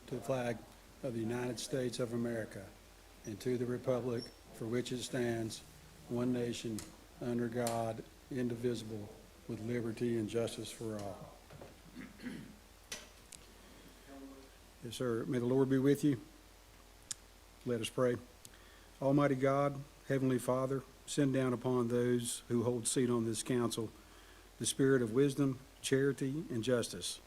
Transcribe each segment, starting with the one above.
to the flag of the United States of America and to the republic for which it stands, one nation, under God, indivisible, with liberty and justice for all. Yes, sir. May the Lord be with you. Let us pray. Almighty God, Heavenly Father, send down upon those who hold seat on this council the spirit of wisdom, charity, and justice,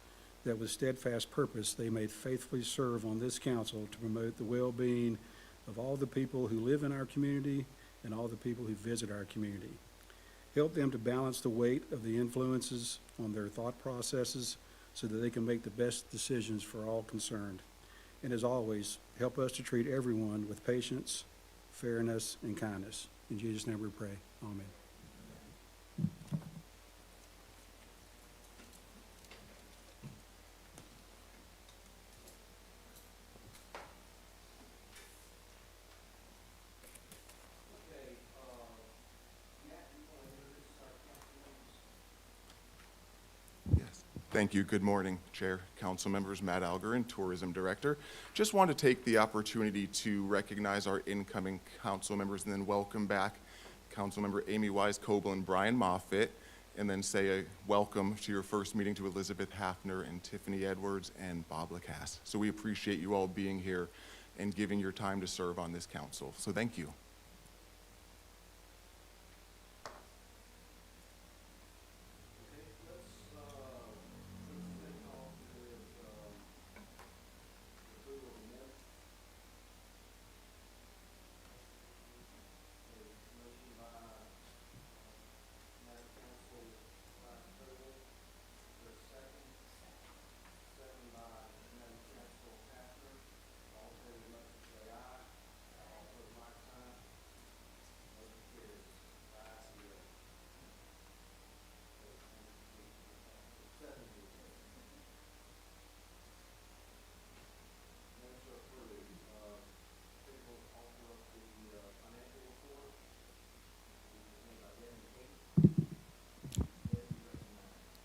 that with steadfast purpose they may faithfully serve on this council to promote the well-being of all the people who live in our community and all the people who visit our community. Help them to balance the weight of the influences on their thought processes so that they can make the best decisions for all concerned. And as always, help us to treat everyone with patience, fairness, and kindness. In Jesus' name we pray. Amen. Thank you. Good morning, Chair, Council members. Matt Algerin, Tourism Director. Just want to take the opportunity to recognize our incoming council members and then welcome back Councilmember Amy Wise-Coble and Brian Moffitt, and then say a welcome to your first meeting to Elizabeth Hafner and Tiffany Edwards and Bob Lacasse. So we appreciate you all being here and giving your time to serve on this council. So thank you.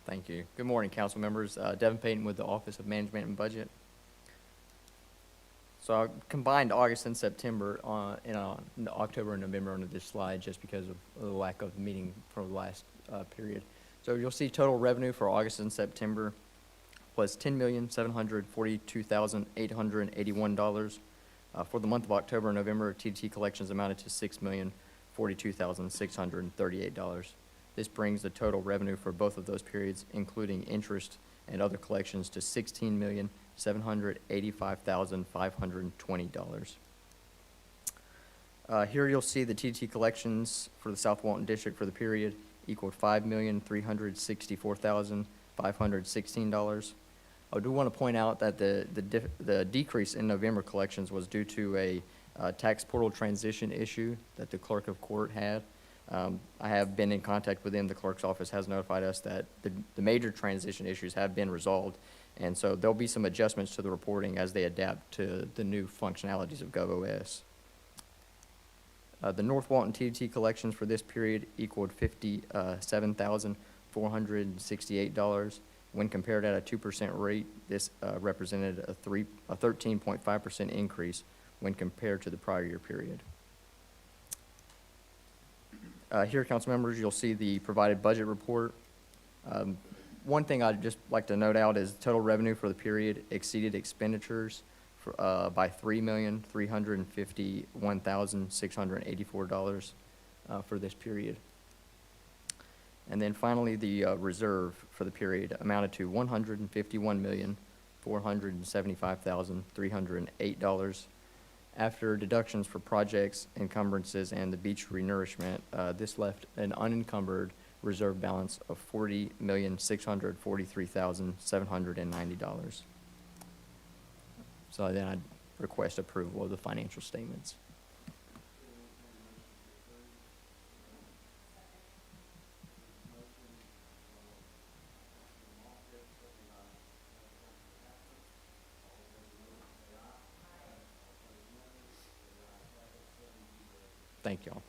Thank you. Good morning, council members. Devin Payton with the Office of Management and Budget. So I combined August and September in October and November under this slide just because of the lack of meeting from the last period. So you'll see total revenue for August and September was $10,742,881. For the month of October and November, TDT collections amounted to $6,042,638. This brings the total revenue for both of those periods, including interest and other collections, to $16,785,520. Here you'll see the TDT collections for the South Walton District for the period equaled $5,364,516. I do want to point out that the decrease in November collections was due to a tax portal transition issue that the clerk of court had. I have been in contact with them. The clerk's office has notified us that the major transition issues have been resolved, and so there'll be some adjustments to the reporting as they adapt to the new functionalities of GovOS. The North Walton TDT collections for this period equaled $57,468. When compared at a 2% rate, this represented a 13.5% increase when compared to the prior year period. Here, council members, you'll see the provided budget report. One thing I'd just like to note out is total revenue for the period exceeded expenditures by $3,351,684 for this period. And then finally, the reserve for the period amounted to $151,475,308. After deductions for projects, encumbrances, and the beach renourishment, this left an unencumbered reserve balance of $40,643,790. So then I'd request approval of the financial statements. Thank y'all.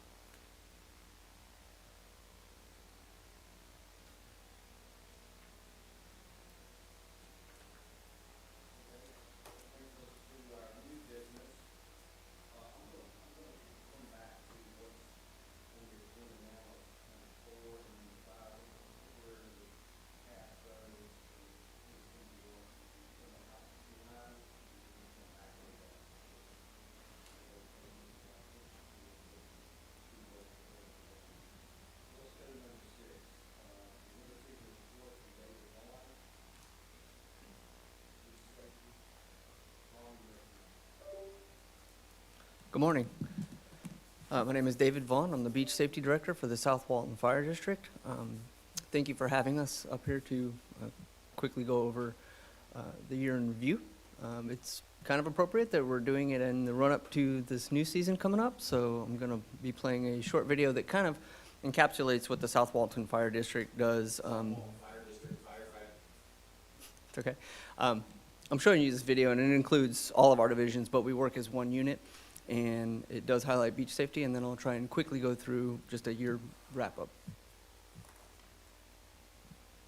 Good morning. My name is David Vaughan. I'm the Beach Safety Director for the South Walton Fire District. Thank you for having us up here to quickly go over the year in review. It's kind of appropriate that we're doing it in the run-up to this new season coming up, so I'm going to be playing a short video that kind of encapsulates what the South Walton Fire District does. It's okay. I'm showing you this video, and it includes all of our divisions, but we work as one unit, and it does highlight beach safety, and then I'll try and quickly go through just a year wrap-up.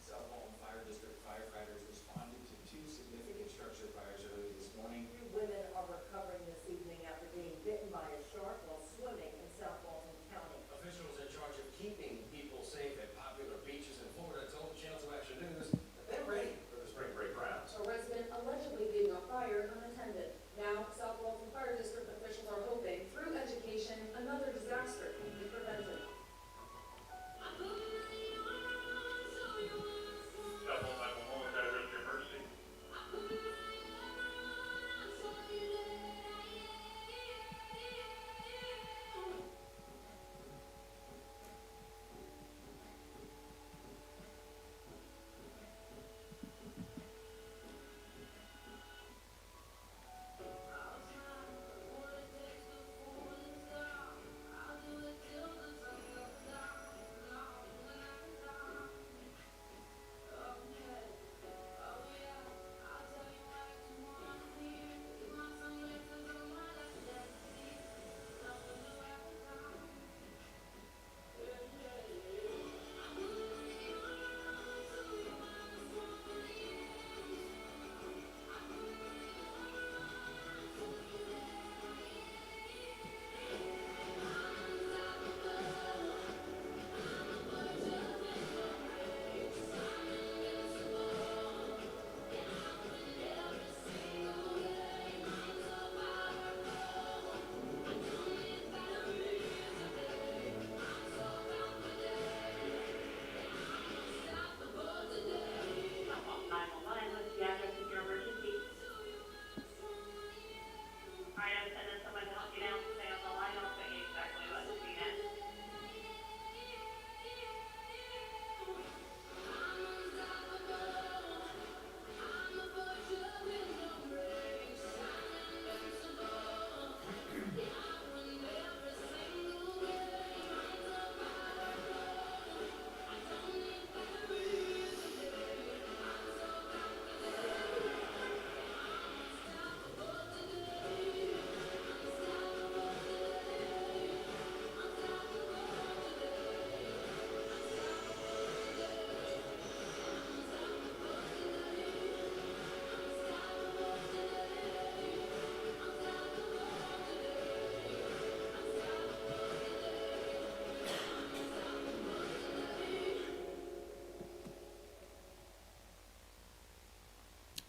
South Walton Fire District firefighters responded to 2 significant structure fires early this morning. 3 women are recovering this evening after being bitten by a shark while swimming in South Walton County. Officials in charge of keeping people safe at popular beaches in Florida told Channel 2 Action News that they're ready for the spring break crowds. A resident allegedly being on fire unattended. Now, South Walton Fire District officials are hoping, through education, another disaster can be prevented.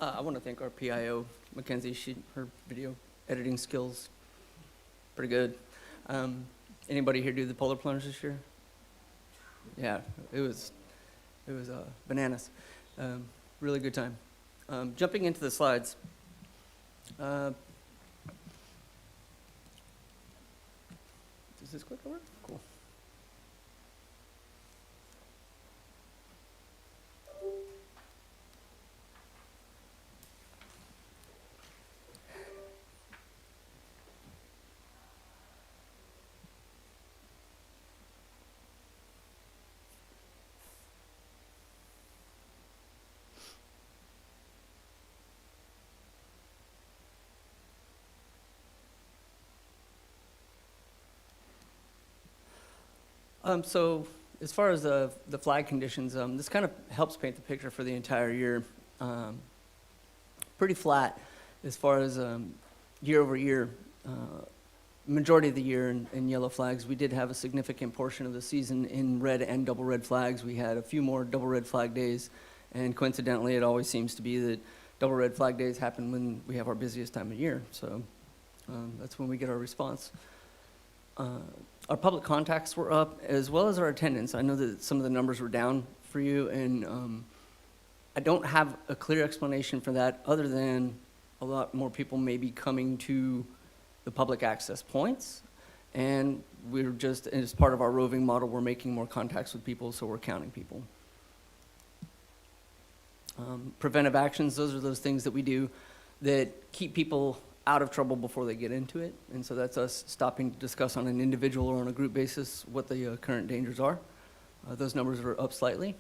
I want to thank our PIO, Mackenzie. Her video editing skills, pretty good. Anybody here do the polar plunge this year? Yeah, it was bananas. Really good time. Jumping into the slides. Does this clicker work? Cool. So as far as the flag conditions, this kind of helps paint the picture for the entire year. Pretty flat as far as year over year. Majority of the year in yellow flags. We did have a significant portion of the season in red and double red flags. We had a few more double red flag days, and coincidentally, it always seems to be that double red flag days happen when we have our busiest time of year. So that's when we get our response. Our public contacts were up, as well as our attendance. I know that some of the numbers were down for you, and I don't have a clear explanation for that other than a lot more people may be coming to the the public access points. And we're just, as part of our roving model, we're making more contacts with people, so we're counting people. Preventive actions, those are those things that we do that keep people out of trouble before they get into it. And so that's us stopping to discuss on an individual or on a group basis what the current dangers are. Those numbers are up slightly.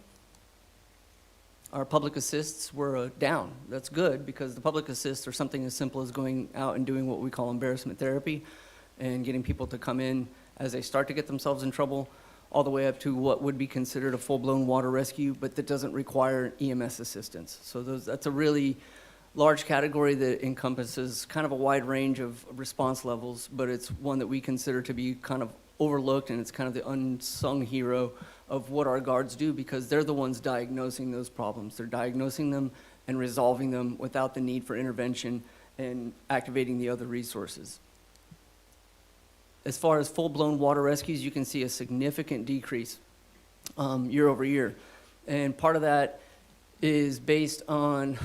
Our public assists were down. That's good, because the public assists are something as simple as going out and doing what we call embarrassment therapy and getting people to come in as they start to get themselves in trouble, all the way up to what would be considered a full-blown water rescue, but that doesn't require EMS assistance. So that's a really large category that encompasses kind of a wide range of response levels, but it's one that we consider to be kind of overlooked, and it's kind of the unsung hero of what our guards do, because they're the ones diagnosing those problems. They're diagnosing them and resolving them without the need for intervention and activating the other resources. As far as full-blown water rescues, you can see a significant decrease year over year. And part of that is based on,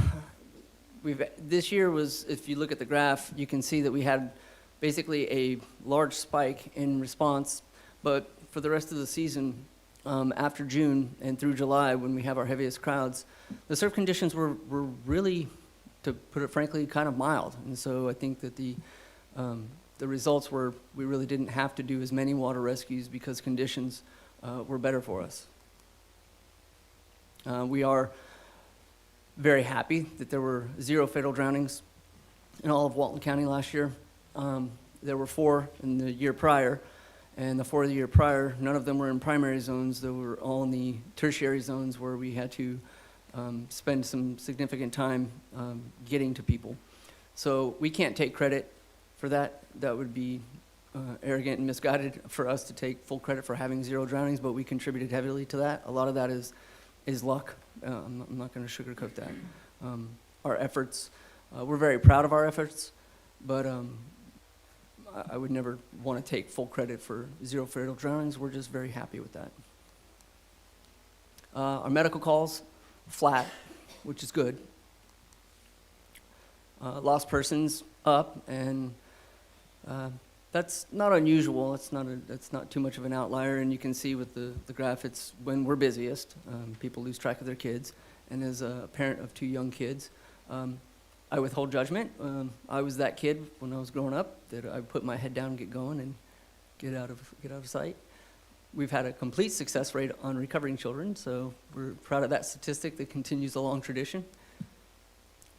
this year was, if you look at the graph, you can see that we had basically a large spike in response, but for the rest of the season, after June and through July, when we have our heaviest crowds, the surf conditions were really, to put it frankly, kind of mild. And so I think that the results were, we really didn't have to do as many water rescues because conditions were better for us. We are very happy that there were 0 fatal drownings in all of Walton County last year. There were 4 in the year prior, and the 4 of the year prior, none of them were in primary zones. They were all in the tertiary zones where we had to spend some significant time getting to people. So we can't take credit for that. That would be arrogant and misguided for us to take full credit for having 0 drownings, but we contributed heavily to that. A lot of that is luck. I'm not going to sugarcoat that. Our efforts, we're very proud of our efforts, but I would never want to take full credit for 0 fatal drownings. We're just very happy with that. Our medical calls, flat, which is good. Lost persons, up, and that's not unusual. That's not too much of an outlier, and you can see with the graph, it's when we're busiest. People lose track of their kids, and as a parent of 2 young kids, I withhold judgment. I was that kid when I was growing up that I put my head down and get going and get out of sight. We've had a complete success rate on recovering children, so we're proud of that statistic that continues a long tradition.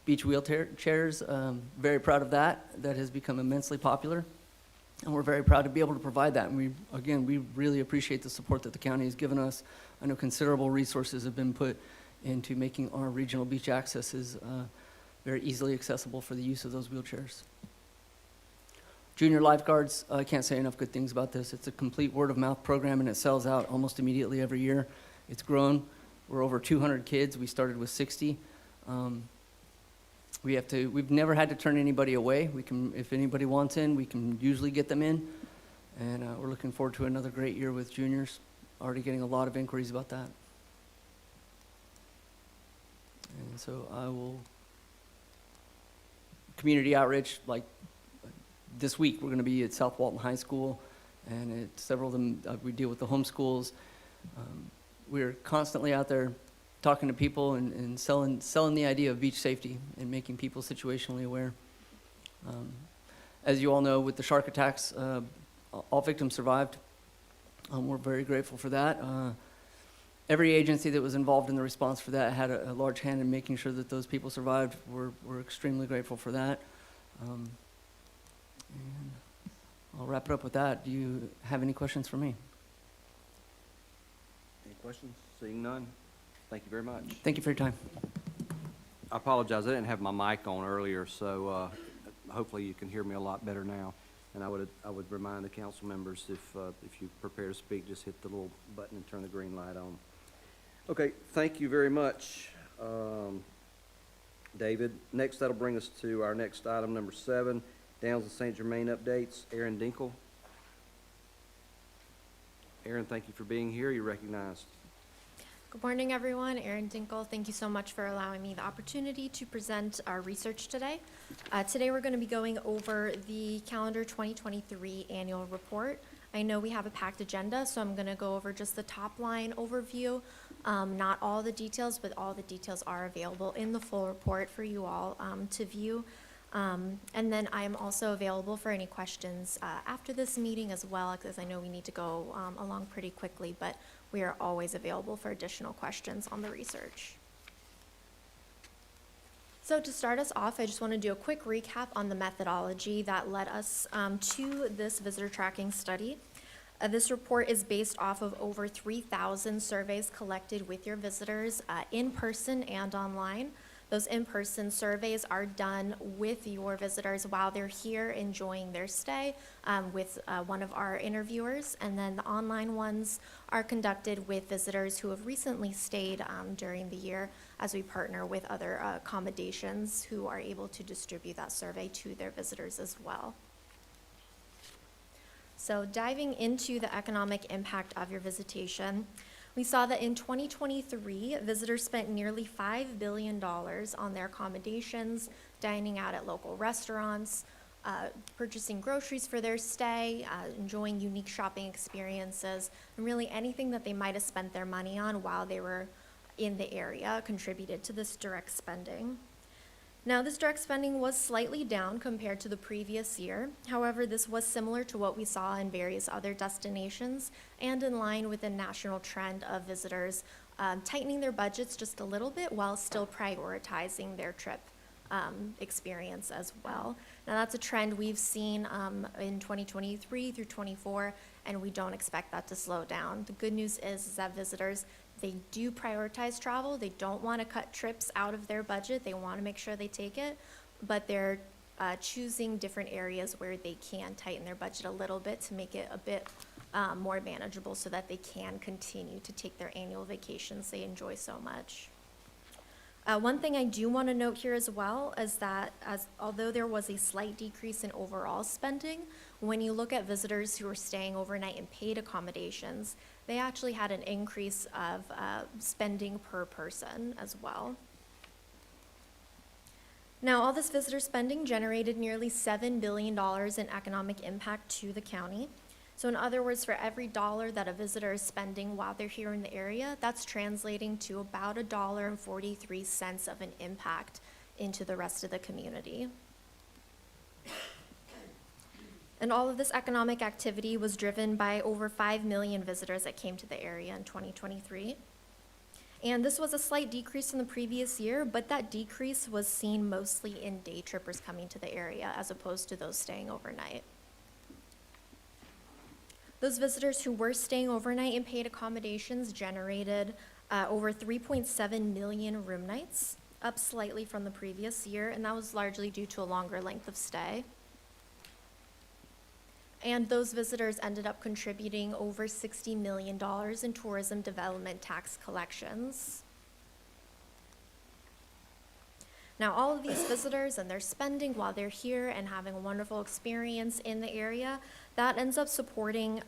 Beach wheelchairs, very proud of that. That has become immensely popular, and we're very proud to be able to provide that. And we really appreciate the support that the county has given us. I know considerable resources have been put into making our regional beach accesses very easily accessible for the use of those wheelchairs. Junior lifeguards, I can't say enough good things about this. It's a complete word-of-mouth program, and it sells out almost immediately every year. It's grown. We're over 200 kids. We started with 60. We've never had to turn anybody away. If anybody wants in, we can usually get them in. And we're looking forward to another great year with juniors. Already getting a lot of inquiries about that. And so I will, community outreach, like this week, we're going to be at South Walton High School, and at several of them, we deal with the homeschools. We're constantly out there talking to people and selling the idea of beach safety and making people situationally aware. As you all know, with the shark attacks, all victims survived. We're very grateful for that. Every agency that was involved in the response for that had a large hand in making sure that those people survived. We're extremely grateful for that. And I'll wrap it up with that. Do you have any questions for me? Any questions? Seeing none, thank you very much. Thank you for your time. I apologize, I didn't have my mic on earlier, so hopefully you can hear me a lot better now. And I would remind the council members, if you prepare to speak, just hit the little button and turn the green light on. Okay, thank you very much, David. Next, that'll bring us to our next item, number 7, Downs and St. Germain updates. Aaron Dinkle. Aaron, thank you for being here. You're recognized. Good morning, everyone. Erin Dinkle, thank you so much for allowing me the opportunity to present our research today. Today, we're going to be going over the calendar 2023 annual report. I know we have a packed agenda, so I'm going to go over just the top line overview. Not all the details, but all the details are available in the full report for you all to view. And then I am also available for any questions after this meeting as well, because I know we need to go along pretty quickly, but we are always available for additional questions on the research. So to start us off, I just want to do a quick recap on the methodology that led us to this visitor tracking study. This report is based off of over 3,000 surveys collected with your visitors in person and online. Those in-person surveys are done with your visitors while they're here enjoying their stay with one of our interviewers, and then the online ones are conducted with visitors who have recently stayed during the year as we partner with other accommodations who are able to distribute that survey to their visitors as well. So diving into the economic impact of your visitation, we saw that in 2023, visitors spent nearly $5 billion on their accommodations, dining out at local restaurants, purchasing groceries for their stay, enjoying unique shopping experiences, and really anything that they might have spent their money on while they were in the area contributed to this direct spending. Now, this direct spending was slightly down compared to the previous year. However, this was similar to what we saw in various other destinations and in line with the national trend of visitors tightening their budgets just a little bit while still prioritizing their trip experience as well. Now, that's a trend we've seen in 2023 through 24, and we don't expect that to slow down. The good news is that visitors, they do prioritize travel. They don't want to cut trips out of their budget. They want to make sure they take it, but they're choosing different areas where they can tighten their budget a little bit to make it a bit more manageable so that they can continue to take their annual vacations they enjoy so much. One thing I do want to note here as well is that although there was a slight decrease in overall spending, when you look at visitors who are staying overnight in paid accommodations, they actually had an increase of spending per person as well. Now, all this visitor spending generated nearly $7 billion in economic impact to the county. So in other words, for every dollar that a visitor is spending while they're here in the area, that's translating to about $1.43 of an impact into the rest of the community. And all of this economic activity was driven by over 5 million visitors that came to the area in 2023. And this was a slight decrease from the previous year, but that decrease was seen mostly in day trippers coming to the area as opposed to those staying overnight. Those visitors who were staying overnight in paid accommodations generated over 3.7 million room nights, up slightly from the previous year, and that was largely due to a longer length of stay. And those visitors ended up contributing over $60 million in tourism development tax collections. Now, all of these visitors and their spending while they're here and having a wonderful experience in the area, that ends up supporting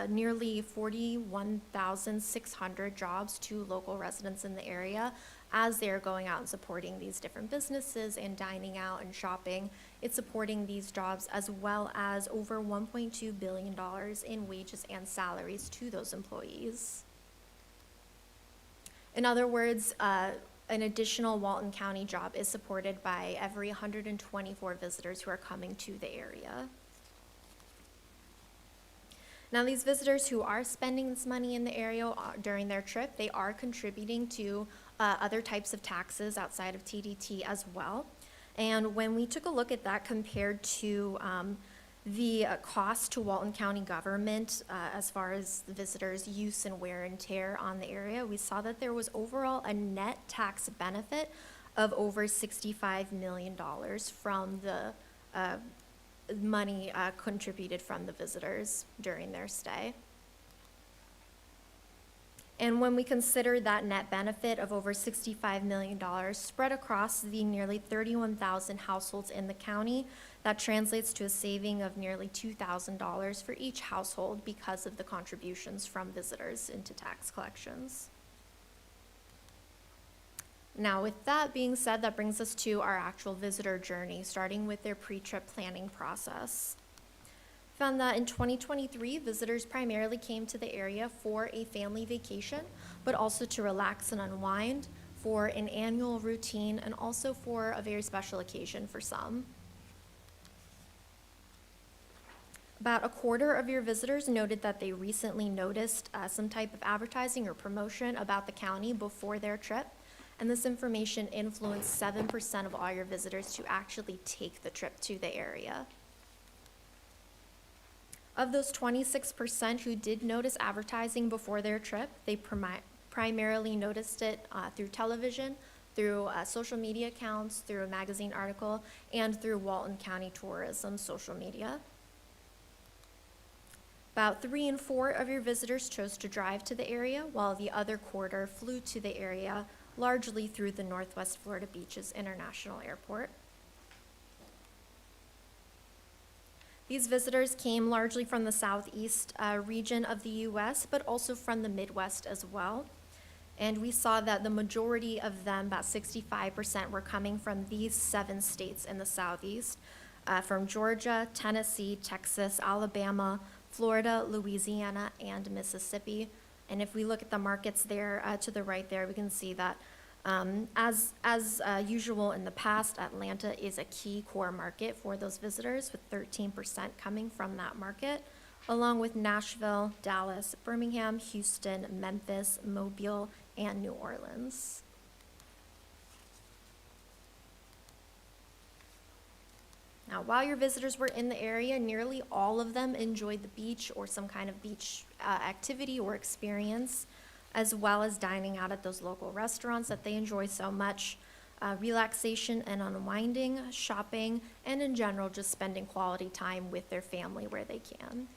nearly 41,600 jobs to local residents in the area as they're going out and supporting these different businesses and dining out and shopping. It's supporting these jobs as well as over $1.2 billion in wages and salaries to those employees. In other words, an additional Walton County job is supported by every 124 visitors who are coming to the area. Now, these visitors who are spending this money in the area during their trip, they are contributing to other types of taxes outside of TDT as well. And when we took a look at that compared to the cost to Walton County government as far as the visitors' use and wear and tear on the area, we saw that there was overall a net tax benefit of over $65 million from the money contributed from the visitors during their stay. And when we consider that net benefit of over $65 million spread across the nearly 31,000 households in the county, that translates to a saving of nearly $2,000 for each household because of the contributions from visitors into tax collections. Now, with that being said, that brings us to our actual visitor journey, starting with their pre-trip planning process. Found that in 2023, visitors primarily came to the area for a family vacation, but also to relax and unwind, for an annual routine, and also for a very special occasion for some. About a quarter of your visitors noted that they recently noticed some type of advertising or promotion about the county before their trip, and this information influenced 7% of all your visitors to actually take the trip to the area. Of those 26% who did notice advertising before their trip, they primarily noticed it through television, through social media accounts, through a magazine article, and through Walton County Tourism social media. About 3 in 4 of your visitors chose to drive to the area, while the other quarter flew to the area, largely through the Northwest Florida Beaches International Airport. These visitors came largely from the southeast region of the U.S., but also from the Midwest as well. And we saw that the majority of them, about 65%, were coming from these 7 states in the southeast, from Georgia, Tennessee, Texas, Alabama, Florida, Louisiana, and Mississippi. And if we look at the markets there to the right there, we can see that as usual in the past, Atlanta is a key core market for those visitors, with 13% coming from that market, along with Nashville, Dallas, Birmingham, Houston, Memphis, Mobile, and New Orleans. Now, while your visitors were in the area, nearly all of them enjoyed the beach or some kind of beach activity or experience, as well as dining out at those local restaurants that they enjoy so much, relaxation and unwinding, shopping, and in general, just spending quality time with their family where they can.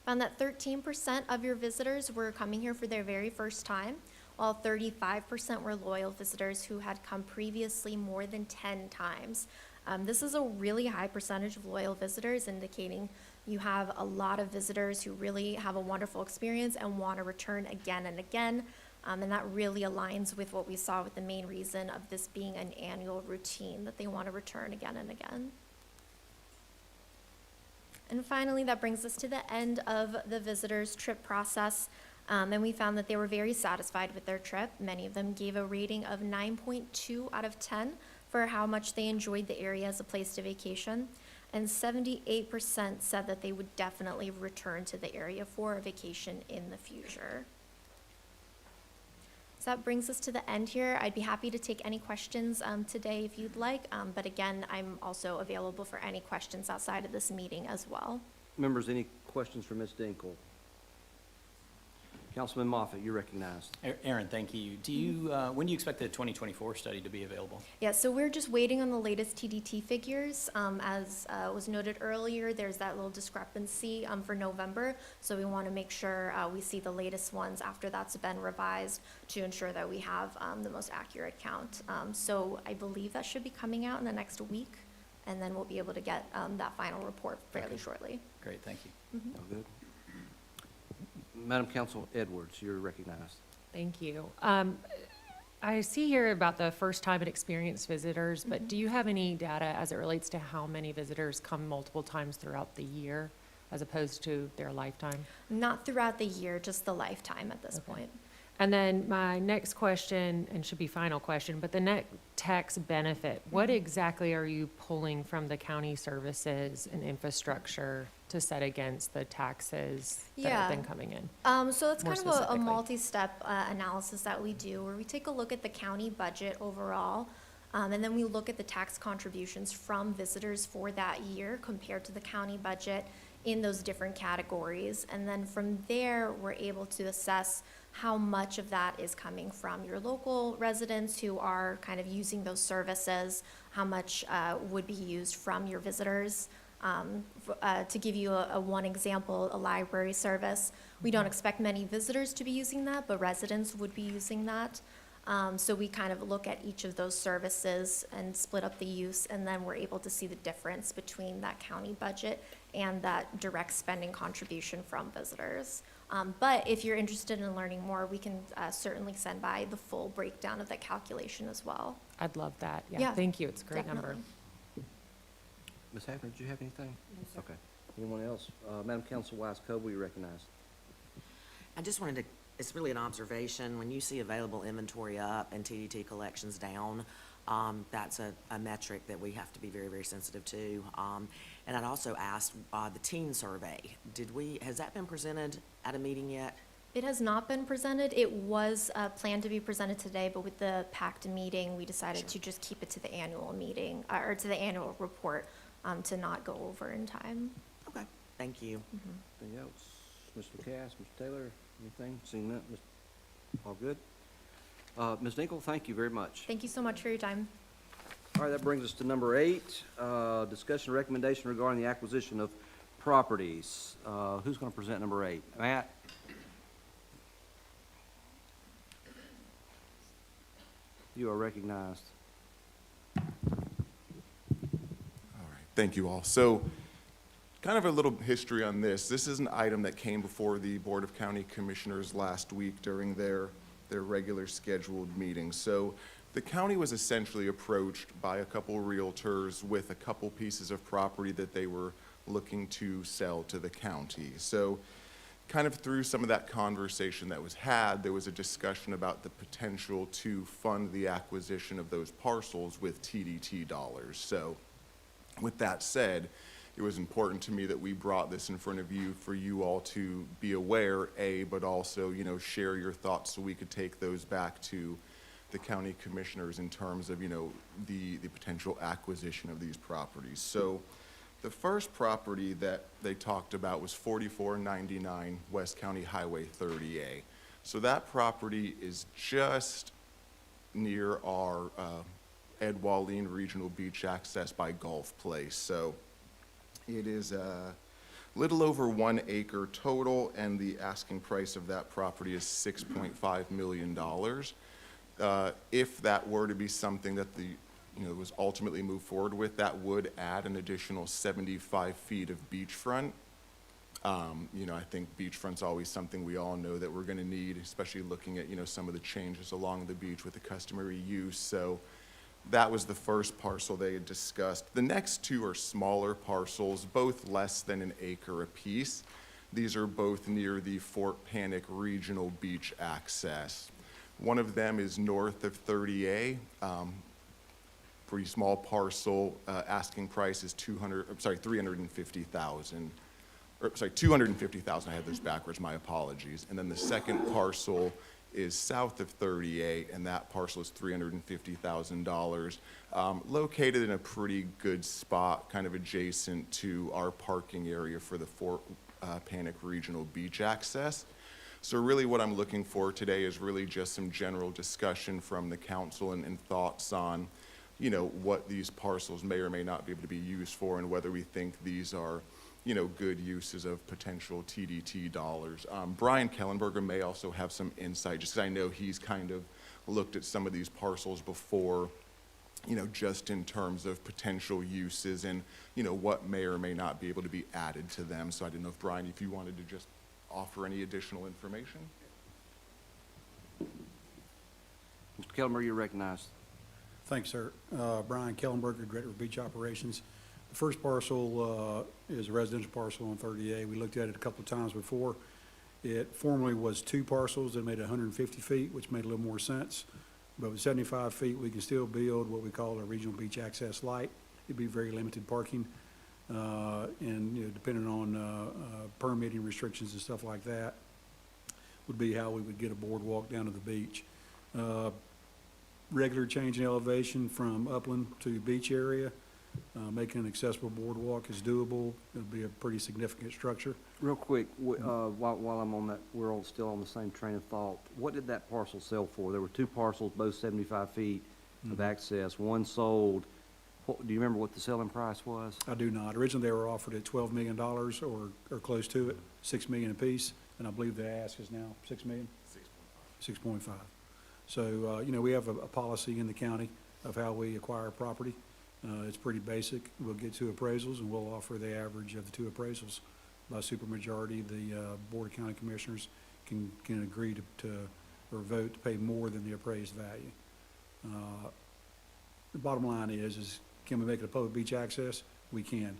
Found that 13% of your visitors were coming here for their very first time, while 35% were loyal visitors who had come previously more than 10 times. This is a really high percentage of loyal visitors, indicating you have a lot of visitors who really have a wonderful experience and want to return again and again. And that really aligns with what we saw with the main reason of this being an annual routine, that they want to return again and again. And finally, that brings us to the end of the visitors' trip process. And we found that they were very satisfied with their trip. Many of them gave a rating of 9.2 out of 10 for how much they enjoyed the area as a place to vacation. And 78% said that they would definitely return to the area for a vacation in the future. So that brings us to the end here. I'd be happy to take any questions today if you'd like. But again, I'm also available for any questions outside of this meeting as well. Members, any questions for Ms. Dinkle? Councilman Moffitt, you're recognized. Aaron, thank you. When do you expect the 2024 study to be available? Yeah, so we're just waiting on the latest TDT figures. As was noted earlier, there's that little discrepancy for November. So we want to make sure we see the latest ones after that's been revised to ensure that we have the most accurate count. So I believe that should be coming out in the next week, and then we'll be able to get that final report fairly shortly. Great, thank you. Mm-hmm. All good. Madam Council Edwards, you're recognized. Thank you. I see here about the first-time and experienced visitors, but do you have any data as it relates to how many visitors come multiple times throughout the year as opposed to their lifetime? Not throughout the year, just the lifetime at this point. And then my next question, and should be final question, but the net tax benefit, what exactly are you pulling from the county services and infrastructure to set against the taxes that have been coming in? So that's More kind of a specifically. multi-step analysis that we do, where we take a look at the county budget overall, and then we look at the tax contributions from visitors for that year compared to the county budget in those different categories. And then from there, we're able to assess how much of that is coming from your local residents who are kind of using those services, how much would be used from your visitors. To give you one example, a library service, we don't expect many visitors to be using that, but residents would be using that. So we kind of look at each of those services and split up the use, and then we're able to see the difference between that county budget and that direct spending contribution from visitors. But if you're interested in learning more, we can certainly send by the full breakdown of that calculation as well. I'd love that. Yeah, Yeah, thank you. It's a great number. Definitely. Ms. Hafner, did you have anything? Okay. Anyone else? Madam Councilwoman Coble, you recognized. I just wanted to, it's really an observation, when you see available inventory up and TDT collections down, that's a metric that we have to be very, very sensitive to. And I'd also asked, the teen survey, has that been presented at a meeting yet? It has not been presented. It was planned to be presented today, but with the PACT meeting, we decided to just keep it to the annual meeting, or to the annual report, to not go over in time. Okay, thank you. Anything else? Mr. Cass, Mr. Taylor, anything? Seeing that, all good? Ms. Dinkle, thank you very much. Thank you so much for your time. All right, that brings us to number 8, discussion and recommendation regarding the acquisition of properties. Who's going to present number 8? Matt? You are recognized. All right, thank you all. So, kind of a little history on this. This is an item that came before the Board of County Commissioners last week during their regular scheduled meeting. So, the county was essentially approached by a couple realtors with a couple pieces of property that they were looking to sell to the county. So, kind of through some of that conversation that was had, there was a discussion about the potential to fund the acquisition of those parcels with TDT dollars. So, with that said, it was important to me that we brought this in front of you for you all to be aware, but also, share your thoughts so we could take those back to the county commissioners in terms of, the potential acquisition of these properties. So the first property that they talked about was 4499 West County Highway 30A. So that property is just near our Ed Walline Regional Beach access by Gulf Place. So it is a little over 1 acre total, and the asking price of that property is $6.5 million. If that were to be something that was ultimately moved forward with, that would add an additional 75 feet of beachfront. I think beachfront's always something we all know that we're going to need, especially looking at, some of the changes along the beach with the customary use. So that was the first parcel they had discussed. The next two are smaller parcels, both less than 1 acre apiece. These are both near the Fort Panic Regional Beach access. One of them is north of 30A. Pretty small parcel. Asking price is $350,000. $250,000. I had those backwards. My apologies. And then the second parcel is south of 30A, and that parcel is $350,000. Located in a pretty good spot, kind of adjacent to our parking area for the Fort Panic Regional Beach access. So really what I'm looking for today is really just some general discussion from the council and thoughts on, what these parcels may or may not be able to be used for, and whether we think these are, good uses of potential TDT dollars. Brian Kellenberger may also have some insight, just because I know he's kind of looked at some of these parcels before, just in terms of potential uses and, what may or may not be able to be added to them. So I didn't know if, Brian, if you wanted to just offer any additional information. Mr. Kellenberger, you're recognized. Thanks, sir. Brian Kellenberger, Director of Beach Operations. The first parcel is a residential parcel on 30A. We looked at it a couple of times before. It formerly was 2 parcels that made 150 feet, which made a little more sense. But with 75 feet, we can still build what we call a regional beach access light. It'd be very limited parking, and depending on permitting restrictions and stuff like that, would be how we would get a boardwalk down to the beach. Regular change in elevation from upland to beach area. Making an accessible boardwalk is doable. It'll be a pretty significant structure. Real quick, while I'm on that, we're all still on the same train of thought. What did that parcel sell for? There were 2 parcels, both 75 feet of access. One sold. Do you remember what the selling price was? I do not. Originally, they were offered at $12 million or close to it, $6 million apiece, and I believe the ask is now $6 million? 6.5. So, we have a policy in the county of how we acquire property. It's pretty basic. We'll get 2 appraisals, and we'll offer the average of the 2 appraisals by supermajority, the Board of County Commissioners can agree to or vote to pay more than the appraised value. The bottom line is can we make it a public beach access? We can.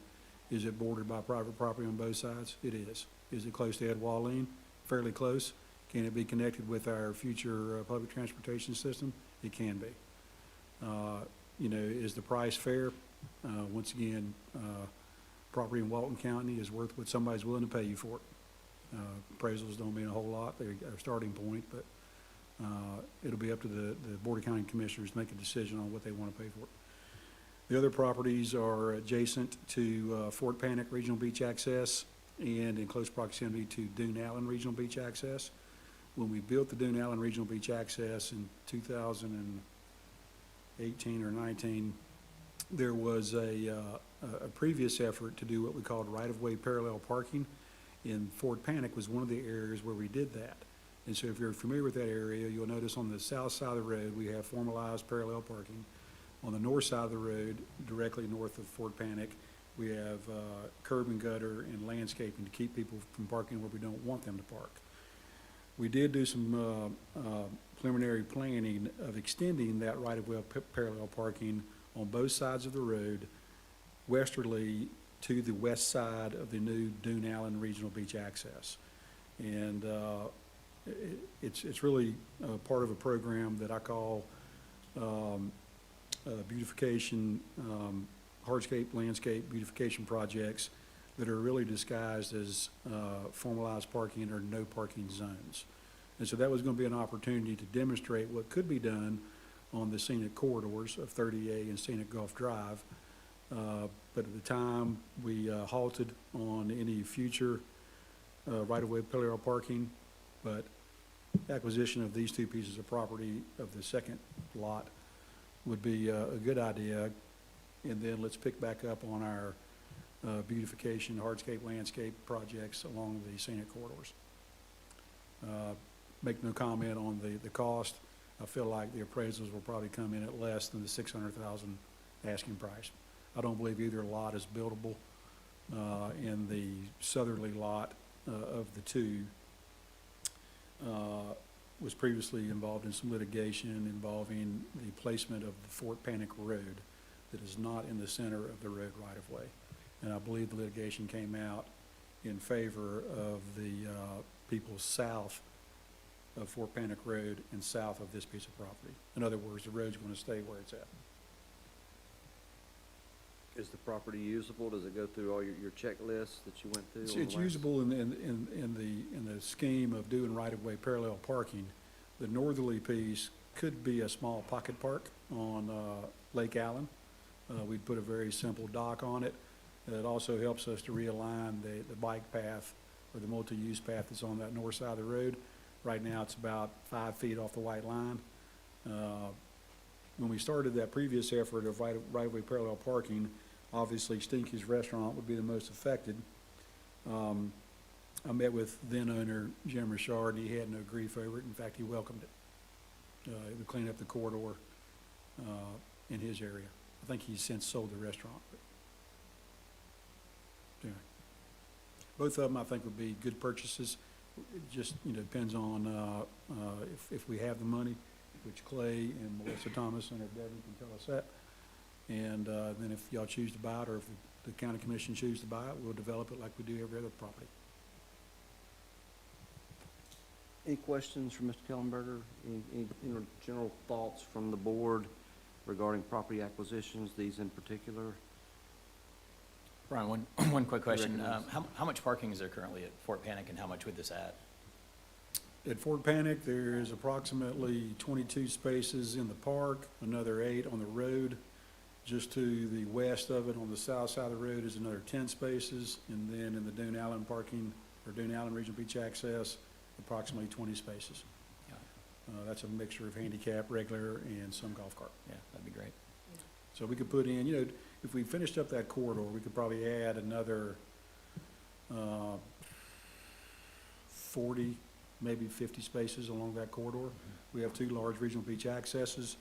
Is it bordered by private property on both sides? It is. Is it close to Ed Walleen? Fairly close. Can it be connected with our future public transportation system? It can be. You know, is the price fair? Once again, property in Walton County is worth what somebody's willing to pay you for it. Appraisals don't mean a whole lot. They're a starting point, but it'll be up to the Board of County Commissioners to make a decision on what they want to pay for it. The other properties are adjacent to Fort Panic Regional Beach Access and in close proximity to Dune Allen Regional Beach Access. When we built the Dune Allen Regional Beach Access in 2018 or 19, there was a previous effort to do what we called right-of-way parallel parking, and Fort Panic was one of the areas where we did that. And so if you're familiar with that area, you'll notice on the south side of the road, we have formalized parallel parking. On the north side of the road, directly north of Fort Panic, we have curb and gutter and landscaping to keep people from parking where we don't want them to park. We did do some preliminary planning of extending that right-of-way parallel parking on both sides of the road westerly to the west side of the new Dune Allen Regional Beach Access. And it's really part of a program that I call beautification, hardscape, landscape beautification projects that are really disguised as formalized parking or no parking zones. And so that was going to be an opportunity to demonstrate what could be done on the scenic corridors of 30A and Scenic Gulf Drive. But at the time, we halted on any future right-of-way parallel parking, but acquisition of these two pieces of property of the second lot would be a good idea. And then let's pick back up on our beautification, hardscape, landscape projects along the scenic corridors. Make no comment on the cost. I feel like the appraisals will probably come in at less than the $600,000 asking price. I don't believe either lot is buildable. And the southerly lot of the two was previously involved in some litigation involving the placement of the Fort Panic Road that is not in the center of the road right-of-way. And I believe the litigation came out in favor of the people south of Fort Panic Road and south of this piece of property. In other words, the road's going to stay where it's at. Is the property usable? Does it go through all your checklists that you went through? It's usable in the scheme of doing right-of-way parallel parking. The northerly piece could be a small pocket park on Lake Allen. We'd put a very simple dock on it. It also helps us to realign the bike path or the multi-use path that's on that north side of the road. Right now, it's about 5 feet off the white line. When we started that previous effort of right-of-way parallel parking, obviously Stinky's Restaurant would be the most affected. I met with then owner Jim Richard, and he had no grief over it. In fact, he welcomed it. It would clean up the corridor in his area. I think he's since sold the restaurant. But anyway, both of them I think would be good purchases. It just depends on if we have the money, which Clay and Melissa Thomas and Devin can tell us that. And then if y'all choose to buy it, or if the county commission choose to buy it, we'll develop it like we do every other property. Any questions from Mr. Kellenberger? Any general thoughts from the board regarding property acquisitions, these in particular? Ron, one quick question. Recognize. How much parking is there currently at Fort Panic, and how much would this add? At Fort Panic, there is approximately 22 spaces in the park, another 8 on the road. Just to the west of it, on the south side of the road, is another 10 spaces. And then in the Dune Allen parking, or Dune Allen Regional Beach Access, approximately 20 spaces. Yeah. That's a mixture of handicap, regular, and some golf cart. Yeah, that'd be great. So we could put in, if we finished up that corridor, we could probably add another 40, maybe 50 spaces along that corridor. We have 2 large regional beach accesses.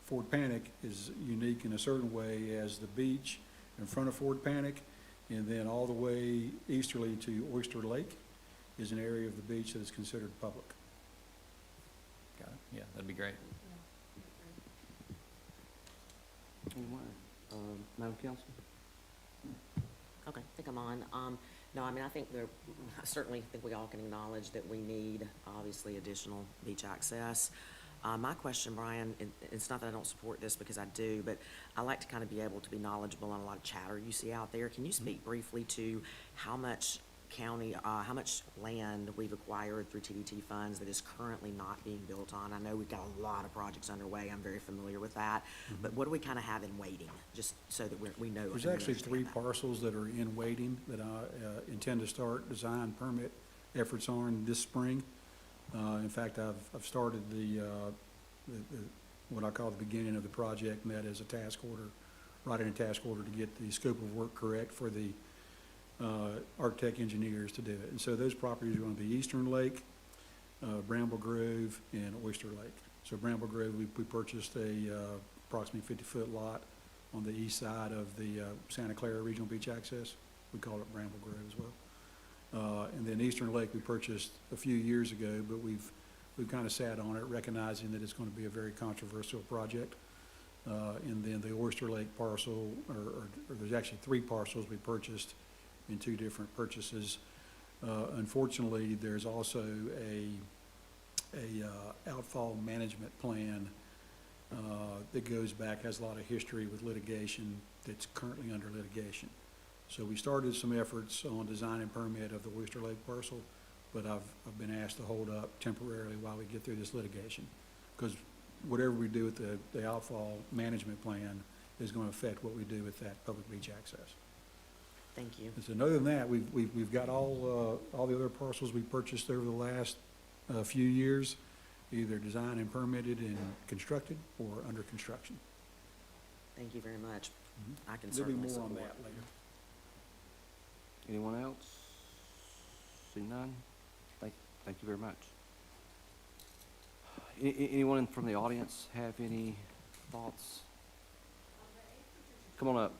Fort Panic is unique in a certain way, as the beach in front of Fort Panic And then all the way easterly to Oyster Lake is an area of the beach that is considered public. Got it. Yeah, that'd be great. Anyone? Madam Council? Okay, I think I'm on. No, I mean, I certainly think we all can acknowledge that we need, obviously, additional beach access. My question, Brian, it's not that I don't support this because I do, but I like to kind of be able to be knowledgeable on a lot of chatter you see out there. Can you speak briefly to how much how much land we've acquired through TDT funds that is currently not being built on? I know we've got a lot of projects underway. I'm very familiar with that. But what do we kind of have in waiting, just so that we know? There's and we actually understand 3 that? parcels that are in waiting that I intend to start design permit efforts on this spring. In fact, I've started what I call the beginning of the project, and that is a task order, writing a task order to get the scope of work correct for the architect engineers to do it. And so those properties are going to be Eastern Lake, Bramble Grove, and Oyster Lake. So Bramble Grove, we purchased a approximately 50-foot lot on the east side of the Santa Clara Regional Beach Access. We call it Bramble Grove as well. And then Eastern Lake we purchased a few years ago, but we've kind of sat on it, recognizing that it's going to be a very controversial project. And then the Oyster Lake parcel, or there's actually 3 parcels we purchased in 2 different purchases. Unfortunately, there's also a outfall management plan that goes back, has a lot of history with litigation that's currently under litigation. So we started some efforts on design and permit of the Oyster Lake parcel, but I've been asked to hold up temporarily while we get through this litigation, because whatever we do with the outfall management plan is going to affect what we do with that public beach access. Thank you. And so other than that, we've got all the other parcels we purchased over the last few years, either designed and permitted and constructed or under construction. Thank you very much. I can There'll be certainly more on support. that later. Anyone else? See none? Thank you very much. Anyone from the audience have any thoughts? Come on up.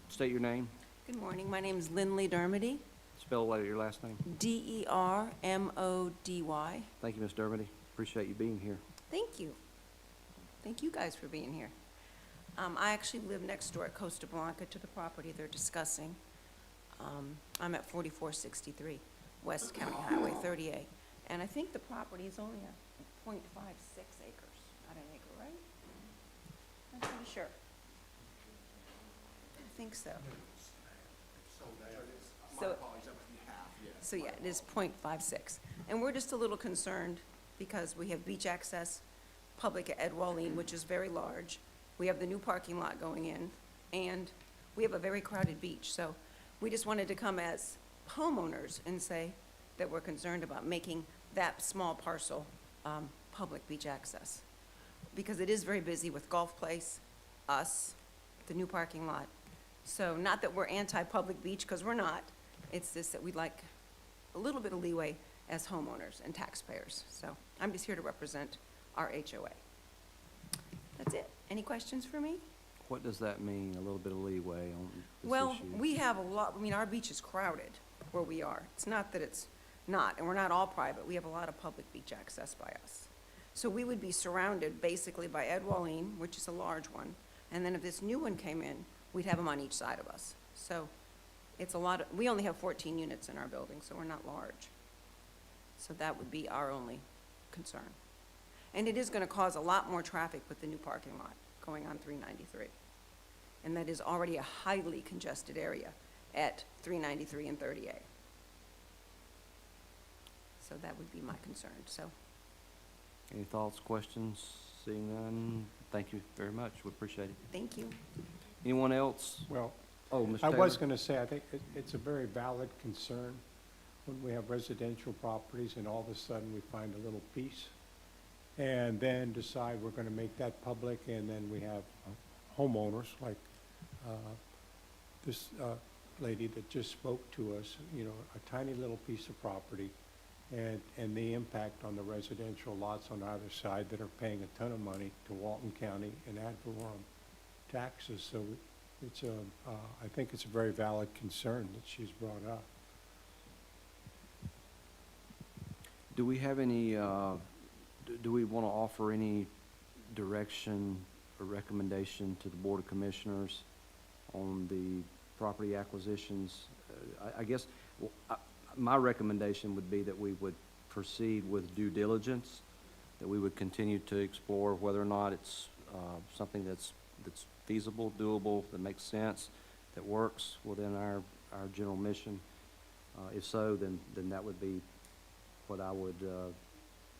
State your name. Good morning. My name is Lindley Dermody, Spell your last name. D-E-R-M-O-D-Y. Thank you, Ms. Dermody. Appreciate you being here. Thank you. Thank you guys for being here. I actually live next door at Costa Blanca to the property they're discussing. I'm at 4463 West County Highway 38. And I think the property is only a 0.56 acres, not an acre, right? I'm pretty sure. I think so. So yeah, it is 0.56. And we're just a little concerned because we have beach access, public at Ed Walleen, which is very large. We have the new parking lot going in, and we have a very crowded beach. So we just wanted to come as homeowners and say that we're concerned about making that small parcel public beach access. Because it is very busy with Golf Place, us, the new parking lot. So not that we're anti-public beach, because we're not. It's just that we'd like a little bit of leeway as homeowners and taxpayers. So I'm just here to represent our HOA. That's it. Any questions for me? What does that mean, a little bit of leeway on this Well, issue? we have a lot, I mean, our beach is crowded where we are. It's not that it's not, and we're not all private. We have a lot of public beach access by us. So we would be surrounded basically by Ed Walleen, which is a large one. And then if this new one came in, we'd have them on each side of us. So it's a lot of, we only have 14 units in our building, so we're not large. So that would be our only concern. And it is going to cause a lot more traffic with the new parking lot going on 393. And that is already a highly congested area at 393 and 30A. So that would be my concern, so. Any thoughts, questions? Seeing none, thank you very much. We appreciate it. Thank you. Anyone else? Well, Oh, Mr. I Taylor? was going to say, I think it's a very valid concern when we have residential properties and all of a sudden we find a little piece and then decide we're going to make that public, and then we have homeowners like this lady that just spoke to us, you know, a tiny little piece of property, and the impact on the residential lots on either side that are paying a ton of money to Walton County and ad valorem. taxes, so it's a, I think it's a very valid concern that she's brought up. Do we have any, do we want to offer any direction or recommendation to the Board of Commissioners on the property acquisitions? I guess, my recommendation would be that we would proceed with due diligence, that we would continue to explore whether or not it's something that's feasible, doable, that makes sense, that works within our general mission. If so, then that would be what I would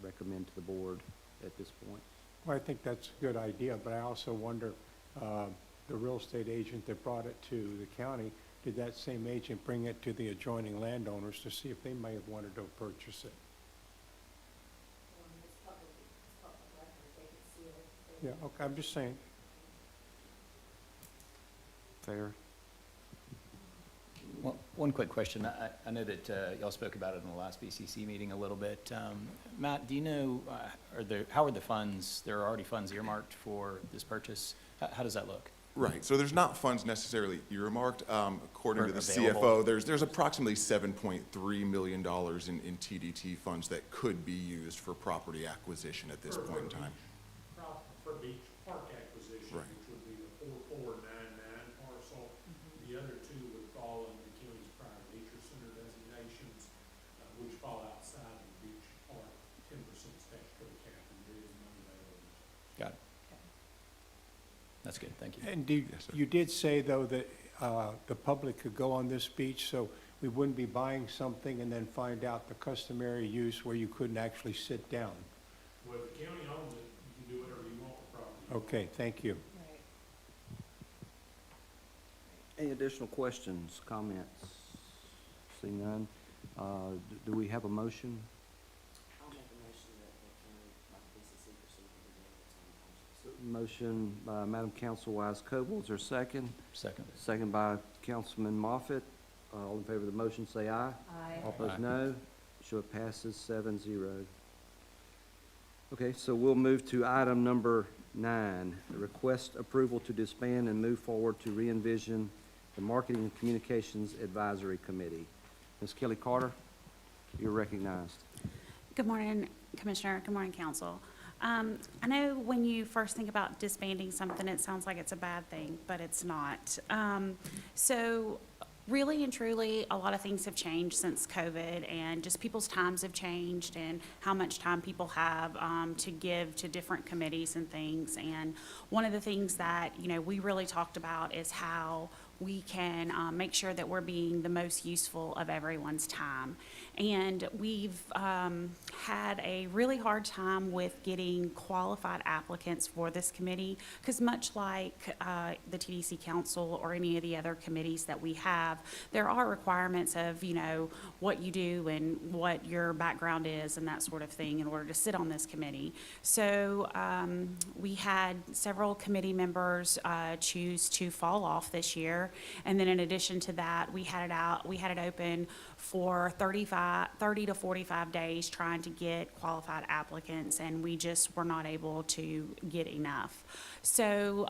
recommend to the board at this point. Well, I think that's a good idea, but I also wonder, the real estate agent that brought it to the county, did that same agent bring it to the adjoining landowners to see if they may have wanted to purchase it? Yeah, okay, I'm just saying. Fair? Well, one quick question. I know that y'all spoke about it in the last BCC meeting a little bit. Matt, do you know, how are the funds, there are already funds earmarked for this purchase? How does that look? Right, so there's not funds necessarily earmarked. According Or to the available. CFO, there's approximately $7.3 million in TDT funds that could be used for property acquisition at this point in time. For beach park acquisition, Right. which would be the 4499 parcel. The other two would fall under the county's prior nature center designations, which fall outside of the beach park 10% statutory cap, and there is money available. Got it. That's good, thank you. And Yes, sir. you did say, though, that the public could go on this beach, so we wouldn't be buying something and then find out the customary use where you couldn't actually sit down. Well, if the county owns it, you can do whatever you want with property. Okay, thank you. Any additional questions, comments? See none. Do we have a motion? I'll make a motion that the county, like BCC, proceed with the its own purchase. Motion by Madam Councilwise Coble, is there a second? Second. Second by Councilman Moffitt. All in favor of the motion, say aye. Aye. All opposed, Aye. no. Show it passes 7-0. Okay, so we'll move to item number 9, the request approval to disband and move forward to re-envision the Marketing and Communications Advisory Committee. Ms. Kelly Carter, you're recognized. Good morning, Commissioner. Good morning, Council. I know when you first think about disbanding something, it sounds like it's a bad thing, but it's not. So really and truly, a lot of things have changed since COVID, and just people's times have changed and how much time people have to give to different committees and things. And one of the things that, you know, we really talked about is how we can make sure that we're being the most useful of everyone's time. And we've had a really hard time with getting qualified applicants for this committee, because much like the TDC Council or any of the other committees that we have, there are requirements of, you know, what you do and what your background is and that sort of thing in order to sit on this committee. So we had several committee members choose to fall off this year. And then in addition to that, we had it open for 30 to 45 days trying to get qualified applicants, and we just were not able to get enough. So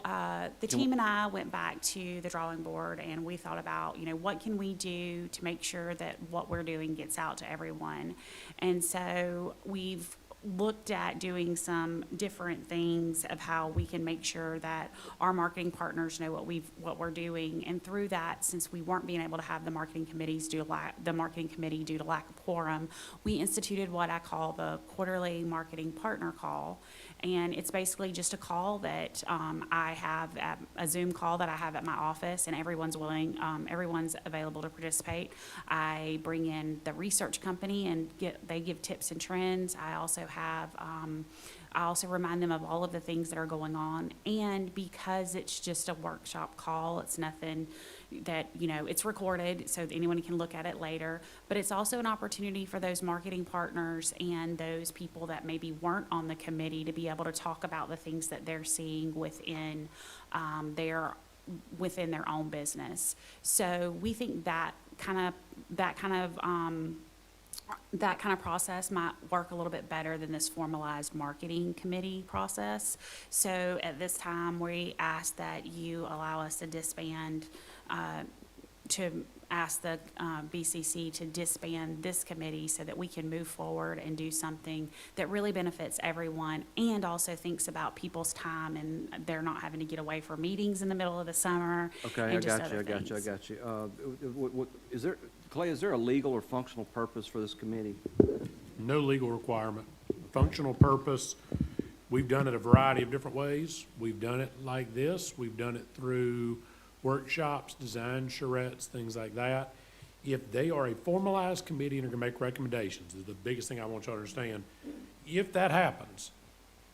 the team and I went back to the drawing board, and we thought about, you know, what can we do to make sure that what we're doing gets out to everyone. And so we've looked at doing some different things of how we can make sure that our marketing partners know what we're doing. And through that, since we weren't being able to have the marketing committee due to lack of quorum, we instituted what I call the quarterly marketing partner call. And it's basically just a call that I have, a Zoom call that I have at my office, and everyone's available to participate. I bring in the research company and they give tips and trends. I also remind them of all of the things that are going on. And because it's just a workshop call, it's nothing that, you know, it's recorded so that anyone can look at it later. But it's also an opportunity for those marketing partners and those people that maybe weren't on the committee to be able to talk about the things that they're seeing within their own business. So we think that kind of that kind of process might work a little bit better than this formalized marketing committee process. So at this time, we ask that you allow us to disband, to ask the BCC to disband this committee so that we can move forward and do something that really benefits everyone and also thinks about people's time and they're not having to get away for meetings in the middle of the summer Okay, I and just got you, other things. I got you. Is there, Clay, is there a legal or functional purpose for this committee? No legal requirement. Functional purpose, we've done it a variety of different ways. We've done it like this. We've done it through workshops, design charrettes, things like that. If they are a formalized committee and are gonna make recommendations, is the biggest thing I want you to understand. If that happens,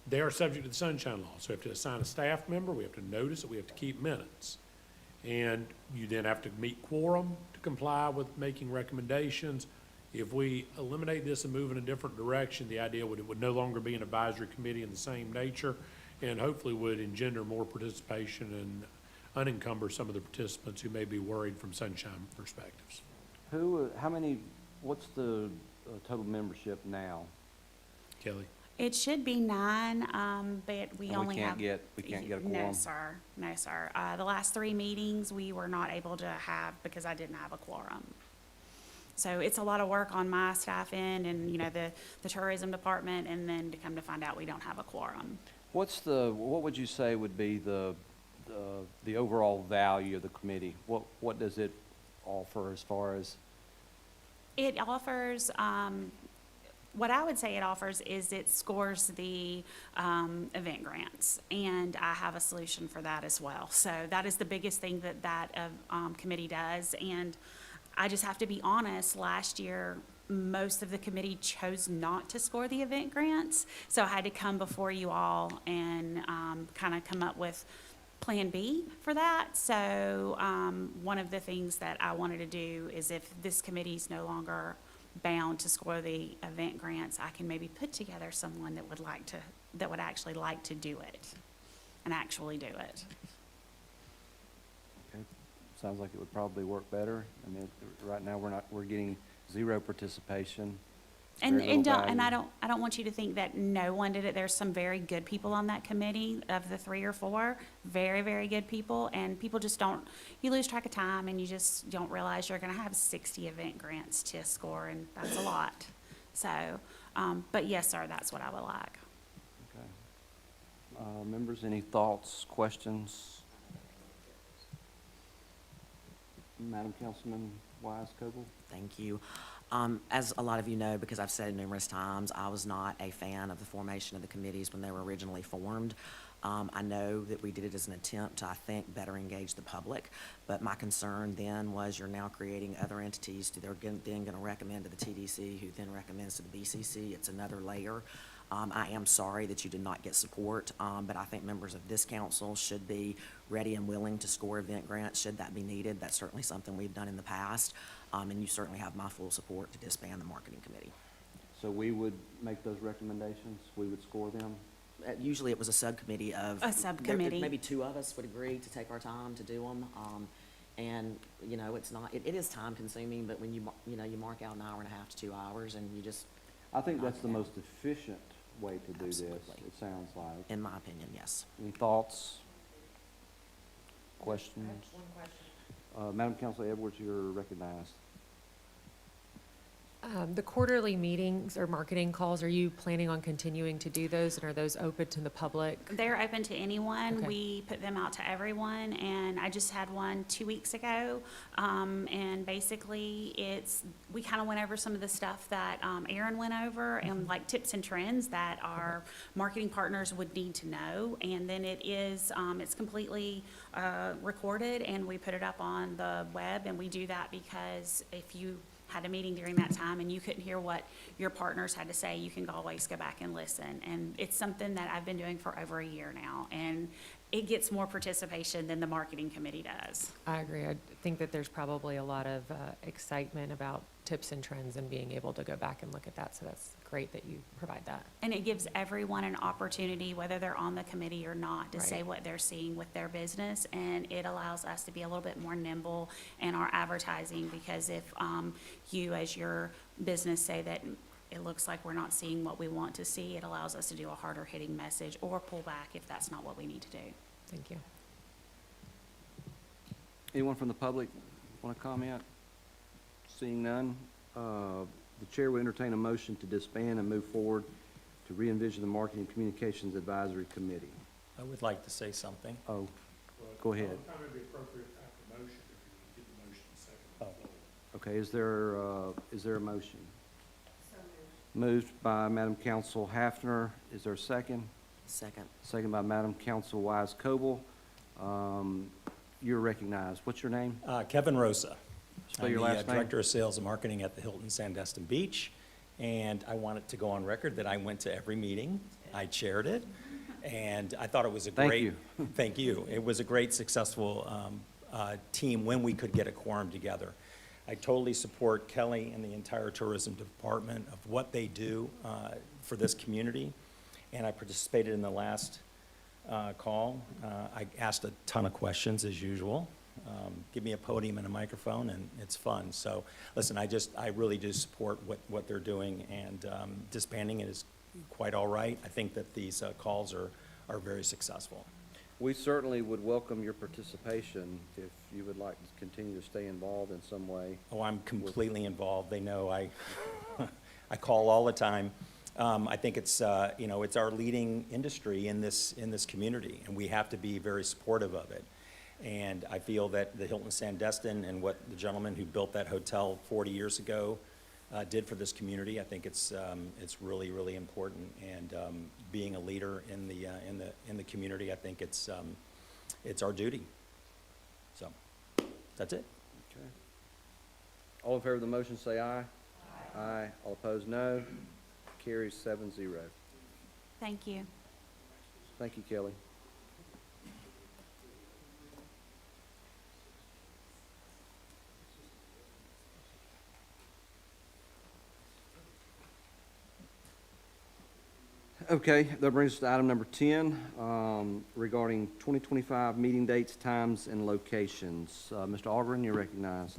they are subject to the sunshine law. So we have to assign a staff member, we have to notice it, we have to keep minutes. And you then have to meet quorum to comply with making recommendations. If we eliminate this and move in a different direction, the idea would, it would no longer be an advisory committee in the same nature and hopefully would engender more participation and unencumber some of the participants who may be worried from sunshine perspectives. How many, what's the total membership now? Kelly? It should be 9, but we And only have. we can't get a No, quorum? sir. No, sir. The last 3 meetings, we were not able to have because I didn't have a quorum. So it's a lot of work on my staff end and, you know, the tourism department, and then to come to find out we don't have a quorum. What would you say would be the overall value of the committee? What does it offer as far as? It offers, what I would say it offers is it scores the event grants, and I have a solution for that as well. So that is the biggest thing that committee does, and I just have to be honest, last year, most of the committee chose not to score the event grants, so I had to come before you all and kind of come up with Plan B for that. So one of the things that I wanted to do is if this committee's no longer bound to score the event grants, I can maybe put together someone that would actually like to do it and actually do it. Okay, sounds like it would probably work better. I mean, right now, we're getting 0 participation. And very little I value. don't want you to think that no one did it. There's some very good people on that committee of the 3 or 4, very, very good people. And people just you lose track of time and you just don't realize you're gonna have 60 event grants to score, and that's a lot. So, but yes, sir, that's what I would like. Okay. Members, any thoughts, questions? Madam Councilman Wise-Coble? Thank you. As a lot of you know, because I've said it numerous times, I was not a fan of the formation of the committees when they were originally formed. I know that we did it as an attempt to, I think, better engage the public, but my concern then was you're now creating other entities that they're then going to recommend to the TDC, who then recommends to the BCC. It's another layer. I am sorry that you did not get support, but I think members of this council should be ready and willing to score event grants should that be needed. That's certainly something we've done in the past, and you certainly have my full support to disband the marketing committee. So we would make those recommendations, we would score them? Usually it was a subcommittee of. A subcommittee. Maybe 2 of us would agree to take our time to do them. And, you know, it's not, it is time consuming, but when you mark out an hour and a half to 2 hours and you just. I think that's the most efficient way to do this, Absolutely. it sounds like. In my opinion, yes. Any thoughts? Questions? I have one question. Madam Councilor Edwards, you're recognized. The quarterly meetings or marketing calls, are you planning on continuing to do those, and are those open to the public? They're open to anyone. Okay. We put them out to everyone, and I just had one 2 weeks ago. And basically, we kind of went over some of the stuff that Aaron went over, and like tips and trends that our marketing partners would need to know. And then it's completely recorded, and we put it up on the web, and we do that because if you had a meeting during that time and you couldn't hear what your partners had to say, you can always go back and listen. And it's something that I've been doing for over a year now. And it gets more participation than the marketing committee does. I agree. I think that there's probably a lot of excitement about tips and trends and being able to go back and look at that. So that's great that you provide that. And it gives everyone an opportunity, whether they're on the committee or not, to say Right. what they're seeing with their business. And it allows us to be a little bit more nimble in our advertising, because if you, as your business, say that it looks like we're not seeing what we want to see, it allows us to do a harder hitting message or pull back if that's not what we need to do. Thank you. Anyone from the public want to comment? Seeing none, the chair will entertain a motion to disband and move forward to re-envision the Marketing Communications Advisory Committee. I would like to say something. Oh, go ahead. Well, it would be appropriate after motion, if you give the motion a second. Oh. Okay, is there a motion? Moved by Madam Council Hafner. Is there a second? Second. Second by Madam Council Wise Coble. You're recognized. What's your name? Kevin Rosa. Spell your I'm last the name. Director of Sales and Marketing at the Hilton Sandestin Beach, and I wanted to go on record that I went to every meeting. I chaired it, and I thought it was a Thank great. you. Thank you. It was a great, successful team when we could get a quorum together. I totally support Kelly and the entire tourism department of what they do for this community, and I participated in the last call. I asked a ton of questions, as usual. Give me a podium and a microphone, and it's fun. So, listen, I really do support what they're doing, and disbanding it is quite all right. I think that these calls are very successful. We certainly would welcome your participation if you would like to continue to stay involved in some way. Oh, I'm completely involved. They know I call all the time. I think it's it's our leading industry in this community, and we have to be very supportive of it. And I feel that the Hilton Sandestin and what the gentleman who built that hotel 40 years ago did for this community, I think it's really, really important. And being a leader in the community, I think it's our duty. So that's it. Okay. All in favor of the motion, say aye. Aye. Aye. All opposed, no. Carries 7-0. Thank you. Thank you, Kelly. Okay, that brings us to item number 10, regarding 2025 meeting dates, times, and locations. Mr. Algren, you're recognized.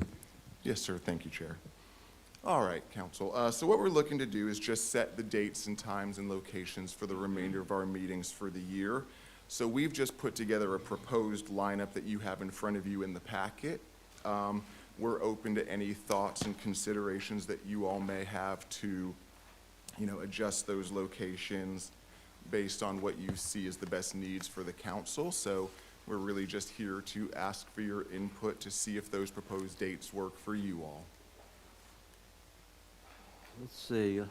Yes, sir. Thank you, Chair. All right, Council. So what we're looking to do is just set the dates and times and locations for the remainder of our meetings for the year. So we've just put together a proposed lineup that you have in front of you in the packet. We're open to any thoughts and considerations that you all may have to adjust those locations based on what you see as the best needs for the council. So we're really just here to ask for your input to see if those proposed dates work for you all. Let's see.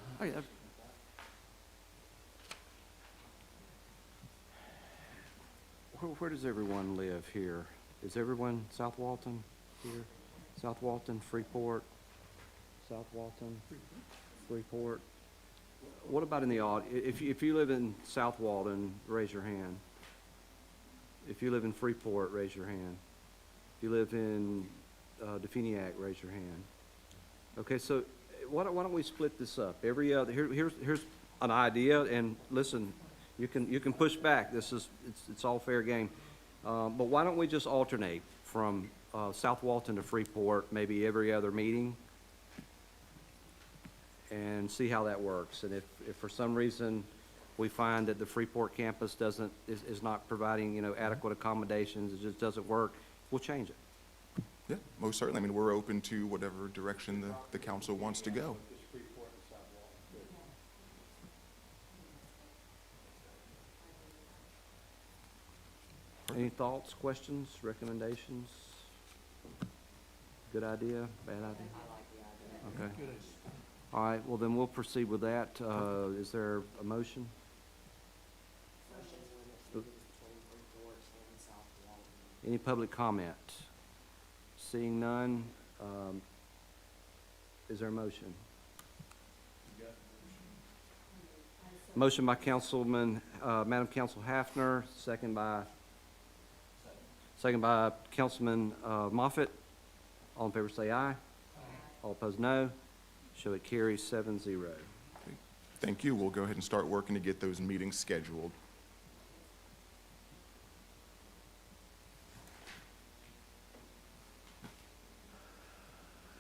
Where does everyone live here? Is everyone South Walton here? South Walton, Freeport, South Walton, Freeport. What about in the if you live in South Walton, raise your hand. If you live in Freeport, raise your hand. If you live in Definiak, raise your hand. Okay, so why don't we split this up? Every other here's an idea, and listen, you can push back. It's all fair game. But why don't we just alternate from South Walton to Freeport, maybe every other meeting, and see how that works. And if for some reason we find that the Freeport campus is not providing adequate accommodations, it just doesn't work, we'll change it. Yeah, most certainly. I mean, we're open to whatever direction the council wants to go. Any thoughts, questions, recommendations? Good idea, bad idea? Okay. All right, well then we'll proceed with that. Is there a motion? Any public comment? Seeing none, is there a motion? Motion by Councilman, Madam Council Hafner, second by Second by Councilman Moffitt. All in favor say aye. All opposed, no. Show it carries 7-0. Thank you. We'll go ahead and start working to get those meetings scheduled.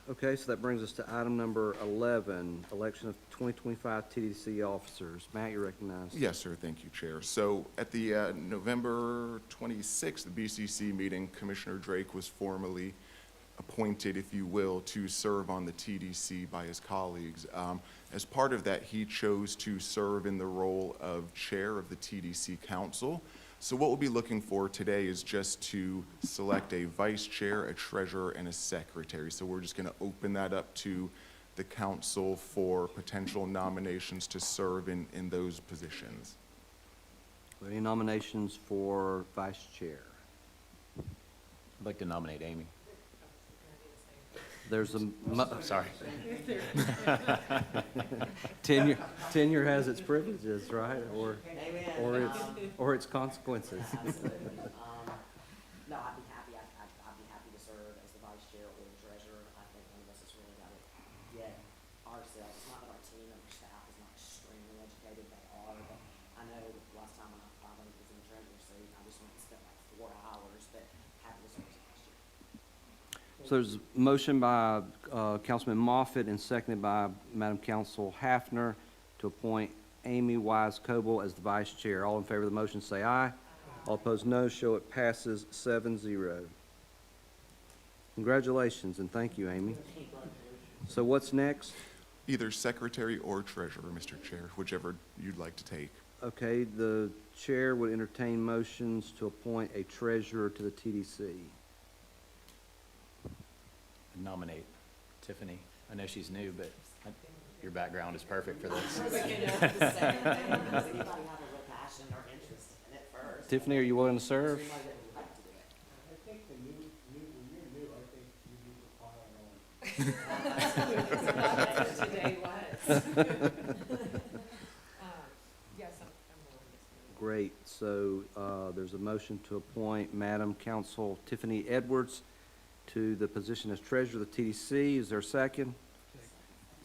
Okay, so that brings us to item number 11, election of 2025 TDC officers. Matt, you're recognized. Yes, sir. Thank you, Chair. So at the November 26th BCC meeting, Commissioner Drake was formally appointed, if you will, to serve on the TDC by his colleagues. As part of that, he chose to serve in the role of chair of the TDC Council. So what we'll be looking for today is just to select a vice chair, a treasurer, and a secretary. So we're just going to open that up to the council for potential nominations to serve in those positions. Any nominations for vice chair? I'd like to nominate Amy. There's a, Sorry. tenure has its privileges, right? Or its consequences. Absolutely. No, I'd be happy to serve as the vice chair or the treasurer. I think one of us has really got to get ourselves, it's not that our team and our staff is not extremely educated, they are, but I know the last time when I finally was in the treasurer's seat, I just went and spent like 4 hours, but happy to serve as the vice chair. So there's a motion by Councilman Moffitt and seconded by Madam Council Hafner to appoint Amy Wise Coble as the vice chair. All in favor of the motion say aye. All opposed, no. Show it passes 7-0. Congratulations and thank you, Amy. So what's next? Either secretary or treasurer, Mr. Chair, whichever you'd like to take. Okay, the chair would entertain motions to appoint a treasurer to the TDC. Nominate Tiffany. I know she's new, but your background is perfect for this. Does anybody have a real passion or interest in it first? Tiffany, are you willing to serve? Somebody that would like to do it. I think when you're new, I think you need to pile on. Today was. Yes, I'm willing to. Great. So there's a motion to appoint Madam Council Tiffany Edwards to the position as treasurer of the TDC. Is there a second?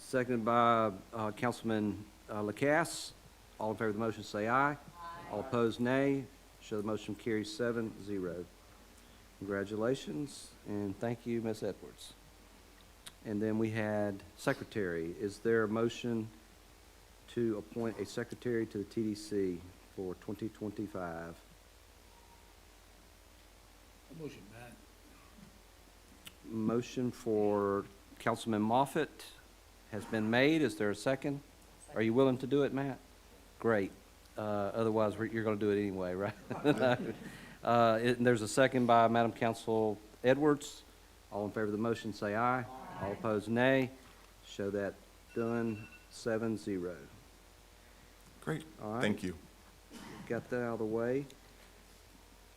Seconded by Councilman Lacasse. All in favor of the motion say aye. All opposed, nay. Show the motion carries 7-0. Congratulations, and thank you, Ms. Edwards. And then we had secretary. Is there a motion to appoint a secretary to the TDC for 2025? Motion, Matt. Motion for Councilman Moffitt has been made. Is there a second? Are you willing to do it, Matt? Great. Otherwise, you're going to do it anyway, right? There's a second by Madam Council Edwards. All in favor of the motion, say aye. All opposed, nay. Show that done, 7-0. Great. All right. Thank you. Got that out of the way.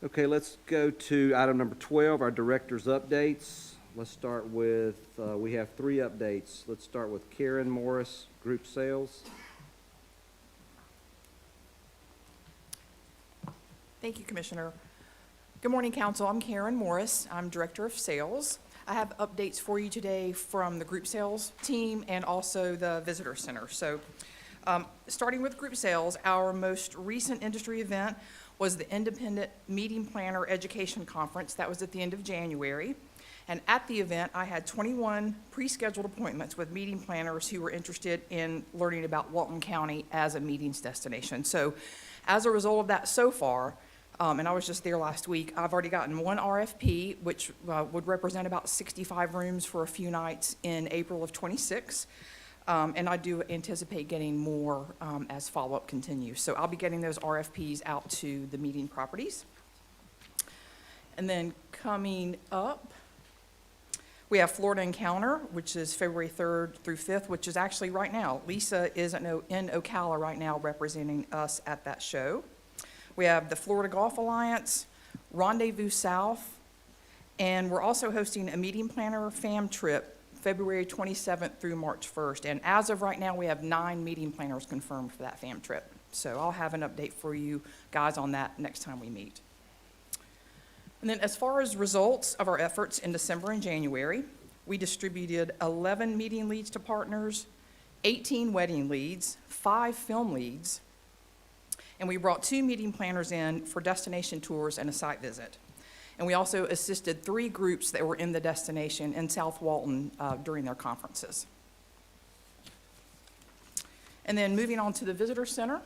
Okay, let's go to item number 12, our director's updates. Let's start with, we have 3 updates. Let's start with Karen Morris, Group Sales. Thank you, Commissioner. Good morning, Council. I'm Karen Morris. I'm Director of Sales. I have updates for you today from the group sales team and also the visitor center. So, starting with group sales, our most recent industry event was the Independent Meeting Planner Education Conference. That was at the end of January. And at the event, I had 21 pre-scheduled appointments with meeting planners who were interested in learning about Walton County as a meetings destination. So, as a result of that so far, and I was just there last week, I've already gotten 1 RFP, which would represent about 65 rooms for a few nights in April of '26. And I do anticipate getting more as follow-up continues. So I'll be getting those RFPs out to the meeting properties. And then coming up, we have Florida Encounter, which is February 3rd through 5th, which is actually right now. Lisa is in Ocala right now representing us at that show. We have the Florida Golf Alliance, Rendezvous South, and we're also hosting a meeting planner fam trip February 27th through March 1st. And as of right now, we have 9 meeting planners confirmed for that fam trip. So I'll have an update for you guys on that next time we meet. And then as far as results of our efforts in December and January, we distributed 11 meeting leads to partners, 18 wedding leads, 5 film leads, and we brought 2 meeting planners in for destination tours and a site visit. And we also assisted 3 groups that were in the destination in South Walton during their conferences. And then moving on to the visitor center.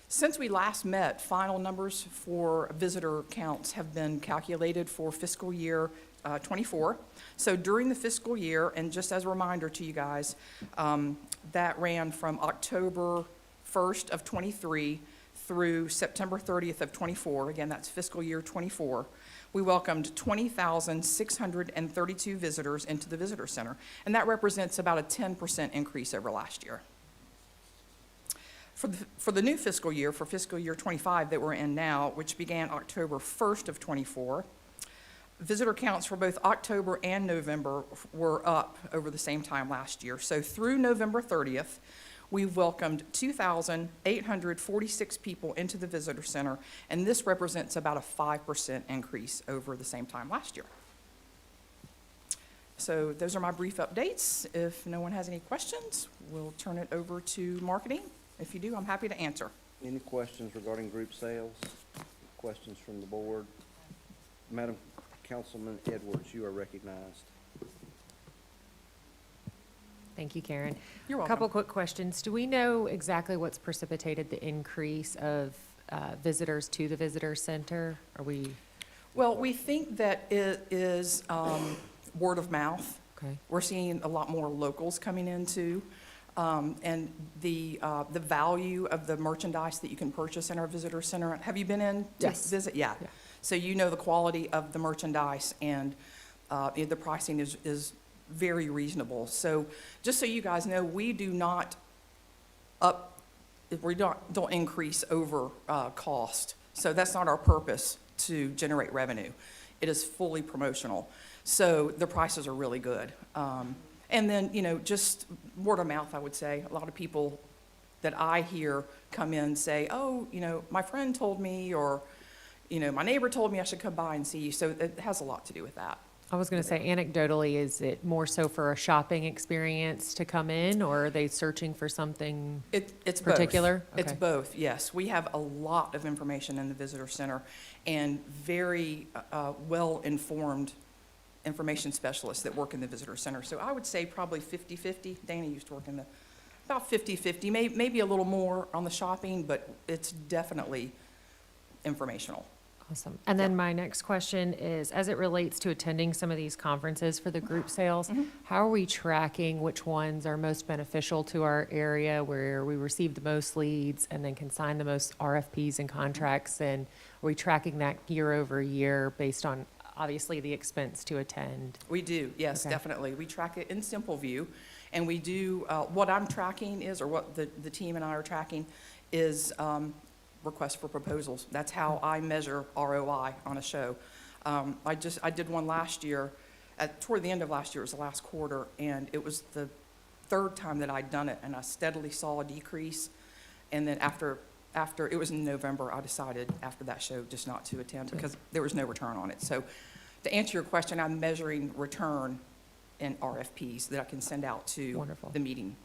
Since we last met, final numbers for visitor counts have been calculated for fiscal year 24. So during the fiscal year, and just as a reminder to you guys, that ran from October 1st of 23 through September 30th of 24. Again, that's fiscal year 24. We welcomed 20,632 visitors into the visitor center, and that represents about a 10% increase over last year. For the new fiscal year, for fiscal year 25 that we're in now, which began October 1st of 24, visitor counts for both October and November were up over the same time last year. So through November 30th, we've welcomed 2,846 people into the visitor center, and this represents about a 5% increase over the same time last year. So those are my brief updates. If no one has any questions, we'll turn it over to marketing. If you do, I'm happy to answer. Any questions regarding group sales? Questions from the board? Madam Councilman Edwards, you are recognized. Thank you, Karen. You're A welcome. couple quick questions. Do we know exactly what's precipitated the increase of visitors to the visitor center? Are we? Well, we think that it is word of mouth. Okay. We're seeing a lot more locals coming into, and the value of the merchandise that you can purchase in our visitor center. Have you been in to Yes. visit? Yeah. Yeah. So you know the quality of the merchandise, and the pricing is very reasonable. So just so you guys know, we do not don't increase over cost. So that's not our purpose to generate revenue. It is fully promotional. So the prices are really good. And then, you know, just word of mouth, I would say. A lot of people that I hear come in and say, oh, you know, my friend told me, or, you know, my neighbor told me I should come by and see you. So it has a lot to do with that. I was going to say, anecdotally, is it more so for a shopping experience to come in, or are they searching for something It's particular? both. It's Okay. both, yes. We have a lot of information in the visitor center, and very well-informed information specialists that work in the visitor center. So I would say probably 50-50. Dana used to work in the, about 50-50, maybe a little more on the shopping, but it's definitely informational. Awesome. And then my next question is, as it relates to attending some of these conferences for the group sales, how are we tracking which ones are most beneficial to our area, where we receive the most leads and then can sign the most RFPs and contracts? And are we tracking that year over year based on, obviously, the expense to attend? We do, yes, Okay. definitely. We track it in Simple View, and we do, what I'm tracking is, or what the team and I are tracking is requests for proposals. That's how I measure ROI on a show. I did one last year, toward the end of last year, it was the last quarter, and it was the 3rd time that I'd done it, and I steadily saw a decrease. And then after it was in November, I decided after that show just not to attend because there was no return on it. So to answer your question, I'm measuring return in RFPs that I can send out to Wonderful. the meeting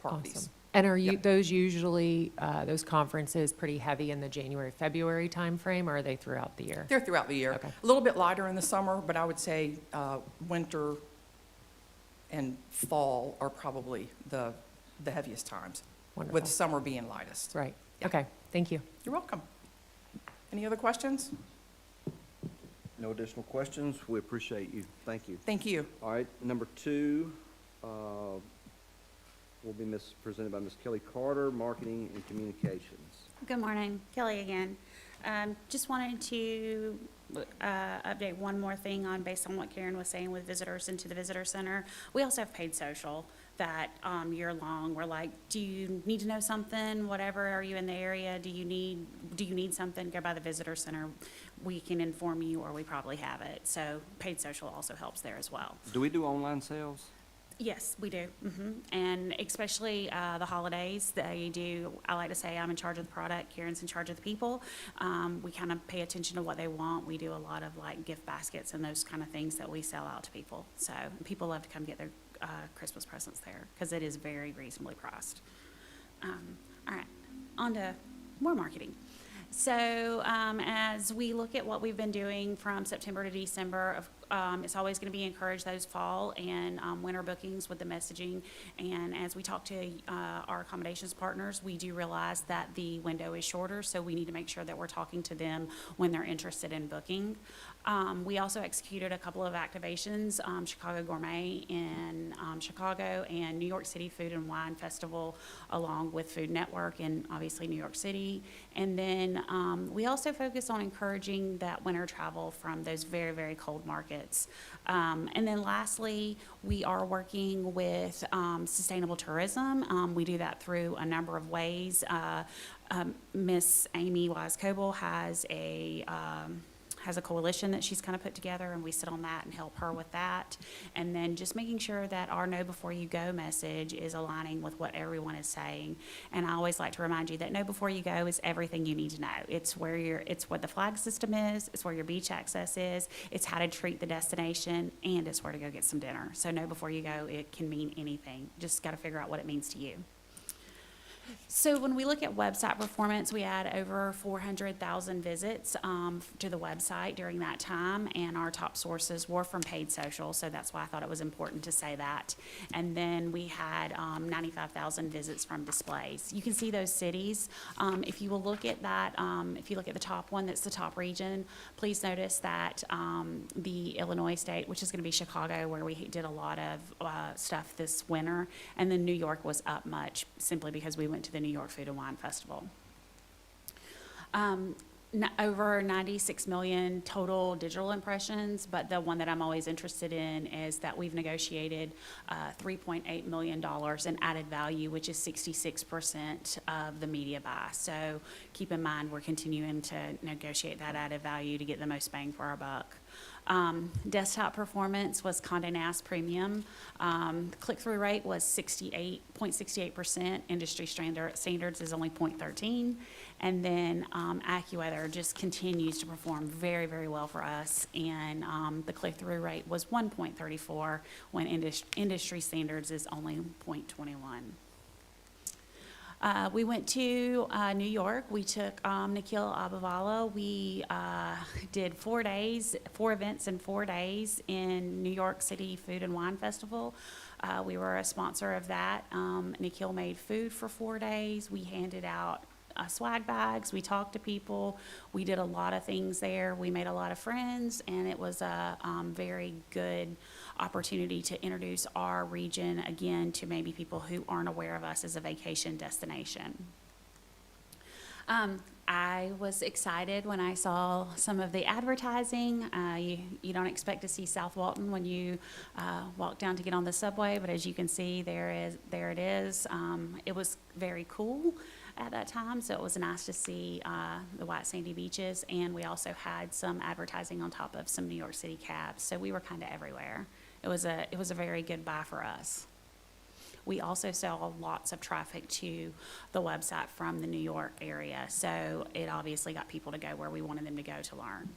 parties. Awesome. And are you, Yep. those usually, those conferences pretty heavy in the January, February timeframe, or are they throughout the year? They're throughout the year. Okay. A little bit lighter in the summer, but I would say winter and fall are probably the heaviest times, Wonderful. with summer being lightest. Right. Yeah. Okay. Thank you. You're welcome. Any other questions? No additional questions. We appreciate you. Thank you. Thank you. All right, number 2 will be presented by Ms. Kelly Carter, Marketing and Communications. Good morning, Kelly again. Just wanted to update one more thing based on what Karen was saying with visitors into the visitor center. We also have paid social that year-long. We're like, do you need to know something? Whatever, are you in the area? Do you need something? Go by the visitor center. We can inform you, or we probably have it. So paid social also helps there as well. Do we do online sales? Yes, we do. And especially the holidays, I like to say I'm in charge of the product, Karen's in charge of the people. We kind of pay attention to what they want. We do a lot of like gift baskets and those kind of things that we sell out to people. So people love to come get their Christmas presents there because it is very reasonably priced. All right, on to more marketing. So as we look at what we've been doing from September to December, it's always going to be encourage those fall and winter bookings with the messaging. And as we talk to our accommodations partners, we do realize that the window is shorter, so we need to make sure that we're talking to them when they're interested in booking. We also executed a couple of activations, Chicago Gourmet in Chicago and New York City Food and Wine Festival, along with Food Network and obviously New York City. And then we also focus on encouraging that winter travel from those very, very cold markets. And then lastly, we are working with sustainable tourism. We do that through a number of ways. Miss Amy Wise-Coble has a coalition that she's kind of put together, and we sit on that and help her with that. And then just making sure that our Know Before You Go message is aligning with what everyone is saying. And I always like to remind you that Know Before You Go is everything you need to know. It's what the flag system is, it's where your beach access is, it's how to treat the destination, and it's where to go get some dinner. So Know Before You Go, it can mean anything. Just got to figure out what it means to you. So when we look at website performance, we had over 400,000 visits to the website during that time, and our top sources were from paid social, so that's why I thought it was important to say that. And then we had 95,000 visits from displays. You can see those cities. If you will look at that, if you look at the top one, that's the top region, please notice that the Illinois state, which is going to be Chicago, where we did a lot of stuff this winter, and then New York was up much, simply because we went to the New York Food and Wine Festival. Over 96 million total digital impressions, but the one that I'm always interested in is that we've negotiated $3.8 million in added value, which is 66% of the media buy. So keep in mind, we're continuing to negotiate that added value to get the most bang for our buck. Desktop performance was Condé Nast Premium. Click-through rate was 0.68%. Industry standards is only 0.13. And then AccuWeather just continues to perform very, very well for us. And the click-through rate was 1.34 when industry standards is only 0.21. We went to New York. We took Nikhil Abavala. We did 4 days, 4 events in 4 days in New York City Food and Wine Festival. We were a sponsor of that. Nikhil made food for 4 days. We handed out swag bags. We talked to people. We did a lot of things there. We made a lot of friends, and it was a very good opportunity to introduce our region again to maybe people who aren't aware of us as a vacation destination. I was excited when I saw some of the advertising. You don't expect to see South Walton when you walk down to get on the subway, but as you can see, there it is. It was very cool at that time, so it was nice to see the white sandy beaches, and we also had some advertising on top of some New York City cabs, so we were kind of everywhere. It was a very good buy for us. We also saw lots of traffic to the website from the New York area, so it obviously got people to go where we wanted them to go to learn.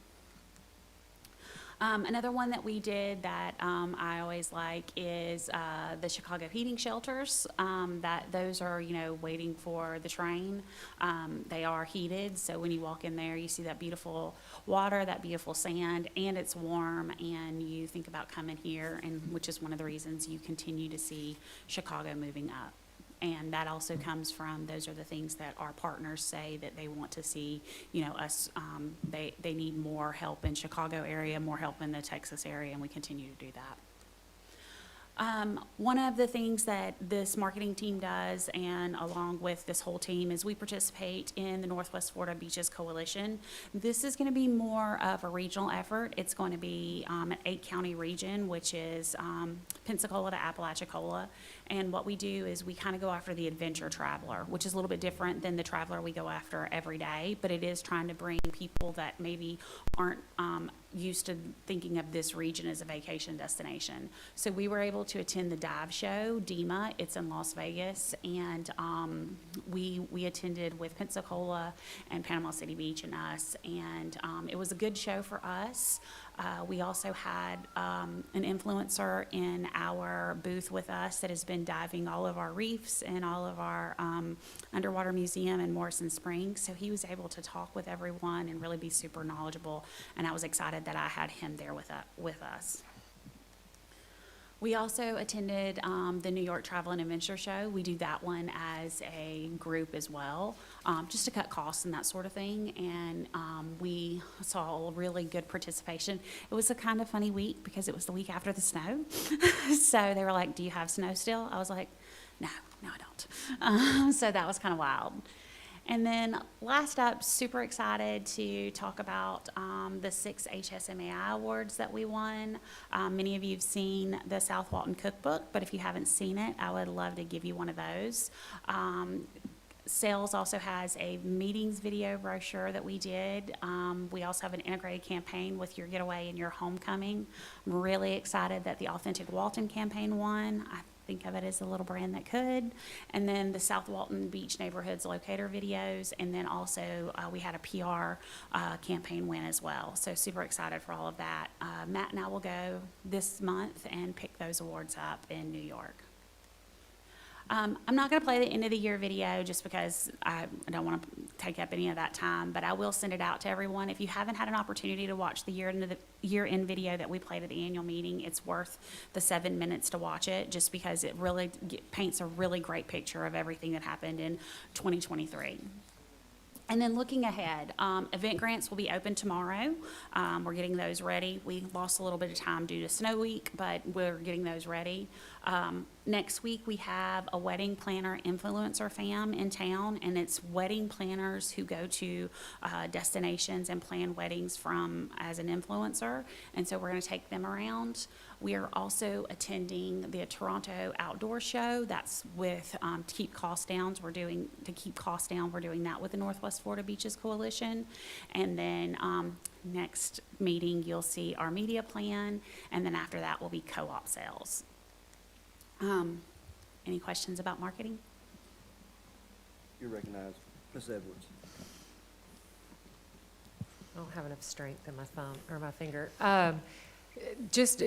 Another one that we did that I always like is the Chicago heating shelters. Those are, waiting for the train. They are heated, so when you walk in there, you see that beautiful water, that beautiful sand, and it's warm, and you think about coming here, and which is one of the reasons you continue to see Chicago moving up. And that also comes from, those are the things that our partners say that they want to see, us, they need more help in Chicago area, more help in the Texas area, and we continue to do that. One of the things that this marketing team does, and along with this whole team, is we participate in the Northwest Florida Beaches Coalition. This is going to be more of a regional effort. It's going to be an 8-county region, which is Pensacola to Apalachicola. And what we do is we kind of go after the adventure traveler, which is a little bit different than the traveler we go after every day, but it is trying to bring people that maybe aren't used to thinking of this region as a vacation destination. So we were able to attend the dive show, DEMA, it's in Las Vegas, and we attended with Pensacola and Panama City Beach and us, and it was a good show for us. We also had an influencer in our booth with us that has been diving all of our reefs and all of our underwater museum in Morrison Springs. So he was able to talk with everyone and really be super knowledgeable. And I was excited that I had him there with us. We also attended the New York Travel and Adventure Show. We do that one as a group as well, just to cut costs and that sort of thing. And we saw really good participation. It was a kind of funny week because it was the week after the snow. So they were like, "Do you have snow still?" I was like, no, I don't. So that was kind of wild. And then last up, super excited to talk about the 6 HSMAI awards that we won. Many of you have seen the South Walton Cookbook, but if you haven't seen it, I would love to give you one of those. Sales also has a meetings video brochure that we did. We also have an integrated campaign with your getaway and your homecoming. I'm really excited that the Authentic Walton campaign won. I think of it as a little brand that could. And then the South Walton Beach Neighborhoods locator videos. And then also we had a PR campaign win as well. So super excited for all of that. Matt and I will go this month and pick those awards up in New York. I'm not going to play the end of the year video just because I don't want to take up any of that time, but I will send it out to everyone. If you haven't had an opportunity to watch the year-end video that we played at the annual meeting, it's worth the 7 minutes to watch it just because it really paints a really great picture of everything that happened in 2023. And then looking ahead, event grants will be open tomorrow. We're getting those ready. We lost a little bit of time due to Snow Week, but we're getting those ready. Next week, we have a wedding planner influencer fam in town, and it's wedding planners who go to destinations and plan weddings as an influencer. And so we're going to take them around. We are also attending the Toronto Outdoor Show. That's with to keep costs down. We're doing that with the Northwest Florida Beaches Coalition. And then next meeting, you'll see our media plan, and then after that will be co-op sales. Any questions about marketing? You're recognized. Ms. Edwards. I don't have enough strength in my thumb or my finger. Just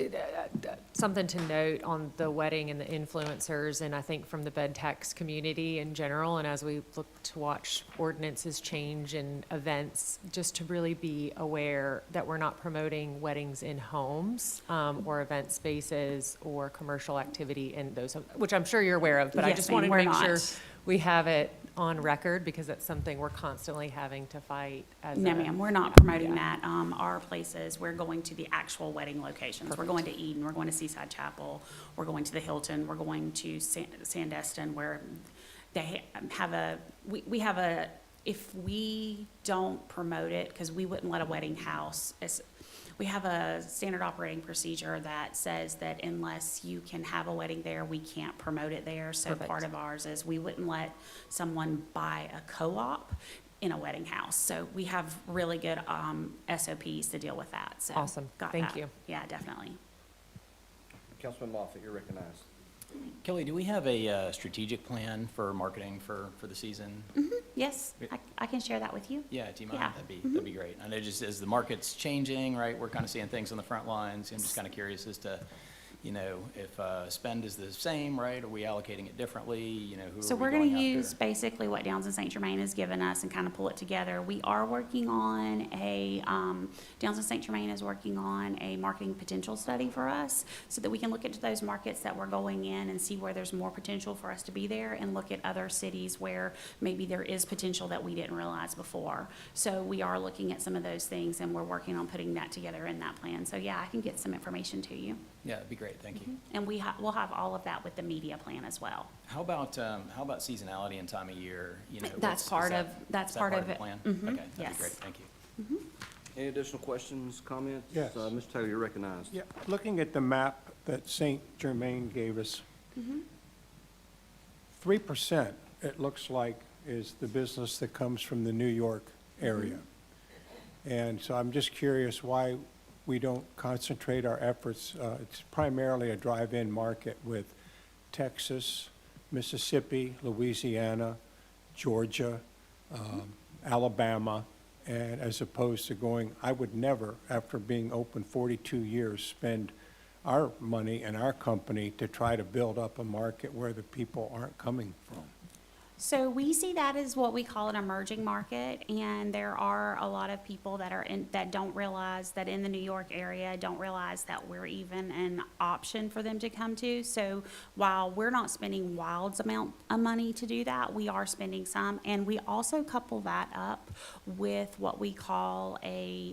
something to note on the wedding and the influencers, and I think from the bed tax community in general, and as we look to watch ordinances change and events, just to really be aware that we're not promoting weddings in homes or event spaces or commercial activity in those, which I'm sure you're aware of, but I Yes, just ma'am, wanted to we're make sure not. we have it on record because that's something we're constantly having to fight as No, a- ma'am, we're not promoting Yeah. that. Our places, we're going to the actual wedding locations. We're going to Eden, we're going to Seaside Chapel, we're going to the Hilton, we're going to Sandestin, where they have we have a, if we don't promote it, because we wouldn't let a wedding house, we have a standard operating procedure that says that unless you can have a wedding there, we can't promote it there. So Perfect. part of ours is we wouldn't let someone buy a co-op in a wedding house. So we have really good SOPs to deal with that. So Awesome. got Thank that. you. Yeah, definitely. Councilman Moffitt, you're recognized. Kelly, do we have a strategic plan for marketing for the season? Yes, I can share that with you. Yeah, do you mind? Yeah. That'd be great. I know just as the market's changing, right, we're kind of seeing things on the front lines. I'm just kind of curious as to, if spend is the same, right? Are we allocating it differently? Who So are we we're going going to after? use basically what Downs and St. Germain has given us and kind of pull it together. We are working on Downs and St. Germain is working on a marketing potential study for us so that we can look into those markets that we're going in and see where there's more potential for us to be there and look at other cities where maybe there is potential that we didn't realize before. So we are looking at some of those things and we're working on putting that together in that plan. So yeah, I can get some information to you. Yeah, that'd be great. Thank you. And we'll have all of that with the media plan as well. How about seasonality and time of year? That's part of is that part of the it. plan? Mhm. Okay, that'd Yes. be great. Thank you. Any additional questions, comments? Yes. Mr. Taylor, you're recognized. Yeah, looking at the map that St. Germain gave us, 3%, it looks like, is the business that comes from the New York area. And so I'm just curious why we don't concentrate our efforts. It's primarily a drive-in market with Texas, Mississippi, Louisiana, Georgia, Alabama, and as opposed to going, I would never, after being open 42 years, spend our money and our company to try to build up a market where the people aren't coming from. So we see that as what we call an emerging market, and there are a lot of people that are in, that don't realize that in the New York area, don't realize that we're even an option for them to come to. So while we're not spending wild amount of money to do that, we are spending some, and we also couple that up with what we call a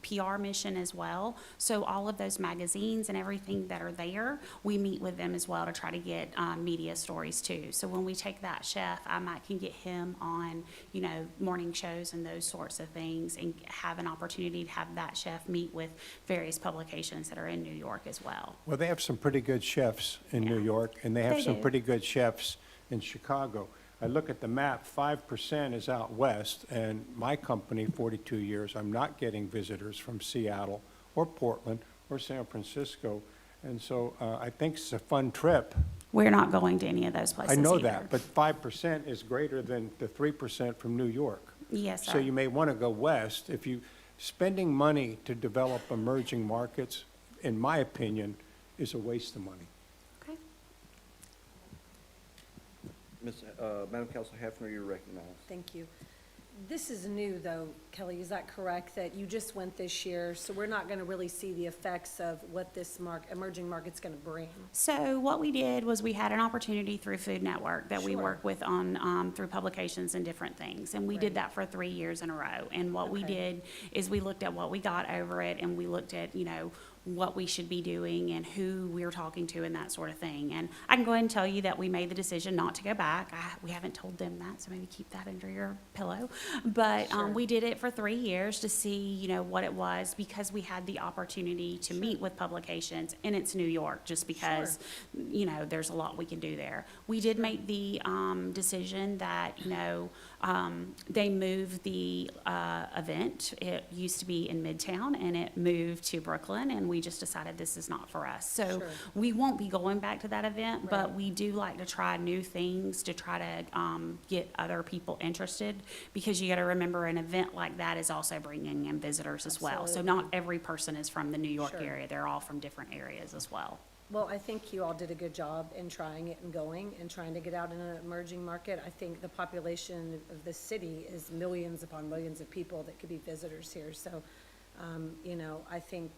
PR mission as well. So all of those magazines and everything that are there, we meet with them as well to try to get media stories too. So when we take that chef, I might can get him on, you know, morning shows and those sorts of things, and have an opportunity to have that chef meet with various publications that are in New York as well. Well, they have some pretty good chefs in New York, and they have They some do. pretty good chefs in Chicago. I look at the map, 5% is out west, and my company, 42 years, I'm not getting visitors from Seattle or Portland or San Francisco. And so I think it's a fun trip. We're not going to any of those I places know either. that, but 5% is greater than the 3% from New York. Yes, So sir. you may want to go west. If you, spending money to develop emerging markets, in my opinion, is a waste of money. Okay. Madam Councilor Hefner, you're recognized. Thank you. This is new, though, Kelly, is that correct, that you just went this year, so we're not gonna really see the effects of what this emerging market's gonna bring? So what we did was we had an opportunity through Food Network that we Sure. work with on, through publications and different things. And we did Right. that for 3 years in a row. And what we Okay. did is we looked at what we got over it, and we looked at, you know, what we should be doing and who we're talking to and that sort of thing. And I can go ahead and tell you that we made the decision not to go back. We haven't told them that, so maybe keep that under your pillow. But Sure. we did it for 3 years to see, you know, what it was, because we had the opportunity to meet with publications, and it's New York, just because, you know, there's a lot we can do there. We did make the decision that, you know, they moved the event. It used to be in Midtown, and it moved to Brooklyn, and we just decided this is not for us. So Sure. we won't be going back to that event, but Right. we do like to try new things to try to get other people interested, because you got to remember, an event like that is also bringing in visitors as well. So not Absolutely. every person is from the New York Sure. area. They're all from different areas as well. Well, I think you all did a good job in trying it and going and trying to get out in an emerging market. I think the population of this city is millions upon millions of people that could be visitors here. So, you know, I think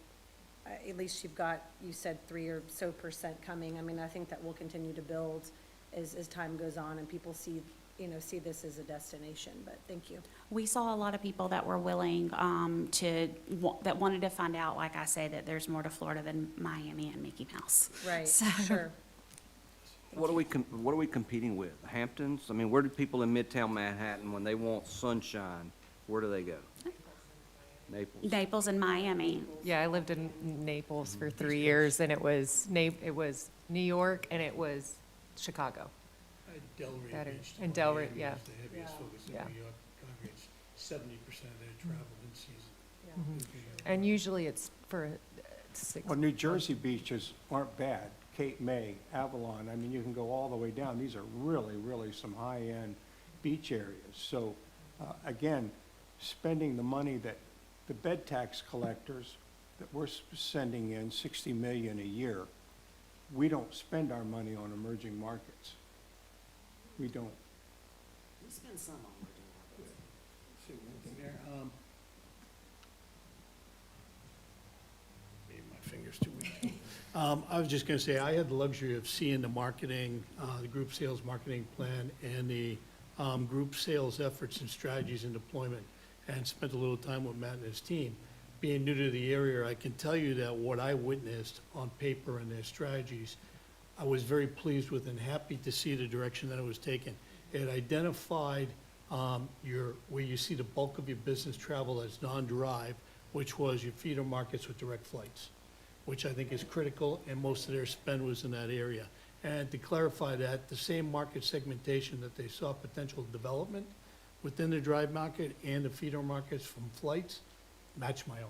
at least you've got, you said 3 or so % coming. I mean, I think that will continue to build as time goes on and people see, you know, see this as a destination, but thank you. We saw a lot of people that were willing that wanted to find out, like I say, that there's more to Florida than Miami and Mickey Mouse. Right, So- sure. What are we competing with? Hamptons? I mean, where do people in Midtown Manhattan, when they want sunshine, where do they go? Naples? Naples and Miami. Yeah, I lived in Naples for 3 years, and it was New York, and it was Chicago. Delray Better. Beach. And Delray, Miami yeah. is the heaviest focus in Yeah. New York, congregates 70% of their travel in season. And usually it's for 6. Well, New Jersey beaches aren't bad. Cape May, Avalon, I mean, you can go all the way down. These are really, really some high-end beach areas. So, again, spending the money that the bed tax collectors that we're sending in, 60 million a year, we don't spend our money on emerging markets. We don't. We spend some on emerging markets. Say one thing there, maybe my finger's too weak. I was just gonna say, I had the luxury of seeing the marketing, the group sales marketing plan and the group sales efforts and strategies and deployment, and spent a little time with Matt and his team. Being new to the area, I can tell you that what I witnessed on paper and their strategies, I was very pleased with and happy to see the direction that it was taken. It identified where you see the bulk of your business travel as non-drive, which was your feeder markets with direct flights, which I think is critical, and most of their spend was in that area. And to clarify that, the same market segmentation that they saw potential development within the drive market and the feeder markets from flights, match my own.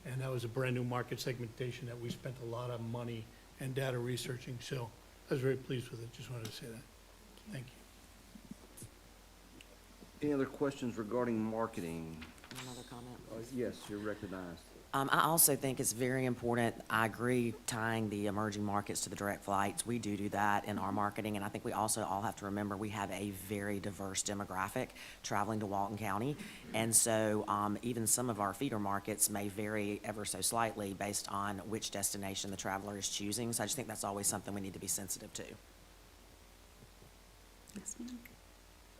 And that was a brand-new market segmentation that we spent a lot of money and data researching, so I was very pleased with it. Just wanted to say that. Thank you. Any other questions regarding marketing? Another comment? Yes, you're recognized. I also think it's very important, I agree, tying the emerging markets to the direct flights. We do that in our marketing, and I think we also all have to remember we have a very diverse demographic traveling to Walton County. And so even some of our feeder markets may vary ever so slightly based on which destination the traveler is choosing. So I just think that's always something we need to be sensitive to. Yes, ma'am.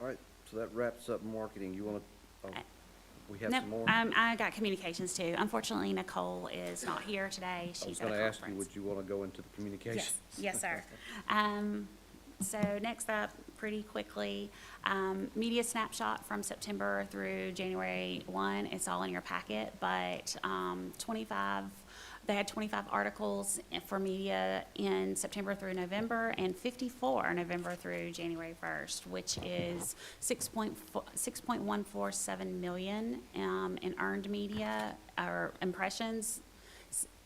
All right, so that wraps up marketing. You want to, we have Nope, some more? I got communications too. Unfortunately, Nicole is not here today. I was She's at a going to ask you, conference. would you want to go into the communications? Yes, yes, sir. So next up, pretty quickly, media snapshot from September through January 1. It's all in your packet, but they had 25 articles for media in September through November and 54 November through January 1st, which is 6.147 million in earned media or impressions.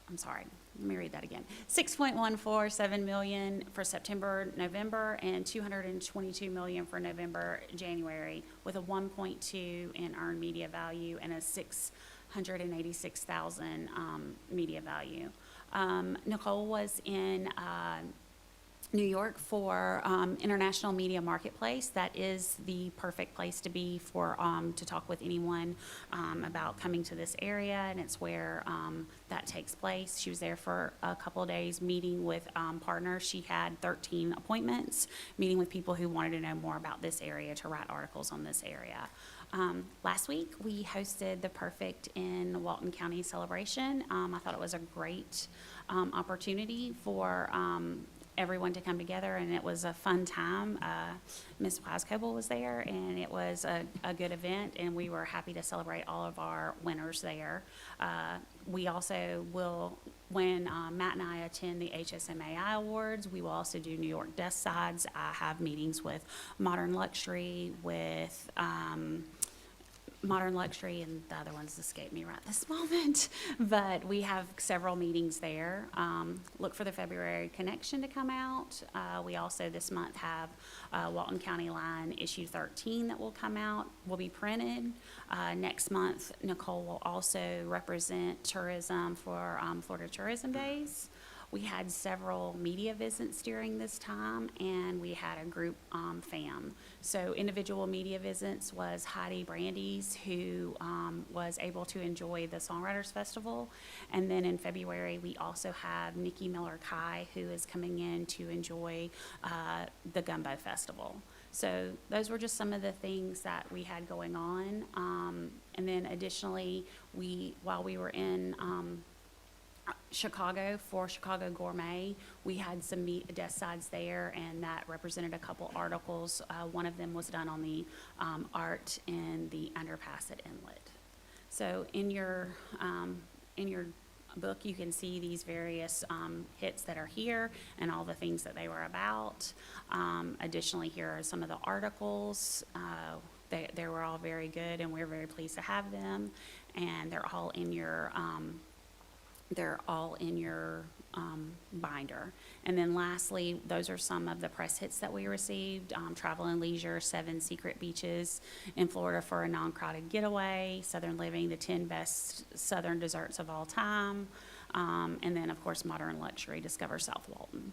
I'm sorry, let me read that again. 6.147 million for September, November, and 222 million for November, January, with a 1.2 in earned media value and a 686,000 media value. Nicole was in New York for International Media Marketplace. That is the perfect place to be for to talk with anyone about coming to this area, and it's where that takes place. She was there for a couple of days meeting with partners. She had 13 appointments, meeting with people who wanted to know more about this area to write articles on this area. Last week, we hosted the Perfect in Walton County celebration. I thought it was a great opportunity for everyone to come together, and it was a fun time. Ms. Wisecoble was there, and it was a good event, and we were happy to celebrate all of our winners there. We also will, when Matt and I attend the HSMAI Awards, we will also do New York Desk Sides. I have meetings with Modern Luxury, and the other ones escape me right this moment. But we have several meetings there. Look for the February Connection to come out. We also this month have Walton County Line issue 13 that will come out, will be printed. Next month, Nicole will also represent tourism for Florida Tourism Days. We had several media visits during this time, and we had a group FAM. So individual media visits was Heidi Brandes, who was able to enjoy the Songwriters Festival. And then in February, we also have Nikki Miller-Kai, who is coming in to enjoy the Gumbo Festival. So those were just some of the things that we had going on. And then additionally, while we were in Chicago for Chicago Gourmet, we had some desk sides there, and that represented a couple articles. One of them was done on the art in the underpass at Inlet. So in your book, you can see these various hits that are here and all the things that they were about. Additionally, here are some of the articles. They were all very good, and we're very pleased to have them, and they're all in your binder. And then lastly, those are some of the press hits that we received. Travel and Leisure, 7 secret beaches in Florida for a non-crowded getaway. Southern Living, the 10 best Southern desserts of all time. And then, of course, Modern Luxury, Discover South Walton.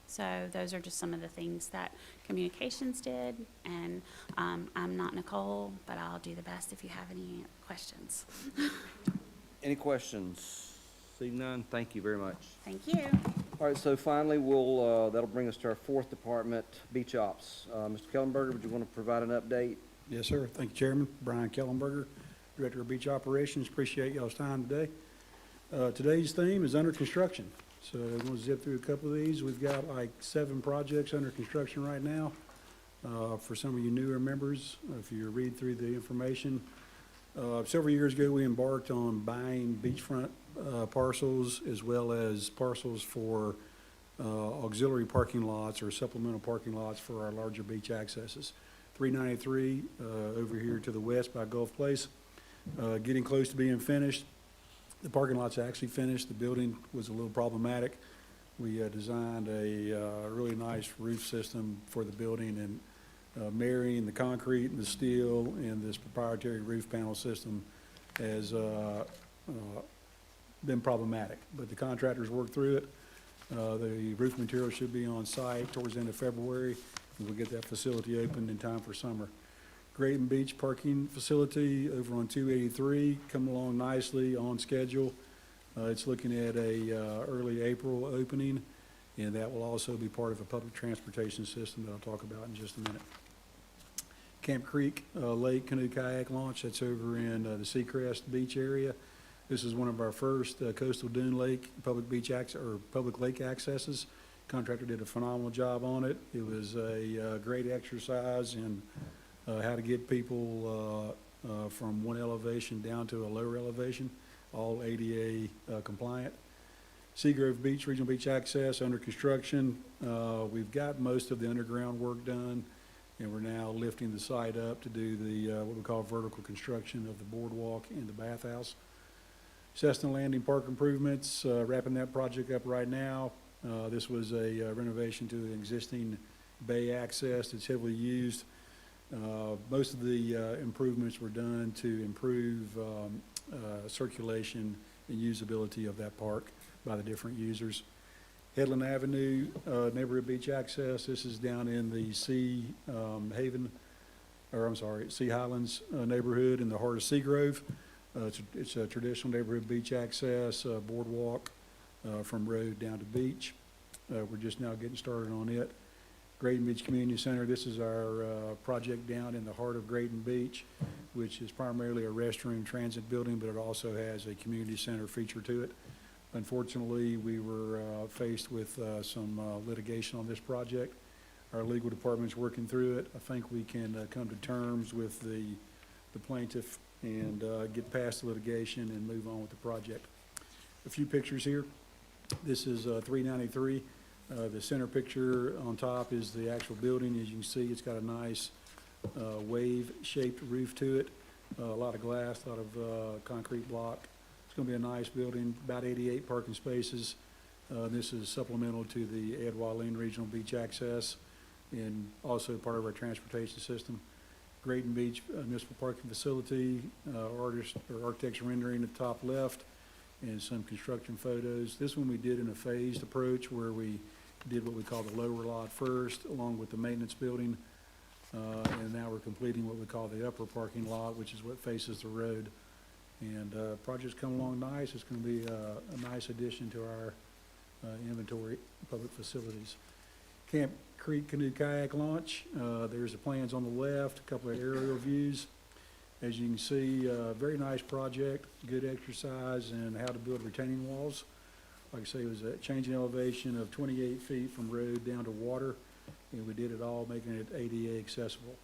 So those are just some of the things that communications did. And I'm not Nicole, but I'll do the best if you have any questions. Any questions? Seeing none, thank you very much. Thank you. All right, so finally, that'll bring us to our 4th department, Beach Ops. Mr. Kellenberger, would you want to provide an update? Yes, sir. Thank you, Chairman. Brian Kellenberger, Director of Beach Operations. Appreciate y'all's time today. Today's theme is under construction. So we're going to zip through a couple of these. We've got like 7 projects under construction right now. For some of you newer members, if you read through the information, several years ago, we embarked on buying beachfront parcels as well as parcels for auxiliary parking lots or supplemental parking lots for our larger beach accesses. 393 over here to the west by Gulf Place, getting close to being finished. The parking lot's actually finished. The building was a little problematic. We designed a really nice roof system for the building, and marrying the concrete and the steel and this proprietary roof panel system has been problematic. But the contractors worked through it. The roof material should be on site towards the end of February, and we'll get that facility opened in time for summer. Grayton Beach parking facility over on 283, coming along nicely, on schedule. It's looking at a early April opening, and that will also be part of a public transportation system that I'll talk about in just a minute. Camp Creek Lake Canoe Kayak Launch, that's over in the Seacrest Beach area. This is one of our first coastal dune lake public beach access, or public lake accesses. Contractor did a phenomenal job on it. It was a great exercise in how to get people from one elevation down to a lower elevation, all ADA compliant. Seagrove Beach, Regional Beach Access, under construction. We've got most of the underground work done, and we're now lifting the site up to do the what we call vertical construction of the boardwalk and the bathhouse. Cessna Landing Park improvements, wrapping that project up right now. This was a renovation to an existing bay access that's heavily used. Most of the improvements were done to improve circulation and usability of that park by the different users. Headland Avenue, neighborhood beach access. This is down in the Sea Highlands neighborhood in the heart of Seagrove. It's a traditional neighborhood beach access, boardwalk from road down to beach. We're just now getting started on it. Grayton Beach Community Center, this is our project down in the heart of Grayton Beach, which is primarily a restroom transit building, but it also has a community center feature to it. Unfortunately, we were faced with some litigation on this project. Our legal department's working through it. I think we can come to terms with the plaintiff and get past the litigation and move on with the project. A few pictures here. This is 393. The center picture on top is the actual building. As you can see, it's got a nice wave-shaped roof to it, a lot of glass, a lot of concrete block. It's going to be a nice building, about 88 parking spaces. This is supplemental to the Ed Walleen Regional Beach Access and also part of our transportation system. Grayton Beach Municipal Parking Facility, architecture rendering at the top left, and some construction photos. This one we did in a phased approach where we did what we call the lower lot first, along with the maintenance building, and now we're completing what we call the upper parking lot, which is what faces the road. And project's come along nice. It's going to be a nice addition to our inventory of public facilities. Camp Creek Canoe Kayak Launch. There's the plans on the left, a couple of aerial views. As you can see, very nice project, good exercise in how to build retaining walls. Like I say, it was a change in elevation of 28 feet from road down to water, and we did it all making it ADA accessible.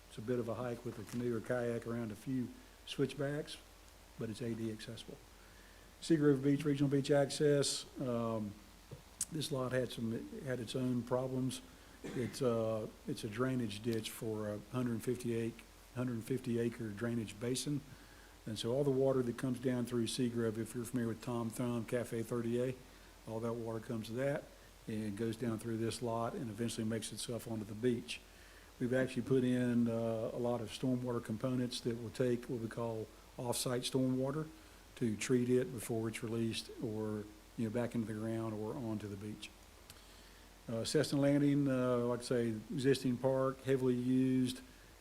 It's a bit of a hike with a canoe or kayak around a few switchbacks, but it's ADA accessible. Seagrove Beach Regional Beach Access. This lot had its own problems. It's a drainage ditch for a 150 acre drainage basin. And so all the water that comes down through Seagrove, if you're familiar with Tom Thumb, Cafe 30A, all that water comes to that and goes down through this lot and eventually makes itself onto the beach. We've actually put in a lot of stormwater components that will take what we call off-site stormwater to treat it before it's released or back into the ground or onto the beach. Cessna Landing, like I say, existing park, heavily used,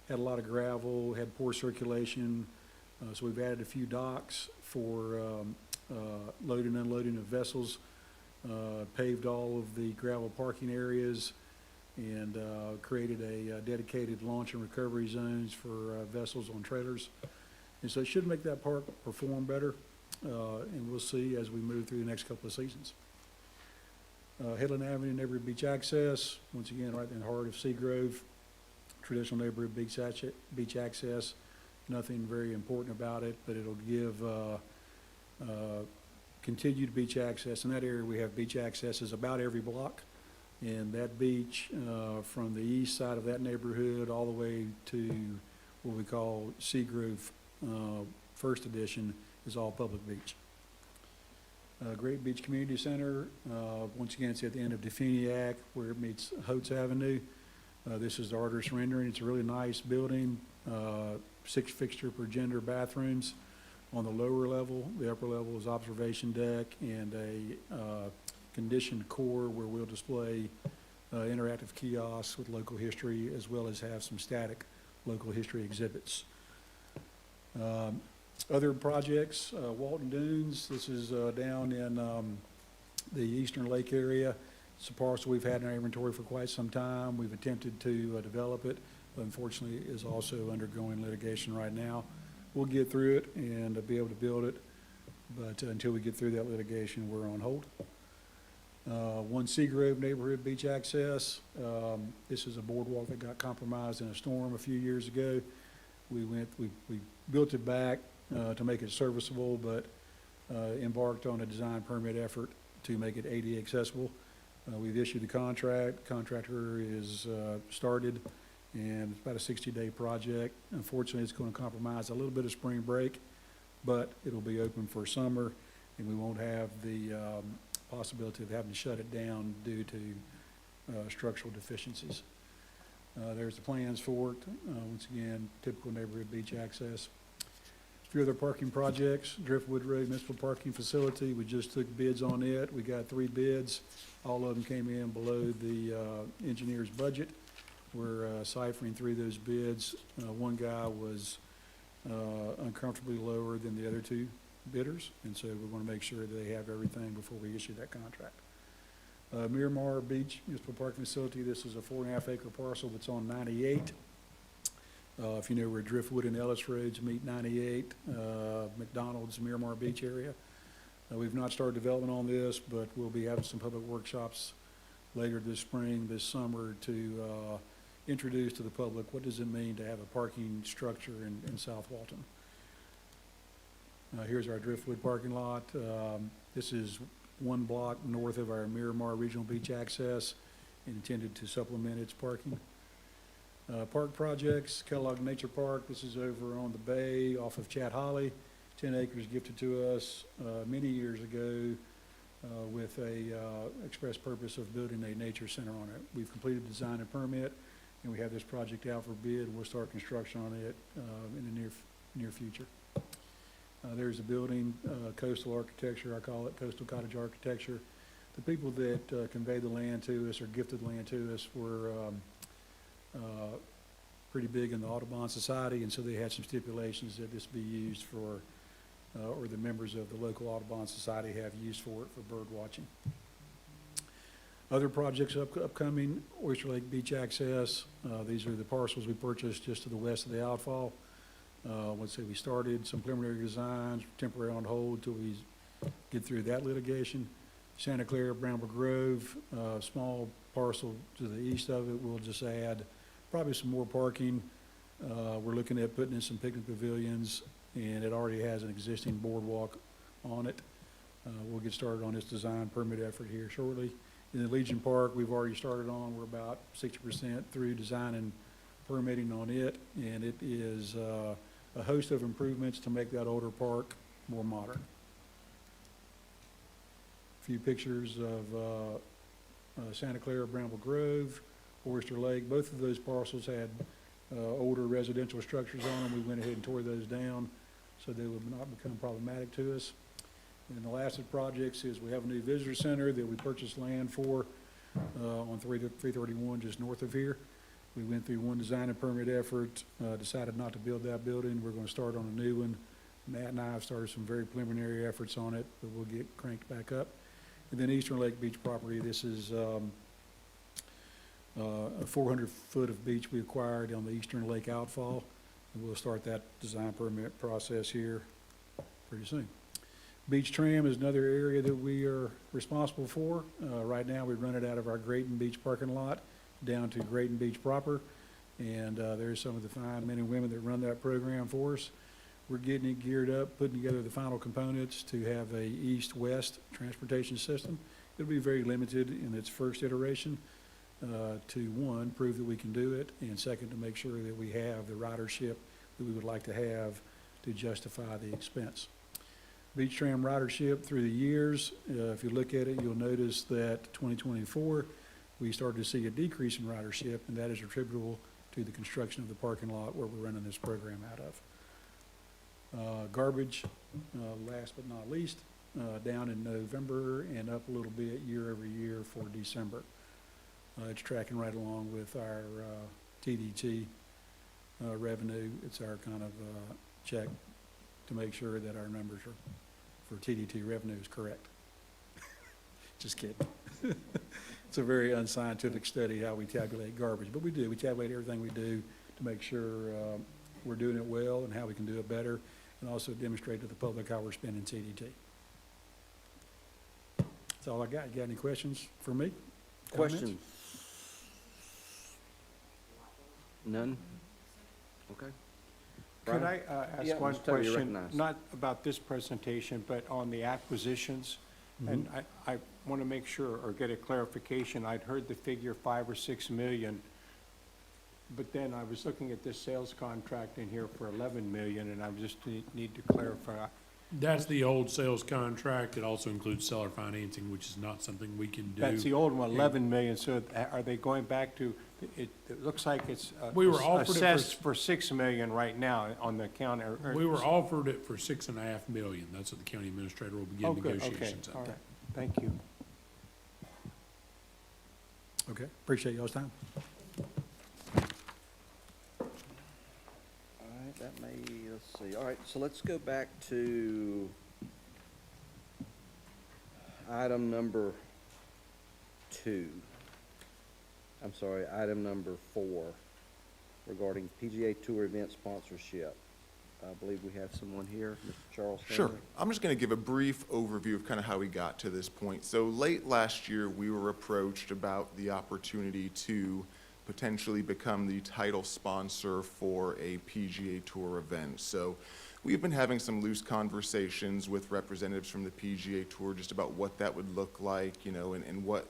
had a lot of gravel, had poor circulation, so we've added a few docks for loading and unloading of vessels, paved all of the gravel parking areas, and created a dedicated launch and recovery zones for vessels on trailers. And so it should make that park perform better, and we'll see as we move through the next couple of seasons. Headland Avenue Neighborhood Beach Access, once again, right in the heart of Seagrove, traditional neighborhood beach access. Nothing very important about it, but it'll give continued beach access. In that area, we have beach accesses about every block, and that beach from the east side of that neighborhood all the way to what we call Seagrove First Edition is all public beach. Great Beach Community Center, once again, it's at the end of Definiak where it meets Holtz Avenue. This is the artist rendering. It's a really nice building, 6 fixture per gender bathrooms on the lower level. The upper level is observation deck and a conditioned core where we'll display interactive kiosks with local history as well as have some static local history exhibits. Other projects, Walton Dunes, this is down in the Eastern Lake area. It's a parcel we've had in our inventory for quite some time. We've attempted to develop it, but unfortunately is also undergoing litigation right now. We'll get through it and be able to build it, but until we get through that litigation, we're on hold. One Seagrove neighborhood beach access. This is a boardwalk that got compromised in a storm a few years ago. We built it back to make it serviceable, but embarked on a design permit effort to make it ADA accessible. We've issued the contract. Contractor is started, and it's about a 60-day project. Unfortunately, it's going to compromise a little bit of spring break, but it'll be open for summer, and we won't have the possibility of having to shut it down due to structural deficiencies. There's the plans for it. Once again, typical neighborhood beach access. A few other parking projects. Driftwood Road Municipal Parking Facility. We just took bids on it. We got 3 bids. All of them came in below the engineer's budget. We're ciphering through those bids. One guy was uncomfortably lower than the other 2 bidders, and so we want to make sure that they have everything before we issue that contract. Miramar Beach Municipal Parking Facility, this is a 4.5 acre parcel that's on 98. If you know where Driftwood and Ellis Roads meet 98, McDonald's, Miramar Beach area. We've not started development on this, but we'll be having some public workshops later this spring, this summer to introduce to the public what does it mean to have a parking structure in South Walton. Here's our Driftwood parking lot. This is 1 block north of our Miramar Regional Beach access, intended to supplement its parking. Park projects, Kellogg Nature Park. This is over on the bay off of Chat Holly. 10 acres gifted to us many years ago with a express purpose of building a nature center on it. We've completed design and permit, and we have this project out for bid. We'll start construction on it in the near future. There's a building, coastal architecture, I call it coastal cottage architecture. The people that conveyed the land to us or gifted land to us were pretty big in the Audubon Society, and so they had some stipulations that this be used for, or the members of the local Audubon Society have used for it for bird watching. Other projects upcoming, Oyster Lake Beach access. These are the parcels we purchased just to the west of the outfall. Let's say we started some preliminary designs, temporary on hold until we get through that litigation. Santa Clara, Bramble Grove, small parcel to the east of it. We'll just add probably some more parking. We're looking at putting in some picnic pavilions, and it already has an existing boardwalk on it. We'll get started on this design permit effort here shortly. In the Legion Park, we've already started on. We're about 60% through design and permitting on it, and it is a host of improvements to make that older park more modern. A few pictures of Santa Clara, Bramble Grove, Oyster Lake. Both of those parcels had older residential structures on them. We went ahead and tore those down so they would not become problematic to us. And the last of the projects is we have a new visitor center that we purchased land for on 331 just north of here. We went through one design and permit effort, decided not to build that building. We're going to start on a new one. Matt and I have started some very preliminary efforts on it, but we'll get cranked back up. And then Eastern Lake Beach property, this is a 400 foot of beach we acquired on the Eastern Lake outfall. And we'll start that design permit process here pretty soon. Beach tram is another area that we are responsible for. Right now we run it out of our Grayton Beach parking lot down to Grayton Beach proper. And there's some of the fine men and women that run that program for us. We're getting it geared up, putting together the final components to have a east-west transportation system. It'll be very limited in its first iteration to, one, prove that we can do it, and second, to make sure that we have the ridership that we would like to have to justify the expense. Beach tram ridership through the years, if you look at it, you'll notice that 2024, we started to see a decrease in ridership, and that is attributable to the construction of the parking lot where we're running this program out of. Garbage, last but not least, down in November and up a little bit year over year for December. It's tracking right along with our TDT revenue. It's our kind of check to make sure that our numbers are, for TDT revenue is correct. Just kidding. It's a very unscientific study how we tabulate garbage, but we do. We tabulate everything we do to make sure we're doing it well and how we can do it better, and also demonstrate to the public how we're spending TDT. That's all I got. You got any questions for me? Comments? Questions? None? Okay. Could I Yeah, ask one Mr. Toby, you're question? recognized. Not about this presentation, but on the acquisitions? And I want to make sure or get a clarification. I'd heard the figure 5 or 6 million, but then I was looking at this sales contract in here for 11 million, and I just need to clarify. That's the old sales contract. It also includes seller financing, which is not something we can do. That's the old one, 11 million. So are they going back to, it looks like it's We were offered it for- assessed for 6 million right now on the account. We were offered it for $6.5 million. That's what the county administrator will begin Oh, good. negotiations Okay, all on. right. Thank you. Okay, appreciate y'all's time. All right, that may, let's see, all right, so let's go back to item number 2. I'm sorry, item number 4, regarding PGA Tour event sponsorship. I believe we have someone here, Mr. Charles Sure. Henry. I'm just going to give a brief overview of kind of how we got to this point. So late last year, we were approached about the opportunity to potentially become the title sponsor for a PGA Tour event. So we've been having some loose conversations with representatives from the PGA Tour just about what that would look like, you know, and what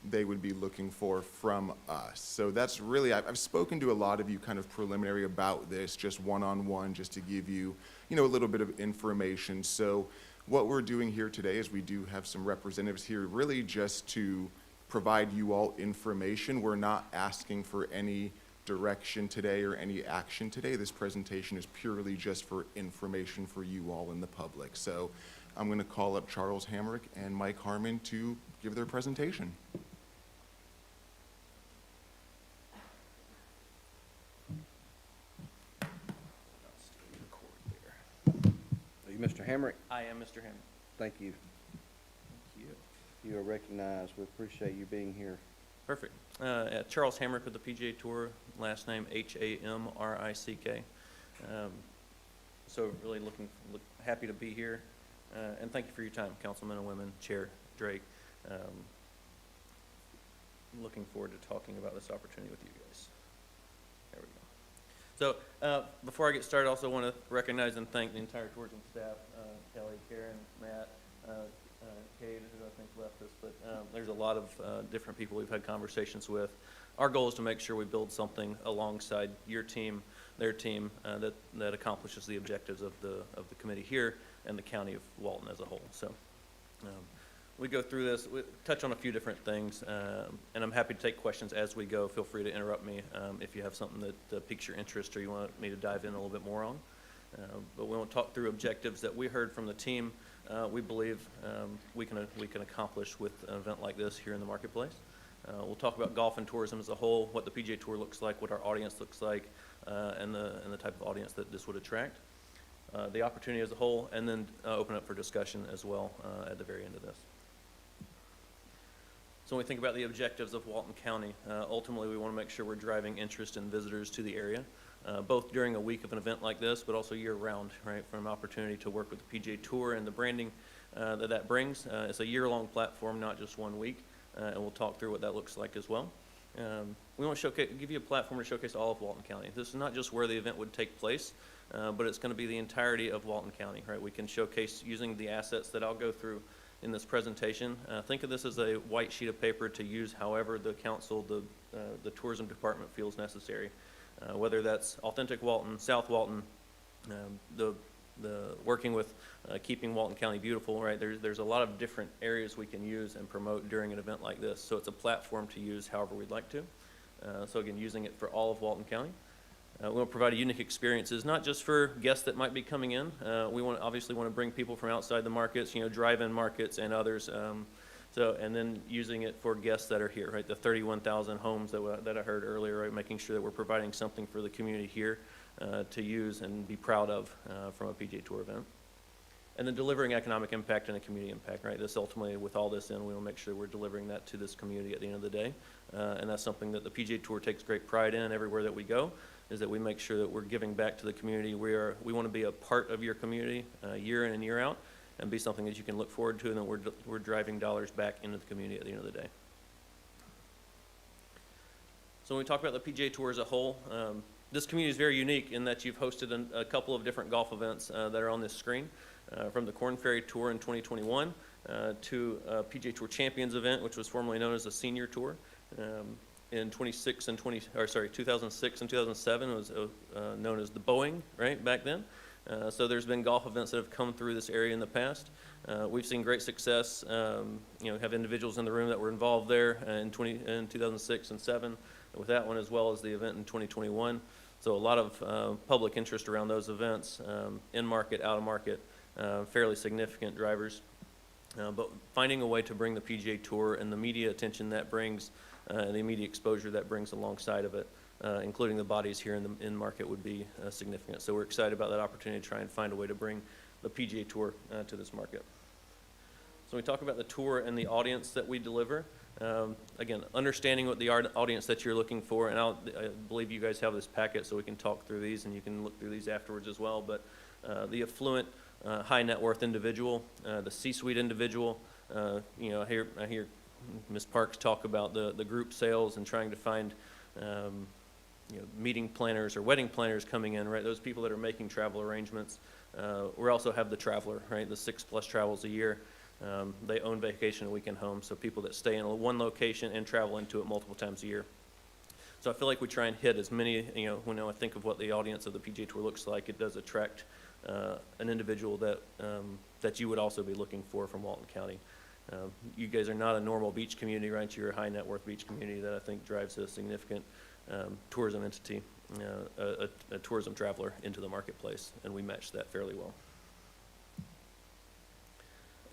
they would be looking for from us. So that's really, I've spoken to a lot of you kind of preliminary about this, just one-on-one, just to give you, you know, a little bit of information. So what we're doing here today is we do have some representatives here really just to provide you all information. We're not asking for any direction today or any action today. This presentation is purely just for information for you all in the public. So I'm going to call up Charles Hamrick and Mike Harmon to give their presentation. Are you Mr. Hamrick? I am Mr. Hammond. Thank you. Thank you. You are recognized. We appreciate you being here. Perfect. Charles Hamrick with the PGA Tour, last name Hamrick. So really happy to be here, and thank you for your time, councilmen and women, Chair Drake. Looking forward to talking about this opportunity with you guys. There we go. So before I get started, I also want to recognize and thank the entire tourism staff, Kelly, Karen, Matt, Kate, who I think left us, but there's a lot of different people we've had conversations with. Our goal is to make sure we build something alongside your team, their team, that accomplishes the objectives of the committee here and the county of Walton as a whole. So we go through this, we touch on a few different things, and I'm happy to take questions as we go. Feel free to interrupt me if you have something that piques your interest or you want me to dive in a little bit more on. But we want to talk through objectives that we heard from the team. We believe we can accomplish with an event like this here in the marketplace. We'll talk about golf and tourism as a whole, what the PGA Tour looks like, what our audience looks like, and the type of audience that this would attract, the opportunity as a whole, and then open up for discussion as well at the very end of this. So when we think about the objectives of Walton County, ultimately we want to make sure we're driving interest in visitors to the area, both during a week of an event like this, but also year-round, right, from an opportunity to work with the PGA Tour and the branding that brings. It's a year-long platform, not just 1 week, and we'll talk through what that looks like as well. We want to give you a platform to showcase all of Walton County. This is not just where the event would take place, but it's going to be the entirety of Walton County, right? We can showcase using the assets that I'll go through in this presentation. Think of this as a white sheet of paper to use however the council, the tourism department feels necessary. Whether that's authentic Walton, South Walton, the working with keeping Walton County beautiful, right? There's a lot of different areas we can use and promote during an event like this. So it's a platform to use however we'd like to. So again, using it for all of Walton County. We want to provide unique experiences, not just for guests that might be coming in. We obviously want to bring people from outside the markets, drive-in markets and others. And then using it for guests that are here, right? The 31,000 homes that I heard earlier, right? Making sure that we're providing something for the community here to use and be proud of from a PGA Tour event. And then delivering economic impact and a community impact, right? This ultimately, with all this in, we want to make sure we're delivering that to this community at the end of the day. And that's something that the PGA Tour takes great pride in everywhere that we go, is that we make sure that we're giving back to the community. We want to be a part of your community year in and year out, and be something that you can look forward to, and that we're driving dollars back into the community at the end of the day. So when we talk about the PGA Tour as a whole, this community is very unique in that you've hosted a couple of different golf events that are on this screen, from the Corn Ferry Tour in 2021 to a PGA Tour Champions event, which was formerly known as the Senior Tour. In 2006 and 2007 it was known as the Boeing, right, back then. So there's been golf events that have come through this area in the past. We've seen great success. Have individuals in the room that were involved there in 2006 and 7 with that one, as well as the event in 2021. So a lot of public interest around those events, in market, out of market, fairly significant drivers. But finding a way to bring the PGA Tour and the media attention that brings, and the media exposure that brings alongside of it, including the bodies here in market, would be significant. So we're excited about that opportunity to try and find a way to bring the PGA Tour to this market. So when we talk about the tour and the audience that we deliver, again, understanding what the audience that you're looking for, and I believe you guys have this packet so we can talk through these and you can look through these afterwards as well, but the affluent, high net worth individual, the C-suite individual, I hear Ms. Parks talk about the group sales and trying to find meeting planners or wedding planners coming in, right? Those people that are making travel arrangements. We also have the traveler, right? The 6+ travels a year. They own vacation and weekend homes, so people that stay in one location and travel into it multiple times a year. So I feel like we try and hit as many, when I think of what the audience of the PGA Tour looks like, it does attract an individual that you would also be looking for from Walton County. You guys are not a normal beach community, right? You're a high net worth beach community that I think drives a significant tourism entity, a tourism traveler into the marketplace, and we match that fairly well.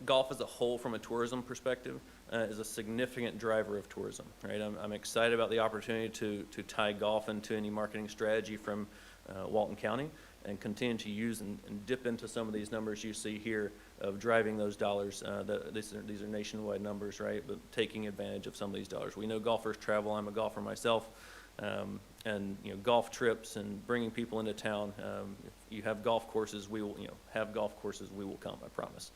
Golf as a whole, from a tourism perspective, is a significant driver of tourism, right? I'm excited about the opportunity to tie golf into any marketing strategy from Walton County, and continue to use and dip into some of these numbers you see here of driving those dollars. These are nationwide numbers, right? But taking advantage of some of these dollars. We know golfers travel. I'm a golfer myself. And golf trips and bringing people into town. If you have golf courses, we will have golf courses. We will come, I promise.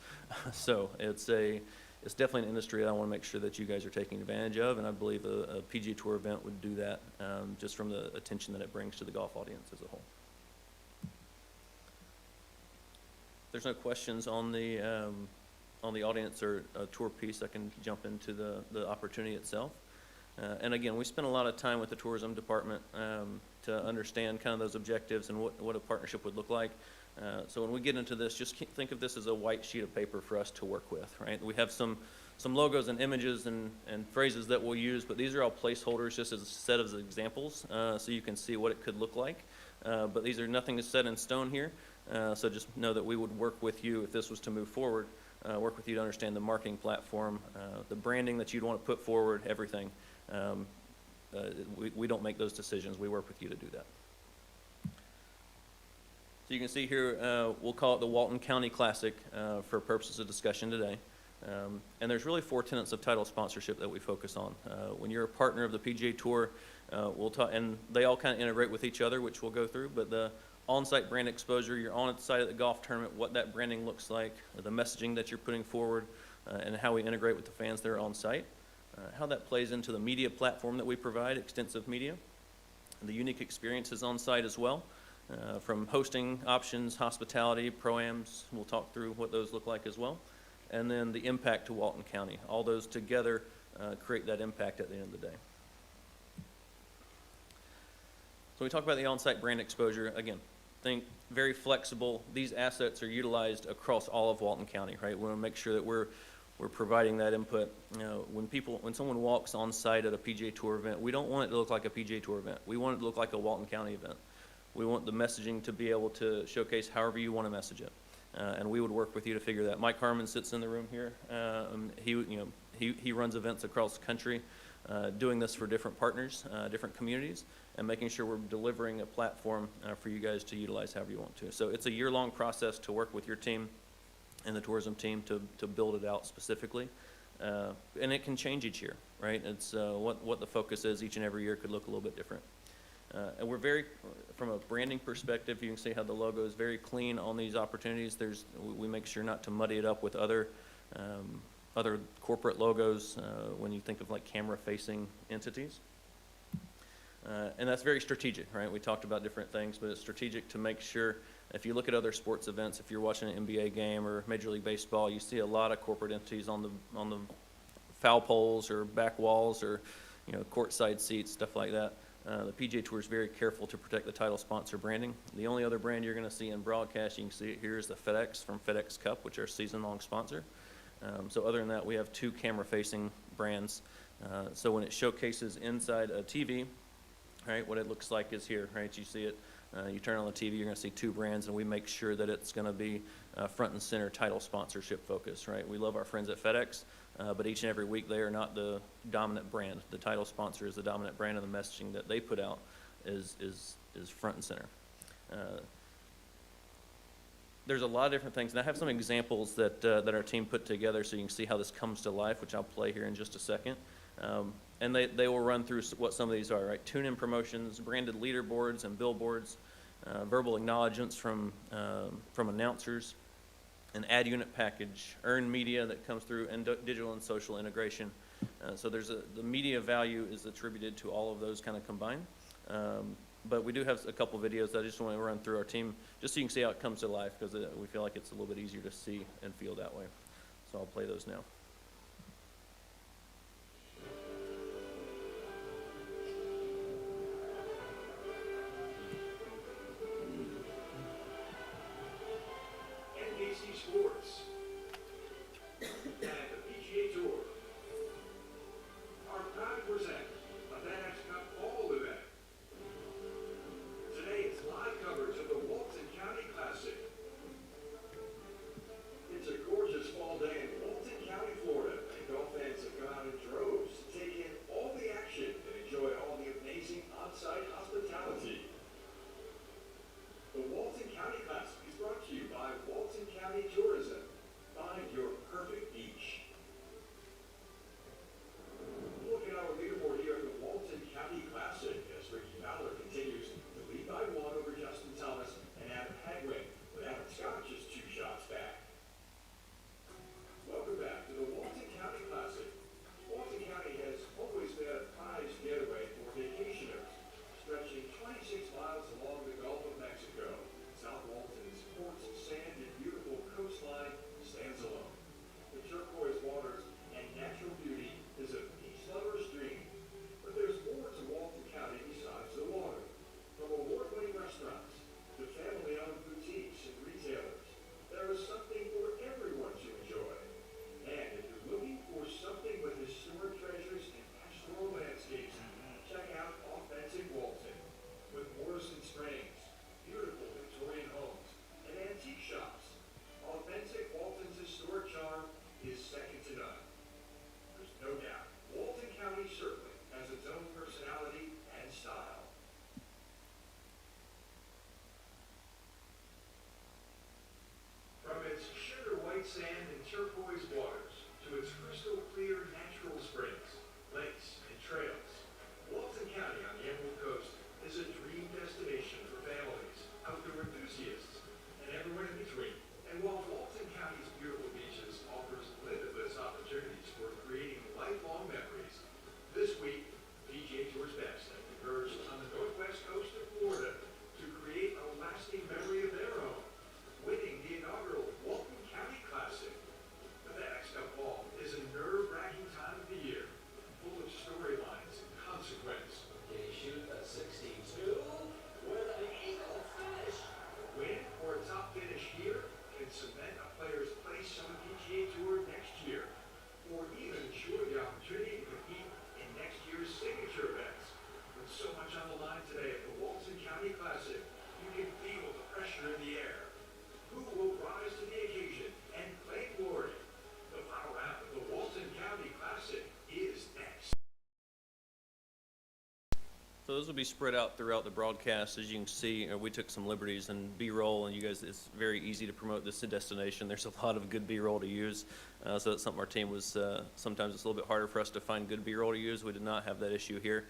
So it's definitely an industry that I want to make sure that you guys are taking advantage of, and I believe a PGA Tour event would do that, just from the attention that it brings to the golf audience as a whole. If there's no questions on the audience or tour piece, I can jump into the opportunity itself. And again, we spent a lot of time with the tourism department to understand kind of those objectives and what a partnership would look like. So when we get into this, just think of this as a white sheet of paper for us to work with, right? We have some logos and images and phrases that we'll use, but these are all placeholders just as a set of examples, so you can see what it could look like. But these are nothing is set in stone here, so just know that we would work with you if this was to move forward, work with you to understand the marketing platform, the branding that you'd want to put forward, everything. We don't make those decisions. We work with you to do that. So you can see here, we'll call it the Walton County Classic for purposes of discussion today. And there's really 4 tenets of title sponsorship that we focus on. When you're a partner of the PGA Tour, we'll talk, and they all kind of integrate with each other, which we'll go through, but the on-site brand exposure, you're on site at the golf tournament, what that branding looks like, the messaging that you're putting forward, and how we integrate with the fans that are on site. How that plays into the media platform that we provide, extensive media, the unique experiences on site as well, from hosting options, hospitality, pro-ams. We'll talk through what those look like as well. And then the impact to Walton County. All those together create that impact at the end of the day. So we talk about the on-site brand exposure. Again, think very flexible. These assets are utilized across all of Walton County, right? We want to make sure that we're providing that input. You know, when someone walks on site at a PGA Tour event, we don't want it to look like a PGA Tour event. We want it to look like a Walton County event. We want the messaging to be able to showcase however you want to message it. And we would work with you to figure that. Mike Harmon sits in the room here. He runs events across the country, doing this for different partners, different communities, and making sure we're delivering a platform for you guys to utilize however you want to. So it's a year-long process to work with your team and the tourism team to build it out specifically. And it can change each year, right? It's what the focus is each and every year could look a little bit different. And we're very, from a branding perspective, you can see how the logo is very clean on these opportunities. We make sure not to muddy it up with other corporate logos when you think of like camera-facing entities. And that's very strategic, right? We talked about different things, but it's strategic to make sure if you look at other sports events, if you're watching an NBA game or Major League Baseball, you see a lot of corporate entities on the foul poles or back walls or, you know, courtside seats, stuff like that. The PGA Tour is very careful to protect the title sponsor branding. The only other brand you're going to see in broadcast, you can see it here, is the FedEx from FedEx Cup, which are a season-long sponsor. So other than that, we have 2 camera-facing brands. So when it showcases inside a TV, right, what it looks like is here, right? You see it, you turn on the TV, you're going to see 2 brands, and we make sure that it's going to be front and center title sponsorship focus, right? We love our friends at FedEx, but each and every week they are not the dominant brand. The title sponsor is the dominant brand, and the messaging that they put out is front and center. There's a lot of different things, and I have some examples that our team put together so you can see how this comes to life, which I'll play here in just a second. And they will run through what some of these are, right? Tune-in promotions, branded leaderboards and billboards, verbal acknowledgments from announcers, an ad unit package, earned media that comes through, and digital and social integration. So the media value is attributed to all of those kind of combined. But we do have a couple videos that I just want to run through our team, just so you can see how it comes to life, because we feel like it's a little bit easier to see and feel that way. So I'll play those now. Sports and the PGA Tour are proud to present a FedEx Cup Fall event. Today it's live coverage of the Walton County Classic. It's a gorgeous fall day in Walton County, So those will be spread out throughout the broadcast. As you can see, we took some liberties and B-roll, and you guys, it's very easy to promote this destination. There's a lot of good B-roll to use. So that's something our team was, sometimes it's a little bit harder for us to find good B-roll to use. We did not have that issue here.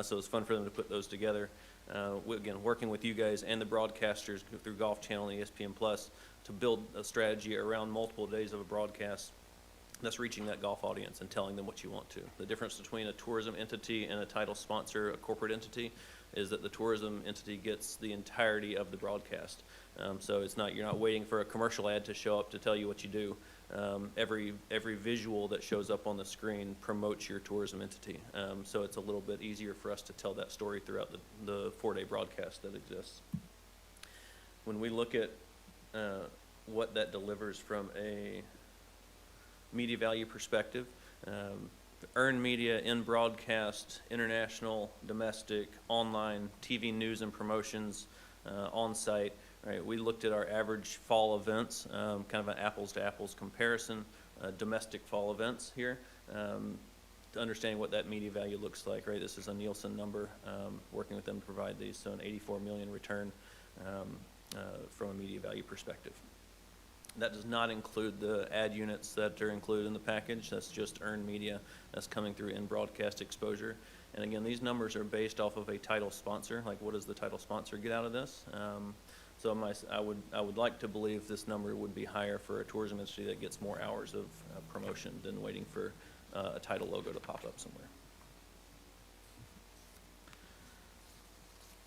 So it's fun for them to put those together. Again, working with you guys and the broadcasters through Golf Channel and ESPN Plus to build a strategy around multiple days of a broadcast that's reaching that golf audience and telling them what you want to. The difference between a tourism entity and a title sponsor, a corporate entity, is that the tourism entity gets the entirety of the broadcast. So it's not, you're not waiting for a commercial ad to show up to tell you what you do. Every visual that shows up on the screen promotes your tourism entity. So it's a little bit easier for us to tell that story throughout the 4-day broadcast that exists. When we look at what that delivers from a media value perspective, earned media in broadcast, international, domestic, online, TV news and promotions, on-site. Right, we looked at our average fall events, kind of an apples-to-apples comparison, domestic fall events here, understanding what that media value looks like. Right, this is a Nielsen number, working with them to provide these, so an 84 million return from a media value perspective. That does not include the ad units that are included in the package. That's just earned media that's coming through in broadcast exposure. And again, these numbers are based off of a title sponsor. Like, what does the title sponsor get out of this? So I would like to believe this number would be higher for a tourism industry that gets more hours of promotion than waiting for a title logo to pop up somewhere.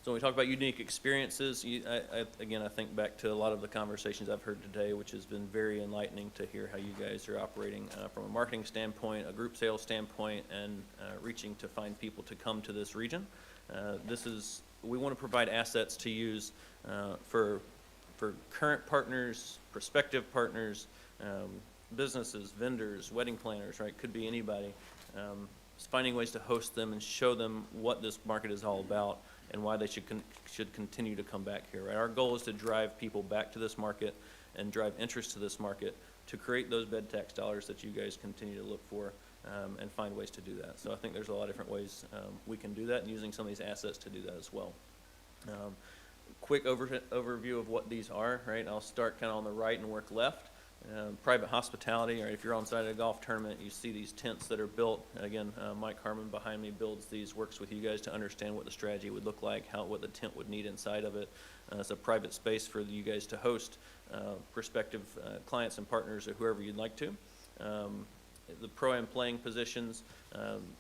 So when we talk about unique experiences, again, I think back to a lot of the conversations I've heard today, which has been very enlightening to hear how you guys are operating from a marketing standpoint, a group sales standpoint, and reaching to find people to come to this region. We want to provide assets to use for current partners, prospective partners, businesses, vendors, wedding planners, right? Could be anybody. Finding ways to host them and show them what this market is all about and why they should continue to come back here, right? Our goal is to drive people back to this market and drive interest to this market to create those bed tax dollars that you guys continue to look for and find ways to do that. So I think there's a lot of different ways we can do that, and using some of these assets to do that as well. Quick overview of what these are, right? I'll start kind of on the right and work left. Private hospitality, or if you're on site at a golf tournament, you see these tents that are built. Again, Mike Harmon behind me builds these, works with you guys to understand what the strategy would look like, what the tent would need inside of it. It's a private space for you guys to host prospective clients and partners or whoever you'd like to. The pro-am playing positions,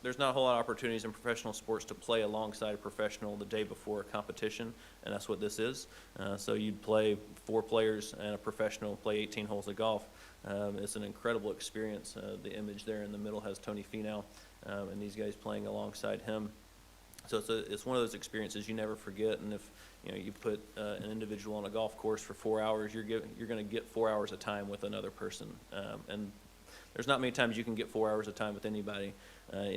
there's not a whole lot of opportunities in professional sports to play alongside a professional the day before a competition, and that's what this is. So you'd play 4 players and a professional play 18 holes of golf. It's an incredible experience. The image there in the middle has Tony Finau and these guys playing alongside him. So it's one of those experiences you never forget, and if you put an individual on a golf course for 4 hours, you're going to get 4 hours of time with another person. And there's not many times you can get 4 hours of time with anybody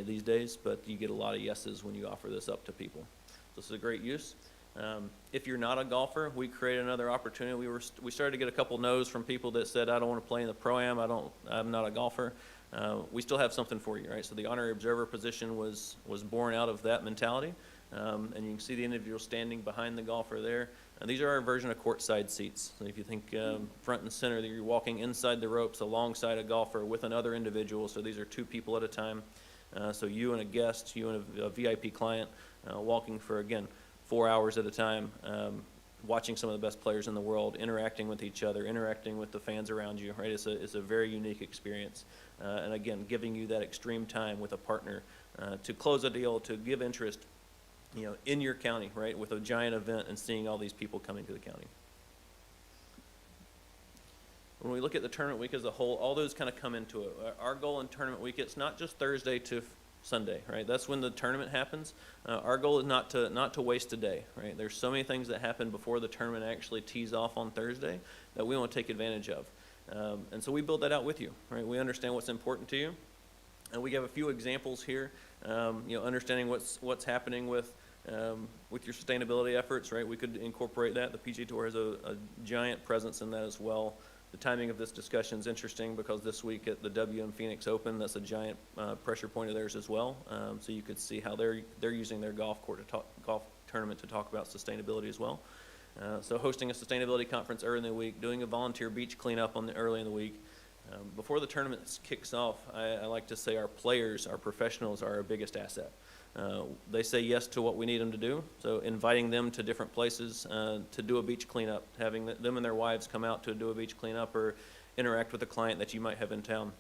these days, but you get a lot of yeses when you offer this up to people. So this is a great use. If you're not a golfer, we created another opportunity. We started to get a couple no's from people that said, I don't want to play in the Pro-Am, I'm not a golfer. We still have something for you, right? So the honorary observer position was born out of that mentality. And you can see the individual standing behind the golfer there. These are our version of courtside seats. So if you think front and center, that you're walking inside the ropes alongside a golfer with another individual. So these are 2 people at a time. So you and a guest, you and a VIP client walking for, again, 4 hours at a time, watching some of the best players in the world, interacting with each other, interacting with the fans around you, right? It's a very unique experience. And again, giving you that extreme time with a partner to close a deal, to give interest, in your county, right, with a giant event and seeing all these people coming to the county. When we look at the tournament week as a whole, all those kind of come into it. Our goal in tournament week, it's not just Thursday to Sunday, right? That's when the tournament happens. Our goal is not to waste a day, right? There's so many things that happen before the tournament actually tees off on Thursday that we want to take advantage of. And so we build that out with you, right? We understand what's important to you. And we have a few examples here, understanding what's happening with your sustainability efforts, right? We could incorporate that. The PGA Tour has a giant presence in that as well. The timing of this discussion is interesting because this week at the WM Phoenix Open, that's a giant pressure point of theirs as well. So you could see how they're using their golf tournament to talk about sustainability as well. So hosting a sustainability conference early in the week, doing a volunteer beach cleanup early in the week. Before the tournament kicks off, I like to say our players, our professionals, are our biggest asset. They say yes to what we need them to do, so inviting them to different places to do a beach cleanup, having them and their wives come out to do a beach cleanup or interact with a client that you might have in town.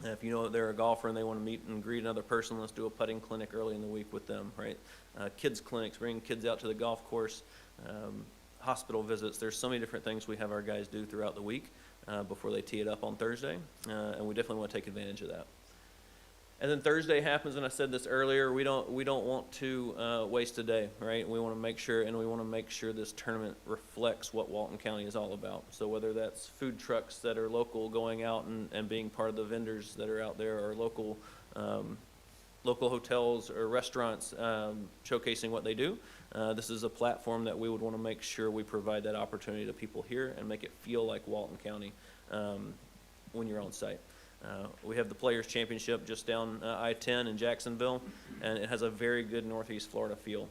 If you know they're a golfer and they want to meet and greet another person, let's do a putting clinic early in the week with them, right? Kids clinics, bringing kids out to the golf course, hospital visits. There's so many different things we have our guys do throughout the week before they tee it up on Thursday, and we definitely want to take advantage of that. And then Thursday happens, and I said this earlier, we don't want to waste a day, right? We want to make sure this tournament reflects what Walton County is all about. So whether that's food trucks that are local going out and being part of the vendors that are out there, or local hotels or restaurants showcasing what they do, this is a platform that we would want to make sure we provide that opportunity to people here and make it feel like Walton County when you're on site. We have the Players Championship just down I-10 in Jacksonville, and it has a very good Northeast Florida feel.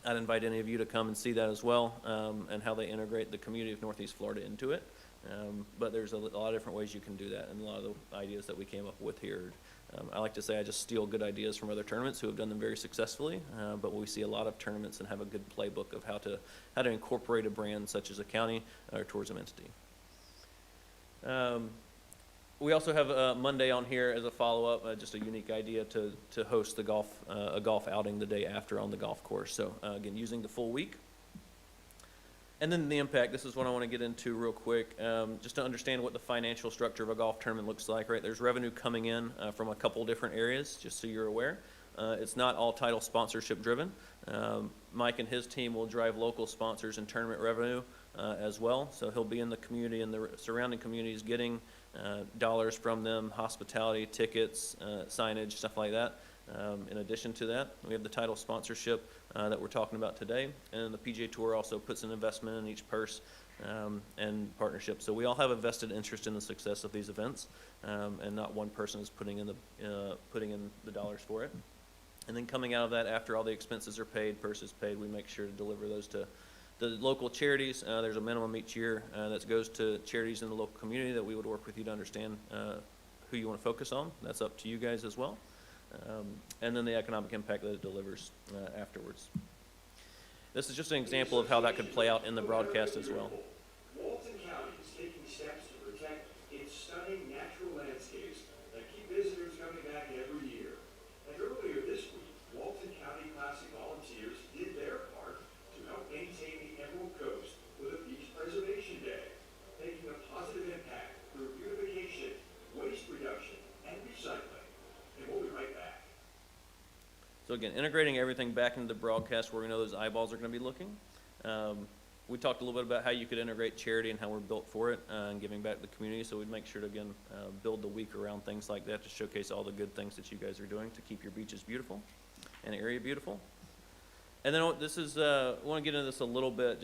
I'd invite any of you to come and see that as well, and how they integrate the community of Northeast Florida into it. But there's a lot of different ways you can do that, and a lot of the ideas that we came up with here. I like to say I just steal good ideas from other tournaments who have done them very successfully, but we see a lot of tournaments and have a good playbook of how to incorporate a brand such as a county or tourism entity. We also have Monday on here as a follow-up, just a unique idea to host a golf outing the day after on the golf course. So again, using the full week. And then the impact, this is what I want to get into real quick, just to understand what the financial structure of a golf tournament looks like, right? There's revenue coming in from a couple different areas, just so you're aware. It's not all title sponsorship driven. Mike and his team will drive local sponsors and tournament revenue as well. So he'll be in the community and the surrounding communities getting dollars from them, hospitality, tickets, signage, stuff like that. In addition to that, we have the title sponsorship that we're talking about today, and the PGA Tour also puts an investment in each purse and partnership. So we all have a vested interest in the success of these events, and not one person is putting in the dollars for it. And then coming out of that, after all the expenses are paid, purses paid, we make sure to deliver those to the local charities. There's a minimum each year that goes to charities in the local community that we would work with you to understand who you want to focus on. That's up to you guys as well. And then the economic impact that it delivers afterwards. This is just an example of how that could play out in the broadcast as well. Walton County is taking steps to protect its stunning natural landscapes that keep visitors coming back every year. And earlier this week, Walton County Classic volunteers did their part to help maintain the Emerald Coast with a beach preservation day, making a positive impact through beautification, waste reduction, and recycling. And we'll be right back. So again, integrating everything back into the broadcast where we know those eyeballs are going to be looking. We talked a little bit about how you could integrate charity and how we're built for it and giving back to the community. So we'd make sure to, again, build the week around things like that to showcase all the good things that you guys are doing to keep your beaches beautiful and area beautiful. And then this is, I want to get into this a little bit,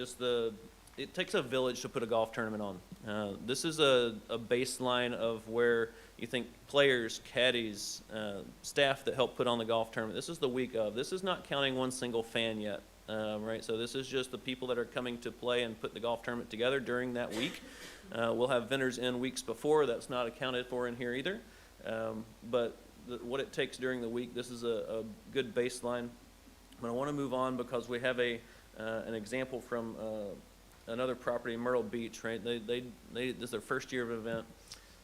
it takes a village to put a golf tournament on. This is a baseline of where you think players, caddies, staff that help put on the golf tournament. This is the week of. This is not counting one single fan yet, right? So this is just the people that are coming to play and put the golf tournament together during that week. We'll have vendors in weeks before. That's not accounted for in here either. But what it takes during the week, this is a good baseline. But I want to move on because we have an example from another property, Myrtle Beach, right? This is their first year of event.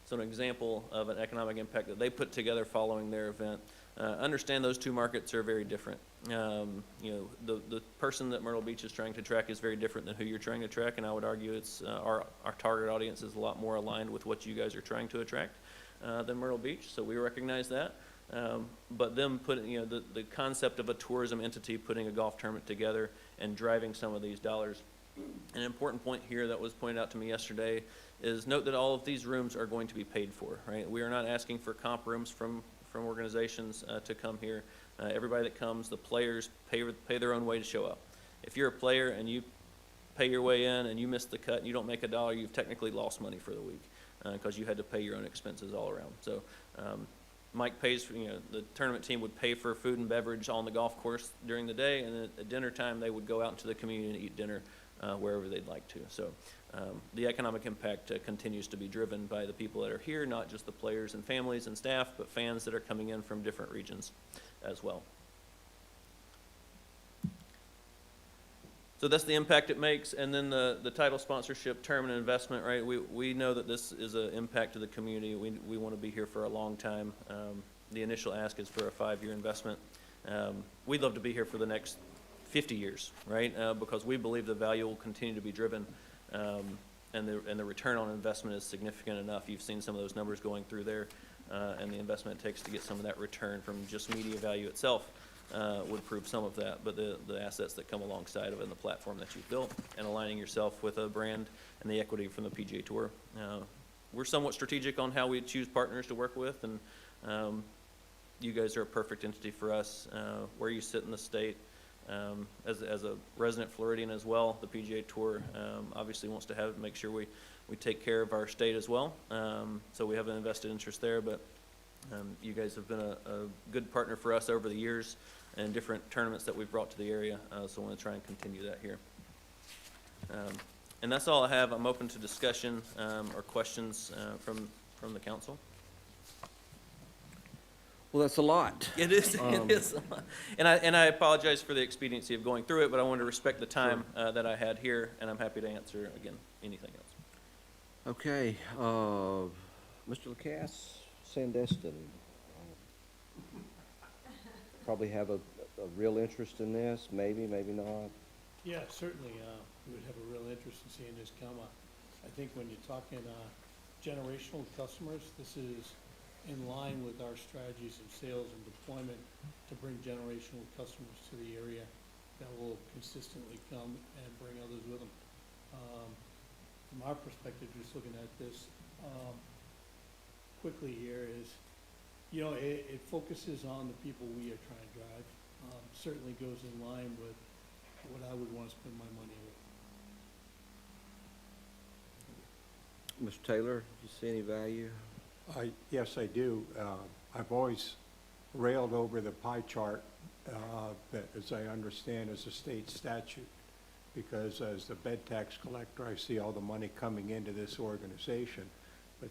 So an example of an economic impact that they put together following their event. Understand those two markets are very different. The person that Myrtle Beach is trying to track is very different than who you're trying to track, and I would argue it's our target audience is a lot more aligned with what you guys are trying to attract than Myrtle Beach, so we recognize that. But them putting, the concept of a tourism entity putting a golf tournament together and driving some of these dollars. An important point here that was pointed out to me yesterday is note that all of these rooms are going to be paid for, right? We are not asking for comp rooms from organizations to come here. Everybody that comes, the players pay their own way to show up. If you're a player and you pay your way in and you miss the cut and you don't make $1, you've technically lost money for the week, because you had to pay your own expenses all around. So, Mike pays for, the tournament team would pay for food and beverage on the golf course during the day, and then at dinner time, they would go out into the community and eat dinner wherever they'd like to. So the economic impact continues to be driven by the people that are here, not just the players and families and staff, but fans that are coming in from different regions as well. So that's the impact it makes, and then the title sponsorship, term and investment, right? We know that this is an impact to the community. We want to be here for a long time. The initial ask is for a 5-year investment. We'd love to be here for the next 50 years, right? Because we believe the value will continue to be driven, and the return on investment is significant enough. You've seen some of those numbers going through there, and the investment it takes to get some of that return from just media value itself. Would prove some of that, but the assets that come alongside of it and the platform that you've built and aligning yourself with a brand and the equity from the PGA Tour. We're somewhat strategic on how we choose partners to work with, and you guys are a perfect entity for us. Where you sit in the state, as a resident Floridian as well, the PGA Tour obviously wants to make sure we take care of our state as well. So we have an invested interest there, but you guys have been a good partner for us over the years and different tournaments that we've brought to the area, so I want to try and continue that here. And that's all I have. I'm open to discussion or questions from the council. Well, that's a lot. It is, it is a lot. And I apologize for the expediency of going through it, but I wanted to respect the time that I had here, and I'm happy to answer, again, anything else. Okay, Mr. Lacasse, Sandestin, probably have a real interest in this, maybe not. Yeah, certainly, we would have a real interest in seeing this come. I think when you're talking generational customers, this is in line with our strategies of sales and deployment to bring generational customers to the area that will consistently come and bring others with them. From our perspective, just looking at this quickly here is, it focuses on the people we are trying to drive. Certainly goes in line with what I would want to spend my money with. Mr. Taylor, do you see any value? Yes, I do. I've always railed over the pie chart that, as I understand, is a state statute, because as the bed tax collector, I see all the money coming into this organization, but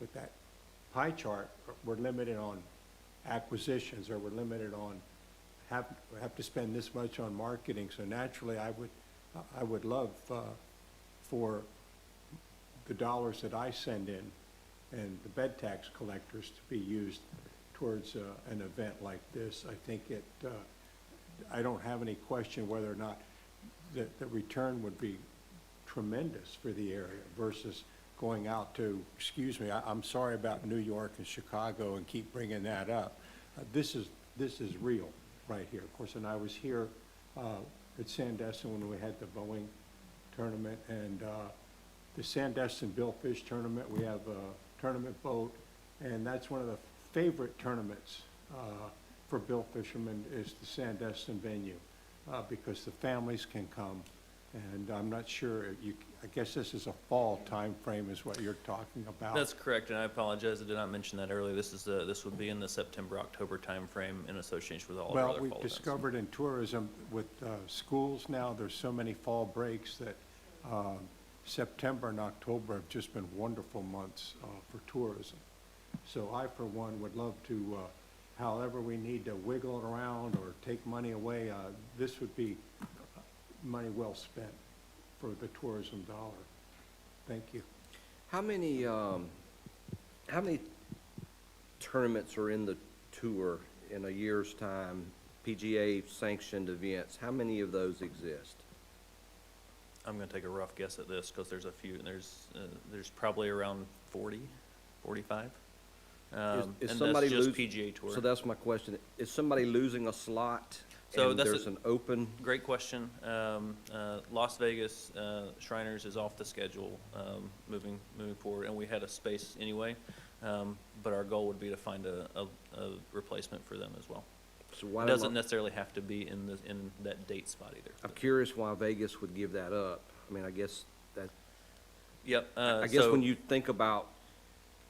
with that pie chart, we're limited on acquisitions, or we're limited on have to spend this much on marketing. So naturally, I would love for the dollars that I send in and the bed tax collectors to be used towards an event like this. I think I don't have any question whether or not the return would be tremendous for the area versus going out to, excuse me, I'm sorry about New York and Chicago and keep bringing that up. This is real right here. Of course, and I was here at Sandestin when we had the Boeing tournament, and the Sandestin Billfish tournament, we have a tournament boat, and that's one of the favorite tournaments for bill fishermen is the Sandestin venue because the families can come. And I'm not sure, I guess this is a fall time frame is what you're talking about. That's correct, and I apologize, I did not mention that earlier. This would be in the September-October time frame in association with all of our other fall events. Well, we've discovered in tourism with schools now, there's so many fall breaks that September and October have just been wonderful months for tourism. So I, for one, would love to, however we need to wiggle it around or take money away, this would be money well spent for the tourism dollar. Thank you. How many tournaments are in the tour in a year's time, PGA sanctioned events? How many of those exist? I'm going to take a rough guess at this because there's a few, and there's probably around 40, 45. Is and somebody that's just PGA Tour. So that's my question. Is somebody losing a slot? So and there's an open. Great question. Las Vegas Shriners is off the schedule moving forward, and we had a space anyway. But our goal would be to find a replacement for them as well. So why It do doesn't necessarily have to be in that date spot either. I'm curious why Vegas would give that up. I mean, I guess that, Yep. I guess when you think about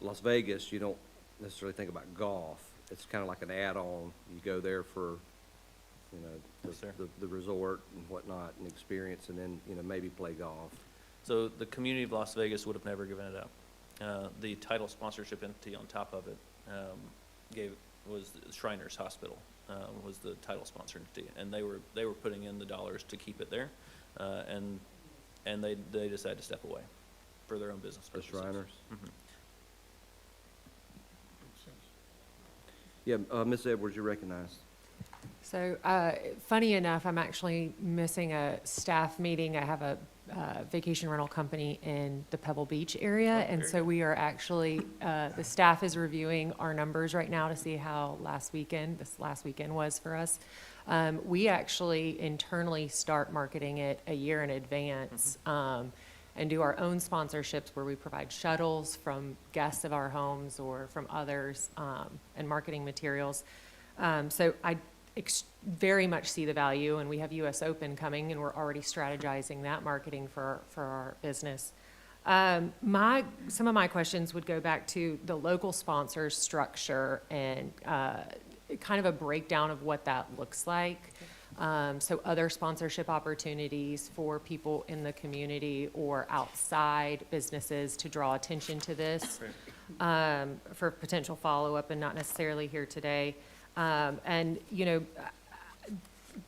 Las Vegas, you don't necessarily think about golf. It's kind of like an add-on. You go there for, you know, Yes, sir. the resort and whatnot and experience, and then, you know, maybe play golf. So the community of Las Vegas would have never given it up. The title sponsorship entity on top of it was Shriners Hospital, was the title sponsor entity, and they were putting in the dollars to keep it there, and they decided to step away for their own business The purposes. Shriners? Mhm. Yeah, Ms. Edwards, you're recognized. So, funny enough, I'm actually missing a staff meeting. I have a vacation rental company in the Pebble Beach area, and very so good. we are actually, the staff is reviewing our numbers right now to see how this last weekend was for us. We actually internally start marketing it a year in advance, and do our own sponsorships where we provide shuttles from guests of our homes or from others, and marketing materials. So I very much see the value, and we have US Open coming, and we're already strategizing that marketing for our business. Some of my questions would go back to the local sponsors structure and kind of a breakdown of what that looks like. So other sponsorship opportunities for people in the community or outside businesses to draw attention to this, for potential follow-up and not necessarily here today. And, you know,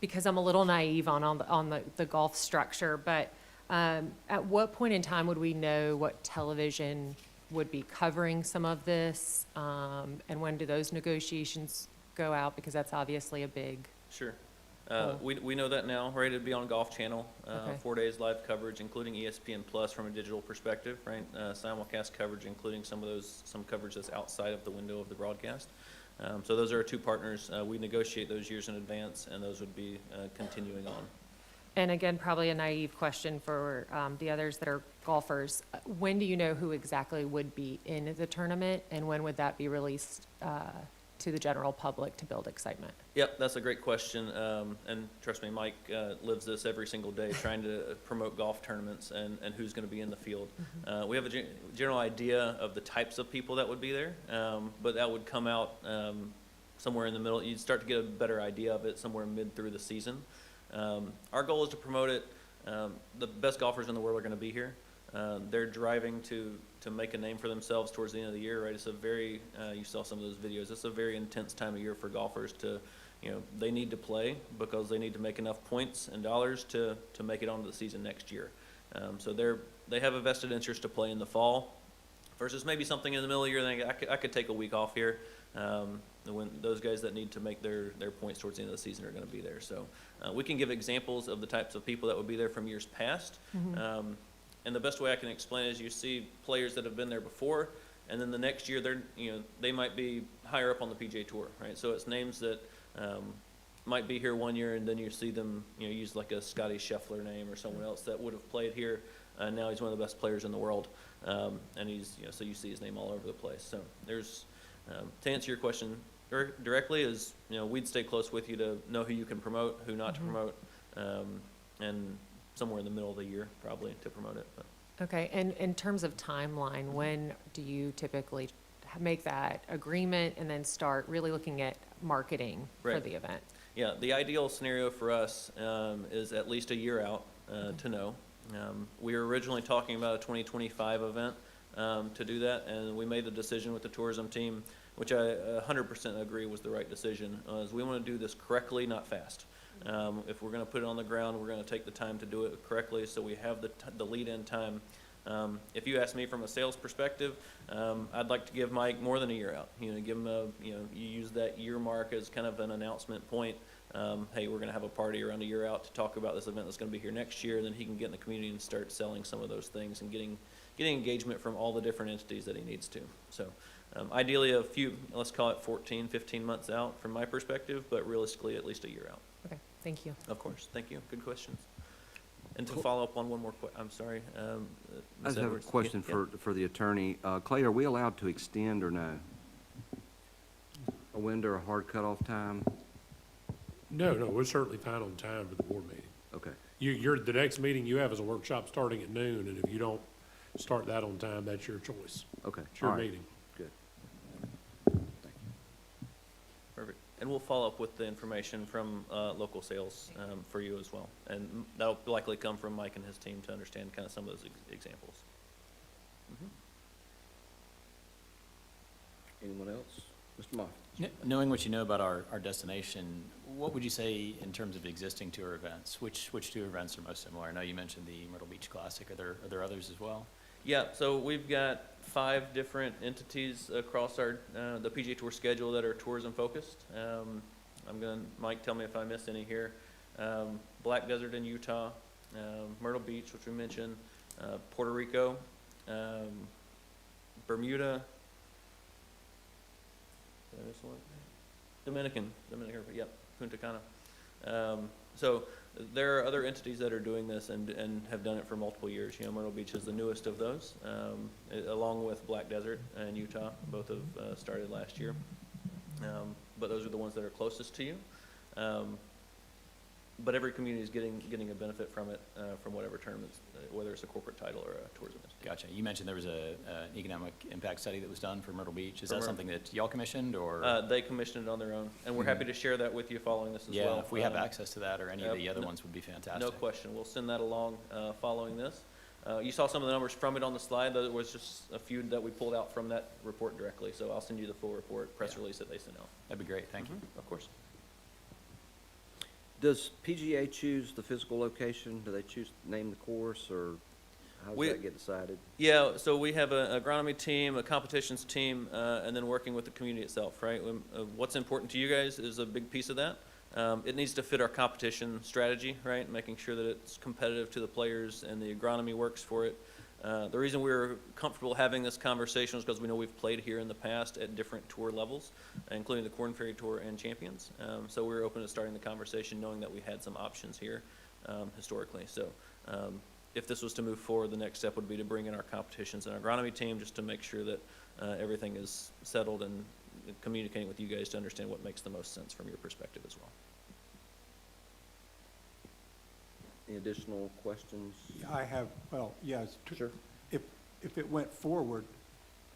because I'm a little naive on the golf structure, but at what point in time would we know what television would be covering some of this? And when do those negotiations go out? Because that's obviously a big. Sure. We know that now, right? It'd be on Golf Channel, Okay. 4 days live coverage, including ESPN Plus from a digital perspective, right? Simulcast coverage, including some coverage that's outside of the window of the broadcast. So those are our two partners. We negotiate those years in advance, and those would be continuing on. And again, probably a naive question for the others that are golfers. When do you know who exactly would be in the tournament, and when would that be released to the general public to build excitement? Yep, that's a great question. And trust me, Mike lives this every single day, trying to promote golf tournaments and who's going to be in the field. We have a general idea of the types of people that would be there, but that would come out somewhere in the middle. You'd start to get a better idea of it somewhere mid through the season. Our goal is to promote it. The best golfers in the world are going to be here. They're driving to make a name for themselves towards the end of the year, right? It's a very, you saw some of those videos, it's a very intense time of year for golfers to, you know, they need to play because they need to make enough points and dollars to make it onto the season next year. So they have a vested interest to play in the fall versus maybe something in the middle of the year, I could take a week off here. When those guys that need to make their points towards the end of the season are going to be there. So we can give examples of the types of people that would be there from years past. And the best way I can explain it is you see players that have been there before, and then the next year they might be higher up on the PGA Tour, right? So it's names that might be here one year, and then you see them use like a Scotty Scheffler name or someone else that would have played here. Now he's one of the best players in the world, and he's so you see his name all over the place. So there's to answer your question directly is we'd stay close with you to know who you can promote, who not to promote, and somewhere in the middle of the year probably to promote it. But. Okay, and in terms of timeline, when do you typically make that agreement and then start really looking at marketing for the event? Yeah, the ideal scenario for us is at least a year out to know. We were originally talking about a 2025 event to do that, and we made the decision with the tourism team, which I 100% agree was the right decision, is we want to do this correctly, not fast. If we're going to put it on the ground, we're going to take the time to do it correctly so we have the lead-in time. If you ask me from a sales perspective, I'd like to give Mike more than a year out. Give him you use that year mark as kind of an announcement point. Hey, we're going to have a party around a year out to talk about this event that's going to be here next year. Then he can get in the community and start selling some of those things and getting engagement from all the different entities that he needs to. So ideally a few, let's call it 14, 15 months out from my perspective, but realistically at least a year out. Okay, thank you. Of course, thank you. Good questions. And to follow up on one more I'm sorry, I Ms. just have a Edwards. question for the attorney. Clay, are we allowed to extend or no? A window or a hard cutoff time? No, we're certainly fine on time for the board meeting. Okay. The next meeting you have is a workshop starting at noon, and if you don't start that on time, that's your choice. Okay. It's your All right. meeting. Good. Perfect. And we'll follow up with the information from local sales for you as well. And that'll likely come from Mike and his team to understand kind of some of those examples. Anyone else? Mr. Moffitt? Knowing what you know about our destination, what would you say in terms of existing tour events? Which tour events are most similar? I know you mentioned the Myrtle Beach Classic. Are there others as well? Yeah, so we've got 5 different entities across our the PGA Tour schedule that are tourism focused. Mike, tell me if I missed any here. Black Desert in Utah, Myrtle Beach, which we mentioned, Puerto Rico, Bermuda. Did I miss one? Dominican, yep, Punta Cana. So there are other entities that are doing this and have done it for multiple years. You know, Myrtle Beach is the newest of those, along with Black Desert and Utah. Both have started last year. But those are the ones that are closest to you. But every community is getting a benefit from it, from whatever tournaments, whether it's a corporate title or a tourism entity. Gotcha. You mentioned there was an economic impact study that was done for Myrtle Beach. Is For that Myrtle- something that y'all commissioned, or? They commissioned it on their own, and we're happy to share that with you following this as well. Yeah, if we have access to that or any of the other no- ones would be fantastic. No question. We'll send that along following this. You saw some of the numbers from it on the slide. There was just a few that we pulled out from that report directly. So I'll send you the full report, press release that they sent out. That'd be great. Thank you. Of course. Does PGA choose the physical location? Do they name the course, or how does that get decided? Yeah, so we have an agronomy team, a competitions team, and then working with the community itself, right? What's important to you guys is a big piece of that. It needs to fit our competition strategy, right? Making sure that it's competitive to the players and the agronomy works for it. The reason we were comfortable having this conversation is because we know we've played here in the past at different tour levels, including the Corn Ferry Tour and Champions. So we were open to starting the conversation knowing that we had some options here historically. So if this was to move forward, the next step would be to bring in our competitions and agronomy team just to make sure that everything is settled and communicating with you guys to understand what makes the most sense from your perspective as well. Any additional questions? I have, well, yes. Sure. If it went forward,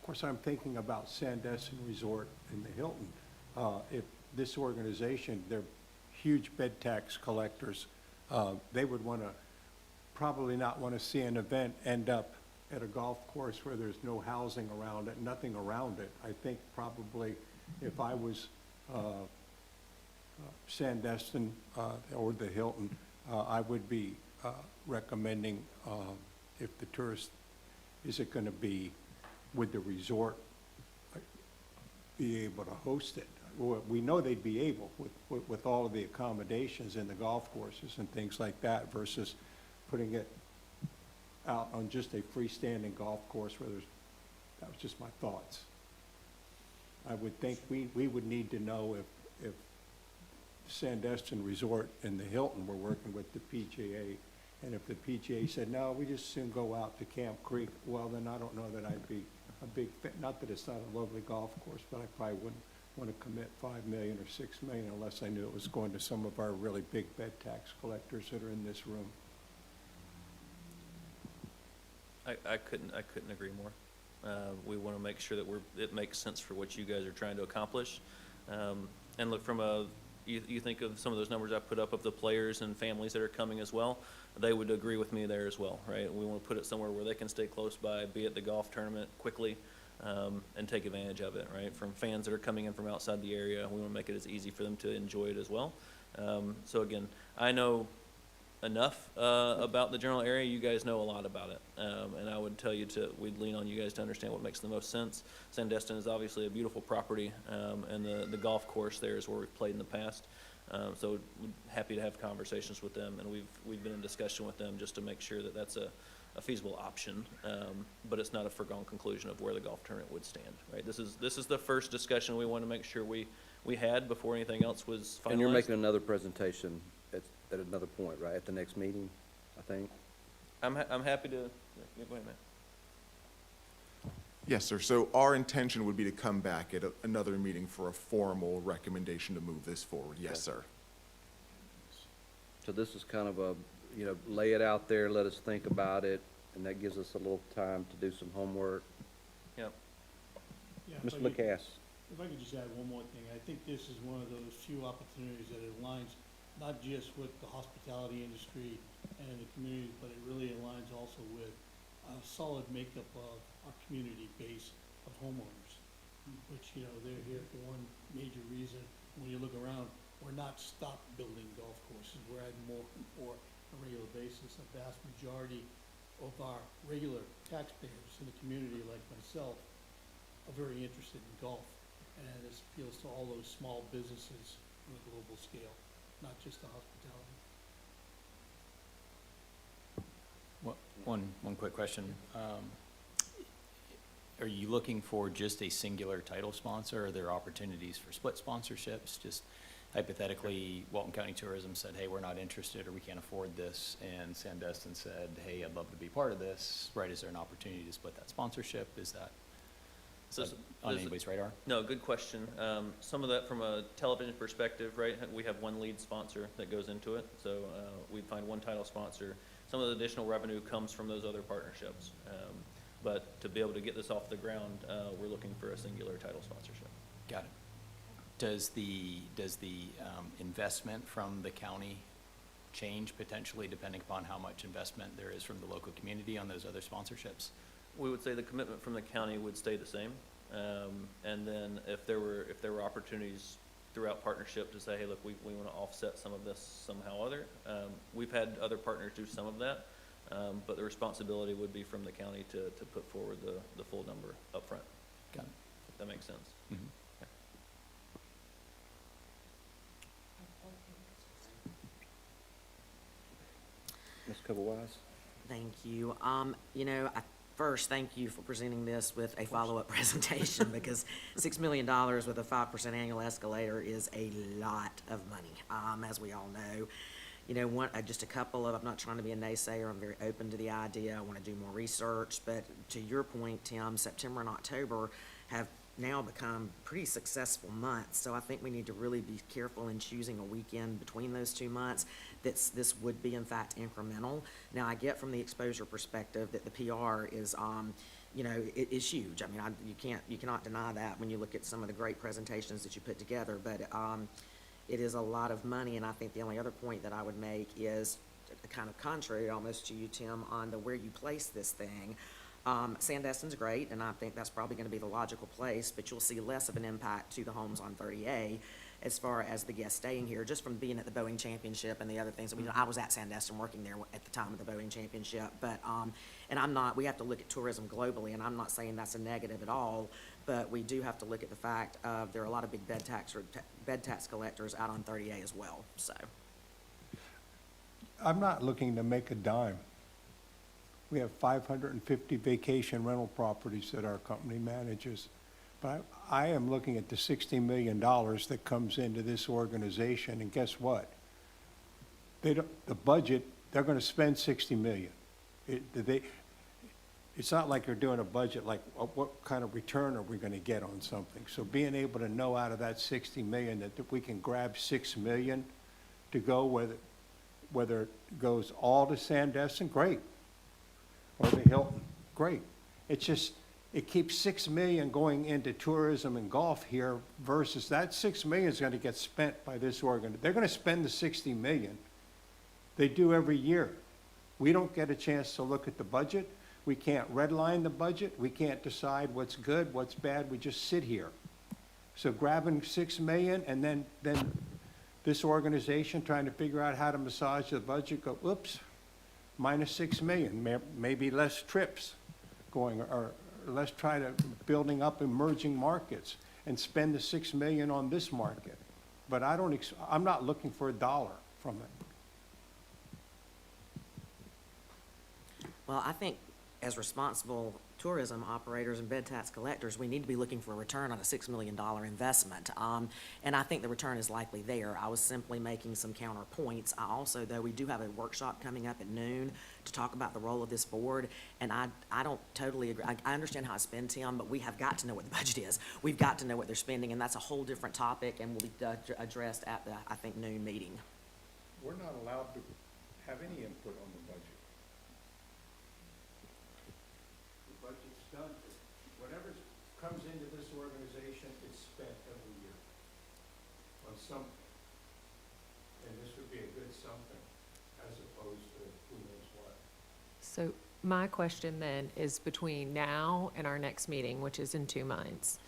of course, I'm thinking about Sandestin Resort and the Hilton. If this organization, they're huge bed tax collectors, they would probably not want to see an event end up at a golf course where there's no housing around it, nothing around it. I think probably if I was Sandestin or the Hilton, I would be recommending, if the tourist, is it going to be, would the resort be able to host it? Well, we know they'd be able with all of the accommodations and the golf courses and things like that versus putting it out on just a freestanding golf course where that was just my thoughts. I would think we would need to know if Sandestin Resort and the Hilton were working with the PGA, and if the PGA said, no, we just soon go out to Camp Creek, well, then I don't know that I'd be a big fan. Not that it's not a lovely golf course, but I probably wouldn't want to commit $5 million or $6 million unless I knew it was going to some of our really big bed tax collectors that are in this room. I couldn't agree more. We want to make sure that it makes sense for what you guys are trying to accomplish. And look, you think of some of those numbers I put up of the players and families that are coming as well, they would agree with me there as well, right? We want to put it somewhere where they can stay close by, be at the golf tournament quickly, and take advantage of it, right? From fans that are coming in from outside the area, we want to make it as easy for them to enjoy it as well. So again, I know enough about the general area. You guys know a lot about it, and I would tell you we'd lean on you guys to understand what makes the most sense. Sandestin is obviously a beautiful property, and the golf course there is where we've played in the past. So we're happy to have conversations with them, and we've been in discussion with them just to make sure that that's a feasible option, but it's not a foregone conclusion of where the golf tournament would stand. Right? This is the first discussion we want to make sure we had before anything else was finalized. And you're making another presentation at another point, right, at the next meeting, I think? I'm happy to, go ahead, man. Yes, sir. So our intention would be to come back at another meeting for a formal recommendation to move this forward. Yes, sir. So this is kind of a, you know, lay it out there, let us think about it, and that gives us a little time to do some homework. Yep. Yeah, Mr. McCass? If I could just add one more thing, I think this is one of those few opportunities that aligns not just with the hospitality industry and the community, but it really aligns also with a solid makeup of our community base of homeowners, which, you know, they're here for one major reason. When you look around, we're not stopped building golf courses. We're adding more and more on a regular basis. A vast majority of our regular taxpayers in the community, like myself, are very interested in golf. And this appeals to all those small businesses on a global scale, not just the hospitality. One quick question. Are you looking for just a singular title sponsor? Or are there opportunities for split sponsorships? Just hypothetically, Walton County Tourism said, hey, we're not interested, or we can't afford this, and Sandestin said, hey, I'd love to be part of this, right? Is there an opportunity to split that sponsorship? Is that on anybody's radar? No, good question. Some of that from a television perspective, right? We have one lead sponsor that goes into it, so we find one title sponsor. Some of the additional revenue comes from those other partnerships. But to be able to get this off the ground, we're looking for a singular title sponsorship. Got it. Does the investment from the county change potentially depending upon how much investment there is from the local community on those other sponsorships? We would say the commitment from the county would stay the same. And then if there were opportunities throughout partnership to say, hey, look, we want to offset some of this somehow or other. We've had other partners do some of that, but the responsibility would be from the county to put forward the full number up front. Got it. If that makes sense. Mm-hmm. Ms. Coble-Wise? Thank you. You know, first, thank you for presenting this with a follow-up presentation, because $6 million with a 5% annual escalator is a lot of money, as we all know. You know, just a couple of, I'm not trying to be a naysayer, I'm very open to the idea, I want to do more research, but to your point, Tim, September and October have now become pretty successful months, so I think we need to really be careful in choosing a weekend between those 2 months. This would be in fact incremental. Now, I get from the exposure perspective that the PR is, you know, it is huge. I mean, you cannot deny that when you look at some of the great presentations that you put together, but it is a lot of money, and I think the only other point that I would make is kind of contrary almost to you, Tim, on where you place this thing. Sandestin's great, and I think that's probably going to be the logical place, but you'll see less of an impact to the homes on 30A as far as the guests staying here, just from being at the Boeing Championship and the other things. I mean, I was at Sandestin working there at the time of the Boeing Championship, but, and we have to look at tourism globally, and I'm not saying that's a negative at all, but we do have to look at the fact of there are a lot of big bed tax collectors out on 30A as well, so. I'm not looking to make a dime. We have 550 vacation rental properties that our company manages. But I am looking at the $60 million that comes into this organization, and guess what? The budget, they're gonna spend $60 million. It's not like they're doing a budget like, what kind of return are we gonna get on something? So being able to know out of that $60 million that if we can grab $6 million to go, whether it goes all to Sandestin, great. Or the Hilton, great. It's just, it keeps $6 million going into tourism and golf here versus that $6 million is gonna get spent by this organization. They're gonna spend the $60 million. They do every year. We don't get a chance to look at the budget. We can't redline the budget. We can't decide what's good, what's bad. We just sit here. So grabbing $6 million and then this organization trying to figure out how to massage the budget, go, whoops, minus $6 million, maybe less trips going, or let's try to building up emerging markets and spend the $6 million on this market. But I'm not looking for a dollar from it. Well, I think as responsible tourism operators and bed tax collectors, we need to be looking for a return on a $6 million investment. And I think the return is likely there. I was simply making some counterpoints. I also, though, we do have a workshop coming up at noon to talk about the role of this board, and I don't totally agree. I understand how it's spent, Tim, but we have got to know what the budget is. We've got to know what they're spending, and that's a whole different topic and will be addressed at the, I think, noon meeting. We're not allowed to any input on the budget? The budget's done. Whatever comes into this organization is spent every year on something. And this would be a good something as opposed to who knows what. So my question then is between now and our next meeting, which is in 2 months,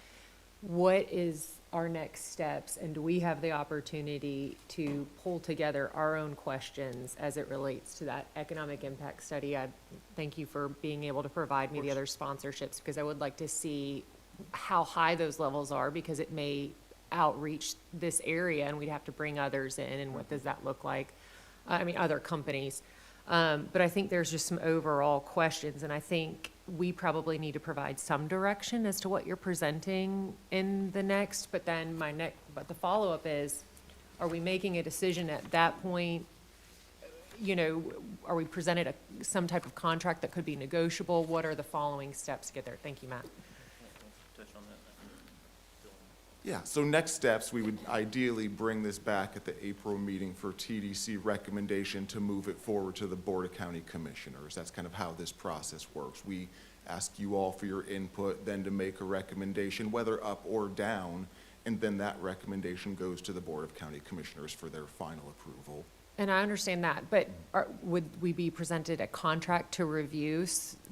what is our next steps? And do we have the opportunity to pull together our own questions as it relates to that economic impact study? I thank you for being able to provide me the other sponsorships, because I would like to see how high those levels are, because it may outreach this area and we'd have to bring others in, and what does that look like? I mean, other companies. But I think there's just some overall questions, and I think we probably need to provide some direction as to what you're presenting in the next, but then but the follow-up is, are we making a decision at that point? You know, are we presented some type of contract that could be negotiable? What are the following steps to get there? Thank you, Matt. Touch on that. Yeah, so next steps, we would ideally bring this back at the April meeting for TDC recommendation to move it forward to the Board of County Commissioners. That's kind of how this process works. We ask you all for your input, then to make a recommendation, whether up or down, and then that recommendation goes to the Board of County Commissioners for their final approval. And I understand that, but would we be presented a contract to review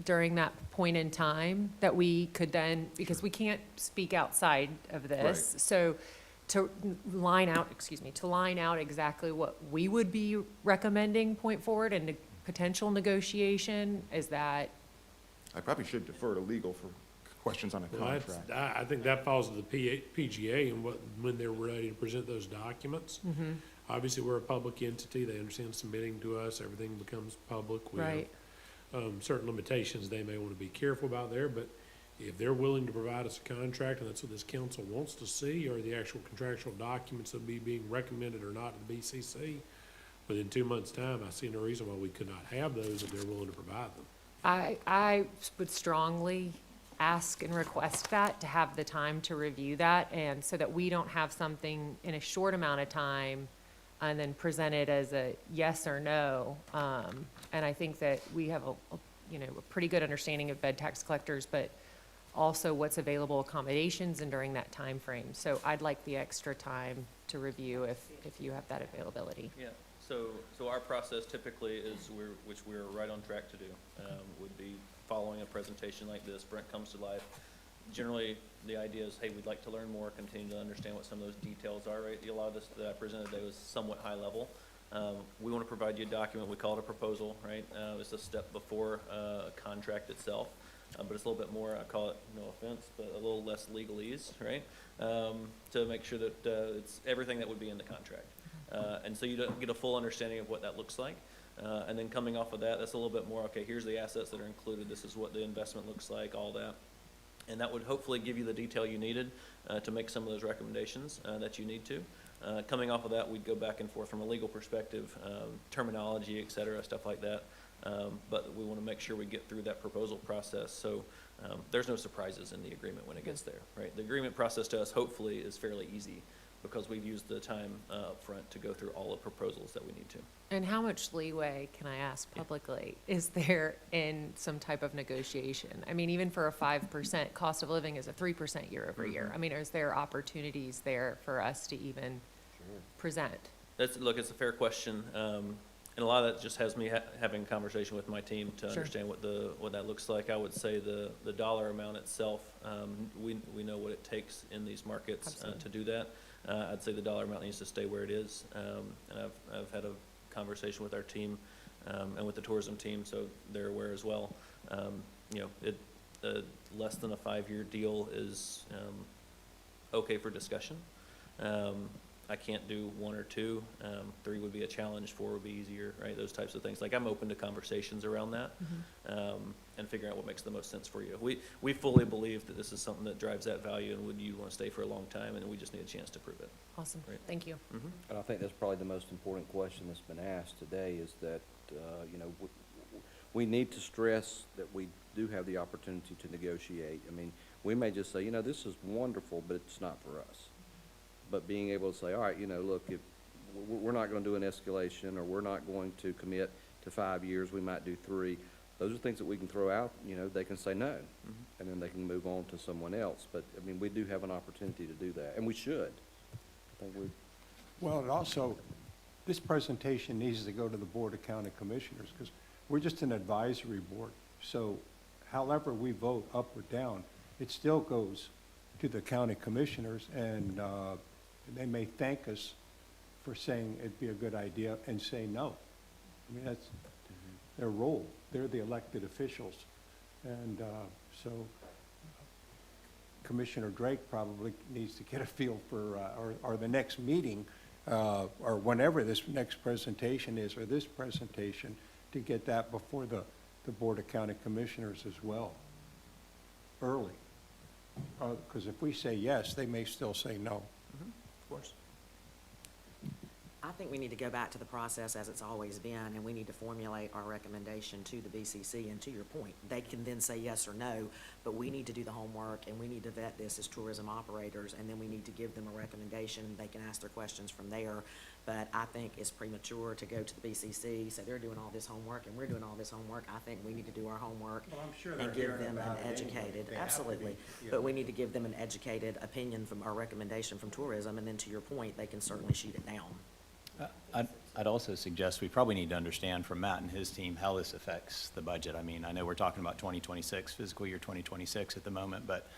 during that point in time that we could then, because we can't speak outside of this, Right. so to line out exactly what we would be recommending point forward and potential negotiation, is that? I probably should defer to legal for questions on a Well, contract. I think that falls to the PGA and when they're ready to present those documents. Mm-hmm. Obviously, we're a public entity. They understand submitting to us, everything becomes public. We have, Right. certain limitations they may want to be careful about there, but if they're willing to provide us a contract and that's what this council wants to see, or the actual contractual documents that be being recommended or not to the BCC, within 2 months' time, I see no reason why we could not have those if they're willing to provide them. I would strongly ask and request that, to have the time to review that, and so that we don't have something in a short amount of time and then present it as a yes or no. And I think that we have a pretty good understanding of bed tax collectors, but also what's available accommodations and during that time frame. So I'd like the extra time to review if you have that availability. Yeah, so our process typically is, which we're right on track to do, would be following a presentation like this. Brent comes to life. Generally, the idea is, hey, we'd like to learn more, continue to understand what some of those details are, right? A lot of this that I presented today was somewhat high level. We want to provide you a document, we call it a proposal, right? It's a step before a contract itself, but it's a little bit more, I call it, no offense, but a little less legalese, right? To make sure that it's everything that would be in the contract. And so you don't get a full understanding of what that looks like. And then coming off of that, that's a little bit more, okay, here's the assets that are included, this is what the investment looks like, all that. And that would hopefully give you the detail you needed to make some of those recommendations that you need to. Coming off of that, we'd go back and forth from a legal perspective, terminology, et cetera, stuff like that. But we want to make sure we get through that proposal process. So there's no surprises in the agreement when it gets there, right? The agreement process to us hopefully is fairly easy because we've used the time up front to go through all the proposals that we need to. And how much leeway, can I ask publicly, is there in some type of negotiation? I mean, even for a 5%, cost of living is a 3% year over year. I mean, is there opportunities there for us to even present? Look, it's a fair question. And a lot of that just has me having a conversation with my team to understand what that looks like. I would say the dollar amount itself, we know what it takes in these markets to do that. I'd say the dollar amount needs to stay where it is. And I've had a conversation with our team and with the tourism team, so they're aware as well. Less than a 5-year deal is okay for discussion. I can't do 1 or 2. 3 would be a challenge, 4 would be easier, right? Those types of things. Like, I'm open to conversations around that and figuring out what makes the most sense for you. We fully believe that this is something that drives that value and you want to stay for a long time, and we just need a chance to prove it. Awesome. Right. Thank you. Mm-hmm. And I think that's probably the most important question that's been asked today is that, we need to stress that we do have the opportunity to negotiate. I mean, we may just say, this is wonderful, but it's not for us. But being able to say, all right, look, if we're not going to do an escalation, or we're not going to commit to to 5 years, we might do 3. Those are things that we can throw out, you know, they can say no, and then they can move on to someone else. But, I mean, we do have an opportunity to do that, and we should. I think we, Well, it also, this presentation needs to go to the Board of County Commissioners, because we're just an advisory board. So however we vote, up or down, it still goes to the county commissioners, and they may thank us for saying it'd be a good idea and say no. I mean, that's their role. They're the elected officials. And so Commissioner Drake probably needs to get a feel for, or the next meeting, or whenever this next presentation is, or this presentation, to get that before the Board of County Commissioners as well, early. Because if we say yes, they may still say no. Of course. I think we need to go back to the process as it's always been, and we need to formulate our recommendation to the BCC. And to your point, they can then say yes or no, but we need to do the homework, and we need to vet this as tourism operators, and then we need to give them a recommendation. They can ask their questions from there. But I think it's premature to go to the BCC, say they're doing all this homework and we're doing all this homework. I think we need to do our homework and give them an educated, absolutely. But we need to give them an educated opinion from our recommendation from tourism, and then to your point, they can certainly shoot it down. I'd also suggest we probably need to understand from Matt and his team how this affects the budget. I mean, I know we're talking about 2026, fiscal year 2026 at the moment, but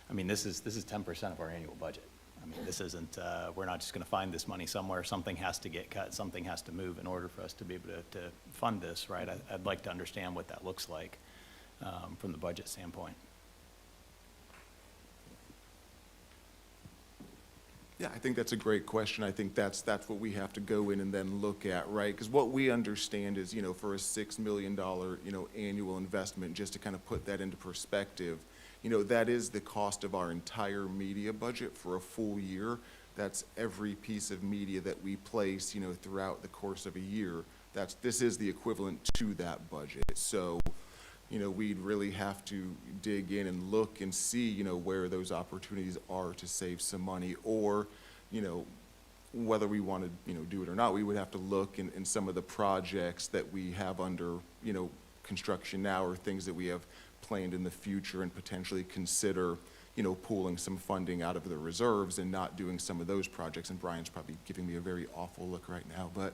I mean, this is 10% of our annual budget. I mean, this isn't, we're not just going to find this money somewhere. Something has to get cut, something has to move in order for us to be able to fund this, right? I'd like to understand what that looks like from the budget standpoint. Yeah, I think that's a great question. I think that's what we have to go in and then look at, right? Because what we understand is, you know, for a $6 million, you know, annual investment, just to kind of put that into perspective, you know, that is the cost of our entire media budget for a full year. That's every piece of media that we place, you know, throughout the course of a year. This is the equivalent to that budget. So, you know, we'd really have to dig in and look and see, you know, where those opportunities are to save some money, or, you know, whether we want to, you know, do it or not. We would have to look in some of the projects that we have under, you know, construction now, or things that we have planned in the future, and potentially consider, you know, pooling some funding out of the reserves and not doing some of those projects. And Brian's probably giving me a very awful look right now, but,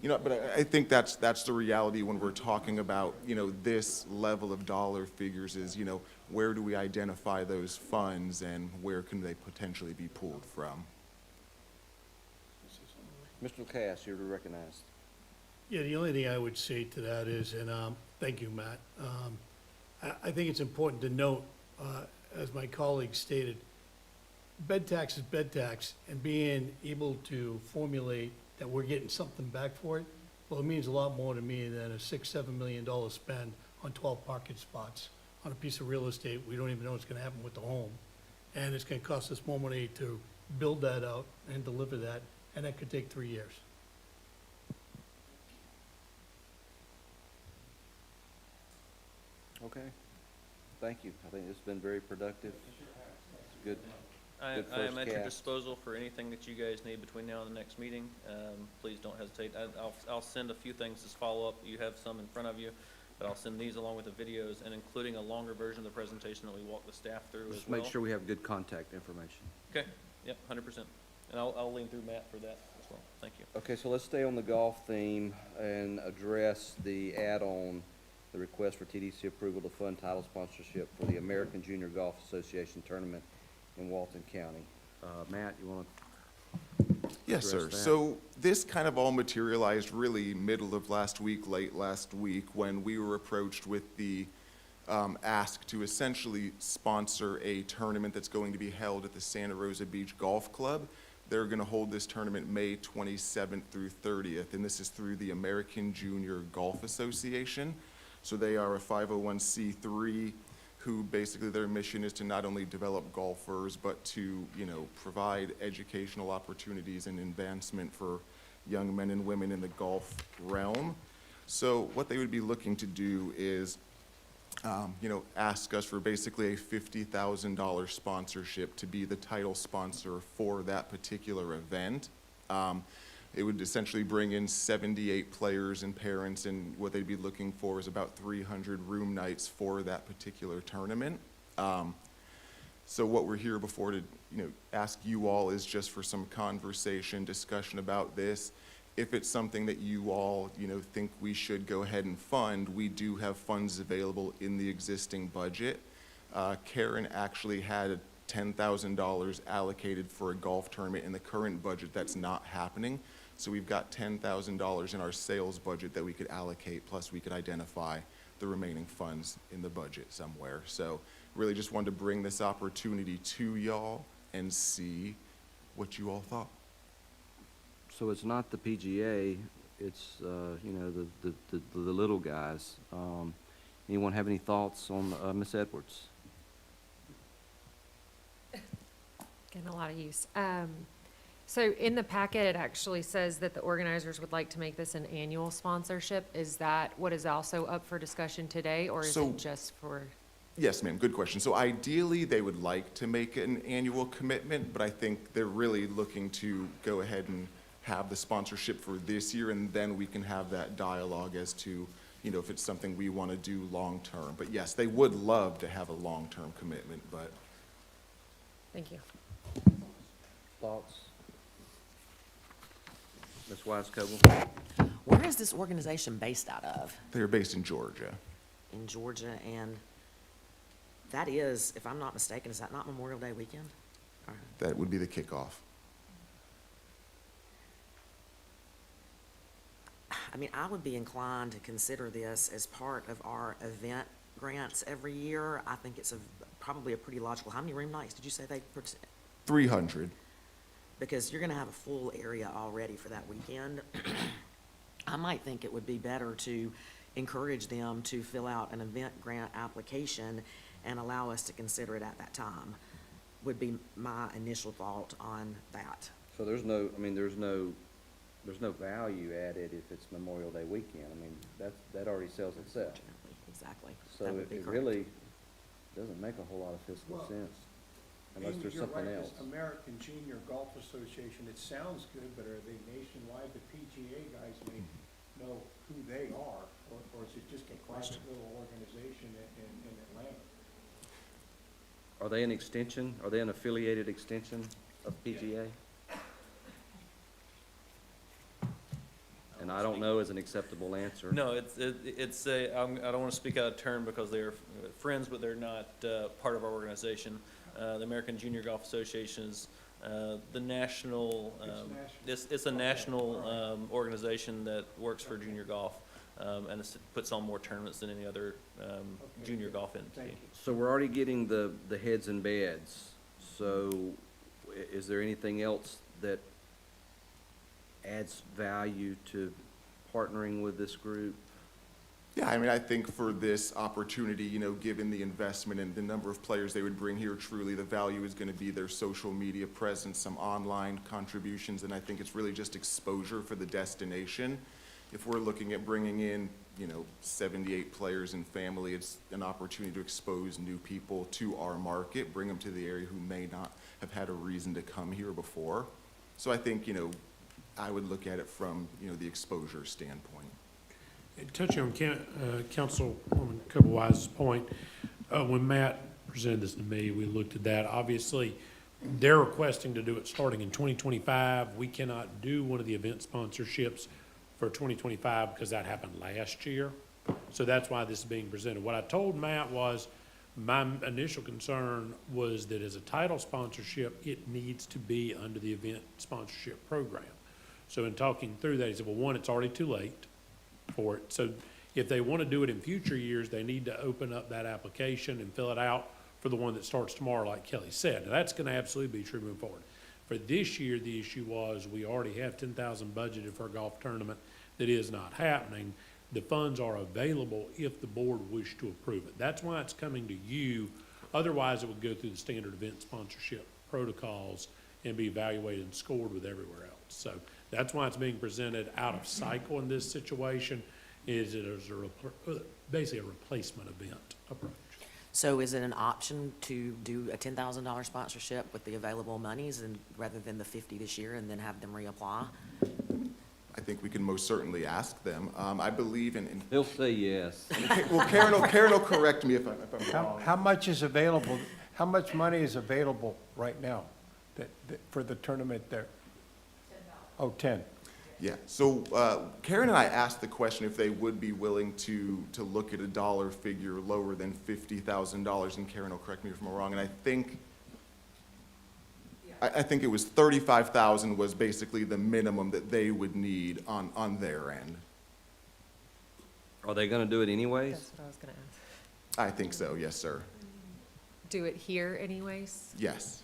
you know, but I think that's the reality when we're talking about, you know, this level of dollar figures is, you know, where do we identify those funds and where can they potentially be pulled from? Mr. Cass, you're recognized. Yeah, the only thing I would say to that is, and thank you, Matt. I think it's important to note, as my colleague stated, bed tax is bed tax, and being able to formulate that we're getting something back for it, well, it means a lot more to me than a $6-7 million spend on 12 parking spots on a piece of real estate. We don't even know what's gonna happen with the home. And it's gonna cost us more money to build that out and deliver that, and that could take 3 years. Okay. Thank you. I think it's been very productive. It's good. I Good am first at your cast. disposal for anything that you guys need between now and the next meeting. Please don't hesitate. I'll send a few things as follow-up. You have some in front of you, but I'll send these along with the videos, and including a longer version of the presentation that we walk the staff through as Just well. make sure we have good contact information. Okay, yep, 100%. And I'll lean through Matt for that as well. Thank you. Okay, so let's stay on the golf theme and address the add-on, the request for TDC approval to fund title sponsorship for the American Junior Golf Association Tournament in Walton County. Matt, you want to? Yes, sir. address that? So this kind of all materialized really middle of last week, late last week, when we were approached with the ask to essentially sponsor a tournament that's going to be held at the Santa Rosa Beach Golf Club. They're going to hold this tournament May 27th through 30th, and this is through the American Junior Golf Association. So they are a 501c3 who basically their mission is to not only develop golfers, but to, you know, provide educational opportunities and advancement for young men and women in the golf realm. So what they would be looking to do is, you know, ask us for basically a $50,000 sponsorship to be the title sponsor for that particular event. It would essentially bring in 78 players and parents, and what they'd be looking for is about 300 room nights for that particular tournament. So what we're here before to, ask you all is just for some conversation, discussion about this. If it's something that you all, think we should go ahead and fund, we do have funds available in the existing budget. Karen actually had $10,000 allocated for a golf tournament in the current budget that's not happening. So we've got $10,000 in our sales budget that we could allocate, plus we could identify the remaining funds in the budget somewhere. So really just wanted to bring this opportunity to y'all and see what you all thought. So it's not the PGA, it's, the little guys. Anyone have any thoughts on Ms. Edwards? Getting a lot of use. So in the packet, it actually says that the organizers would like to make this an annual sponsorship. Is that what is also up for discussion today, or is So- it just for? Yes, ma'am, good question. So ideally, they would like to make an annual commitment, but I think they're really looking to go ahead and have the sponsorship for this year, and then we can have that dialogue as to, if it's something we want to do long-term. But yes, they would love to have a long-term commitment, but Thank you. Thoughts? Ms. Wise-Coble? Where is this organization based out of? they're based in Georgia. In Georgia, and that is, if I'm not mistaken, is that not Memorial Day weekend? Or- That would be the kickoff. I mean, I would be inclined to consider this as part of our event grants every year. I think it's probably a pretty logical, how many room nights did you say they, 300. because you're gonna have a full area already for that weekend. I might think it would be better to encourage them to fill out an event grant application and allow us to consider it at that time, would be my initial thought on that. So there's no value added if it's Memorial Day weekend. I mean, that already sells itself. Exactly. So That would be it correct. really doesn't make a whole lot of fiscal Well, sense unless And there's you're something right, else. this American Junior Golf Association, it sounds good, but are they nationwide? The PGA guys may know who they are, or is it just a private little organization in Atlanta? Are they an extension? Are they an affiliated extension of PGA? And I don't know is an acceptable answer. No, it's a, I don't want to speak out of turn because they're friends, but they're not part of our organization. The American Junior Golf Association is the national, it's a national organization that works for junior golf, and it puts on more tournaments than any other junior golf entity. So we're already getting the heads and beds. So is there anything else that adds value to partnering with this group? Yeah, I mean, I think for this opportunity, given the investment and the number of players they would bring here, truly the value is going to be their social media presence, some online contributions, and I think it's really just exposure for the destination. If we're looking at bringing in, 78 players and family, it's an opportunity to expose new people to our market, bring them to the area who may not have had a reason to come here before. So I think, I would look at it from, the exposure standpoint. Touching on Councilwoman Coble-Wise's point, when Matt presented this to me, we looked at that. Obviously, they're requesting to do it starting in 2025. We cannot do one of the event sponsorships for 2025 because that happened last year. So that's why this is being presented. What I told Matt was, my initial concern was that as a title sponsorship, it needs to be under the event sponsorship program. So in talking through that, he said, well, one, it's already too late for it. So if they want to do it in future years, they need to open up that application and fill it out for the one that starts tomorrow, like Kelly said. Now, that's going to absolutely be true moving forward. For this year, the issue was we already have $10,000 budgeted for a golf tournament that is not happening. The funds are available if the board wished to approve it. That's why it's coming to you. Otherwise, it would go through the standard event sponsorship protocols and be evaluated and scored with everywhere else. So that's why it's being presented out of cycle in this situation, is it is basically a replacement event approach. So is it an option to do a $10,000 sponsorship with the available monies and rather than the 50 this year and then have them reapply? I think we can most certainly ask them. I believe in. He'll say yes. Well, Karen will correct me if I'm wrong. How much is available, how much money is available right now for the tournament there? Oh, 10. Yeah, so Karen and I asked the question if they would be willing to look at a dollar figure lower than $50,000, and Karen will correct me if I'm wrong, and I think it was 35,000 was basically the minimum that they would need on their end. Are they gonna do it anyways? That's what I was gonna ask. I think so, yes, sir. Do it here anyways? Yes.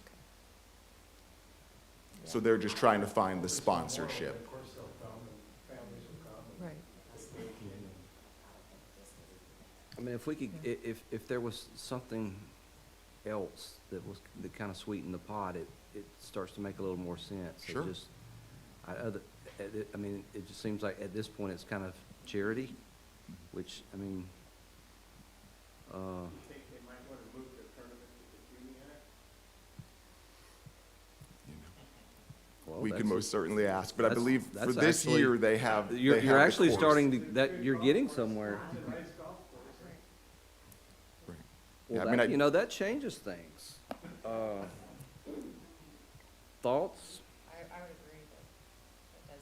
So they're just trying to find the sponsorship. Of course they'll come and families will come. Right. I mean, if we could, if there was something else that kind of sweetened the pot, it starts to make a little more sense. It Sure. just, I mean, it just seems like at this point it's kind of charity, which, I mean, You think they might want to move the tournament to the QUORUM? well, We can that's- most certainly ask, but I that's- believe for that's this actually- year, they have. You're they have the actually course. starting to, you're getting somewhere. Right. Well, Yeah, I mean, that, you know, that changes things. Thoughts? I would agree that does.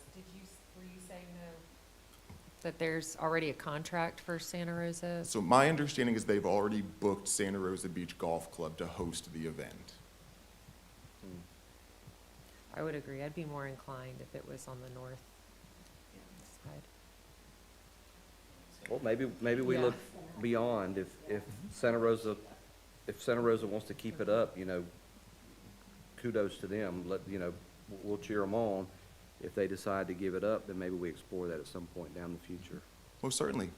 Were you saying no? That there's already a contract for Santa Rosa? So my understanding is they've already booked Santa Rosa Beach Golf Club to host the event. I would agree. I'd be more inclined if it was on the north side. Well, maybe we Yeah. look beyond, if Santa Rosa wants to keep it up, you know, kudos to them, we'll cheer them on. If they decide to give it up, then maybe we explore that at some point down the future. Most certainly.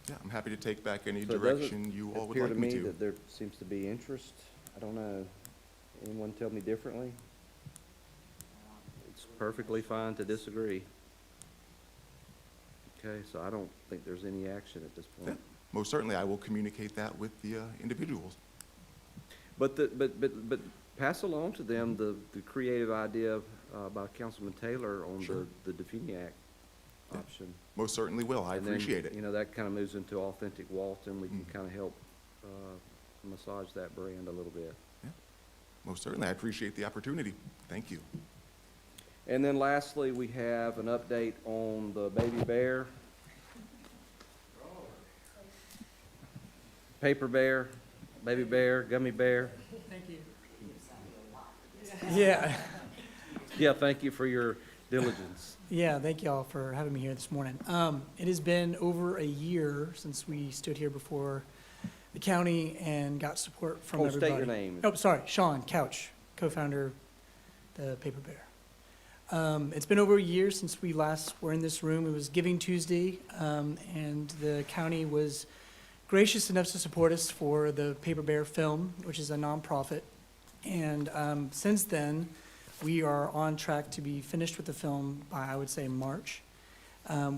Yeah, I'm happy to take back any So it doesn't direction you all would appear like me to. that there seems to be interest. I don't know. Anyone tell me differently? It's perfectly fine to disagree. Okay, so I don't think there's any action at this Yeah, point. most certainly, I will communicate that with the individuals. But pass along to them the creative idea by Councilman Taylor on Sure. the Defuniak option. Most certainly will. I And then, appreciate it. you know, that kind of moves into authentic Walton. We can kind of help massage that brand a little bit. Most certainly. I appreciate the opportunity. Thank you. And then lastly, we have an update on the baby bear. Paper bear, baby bear, gummy bear. Thank you. Yeah, Yeah, thank you for your diligence. yeah, thank y'all for having me here this morning. It has been over a year since we stood here before the county and got support from Oh, everybody. state your name. Oh, sorry, Sean Couch, co-founder of the Paper Bear. It's been over a year since we last were in this room. It was Giving Tuesday, and the county was gracious enough to support us for the Paper Bear film, which is a nonprofit. And since then, we are on track to be finished with the film by, I would say, March.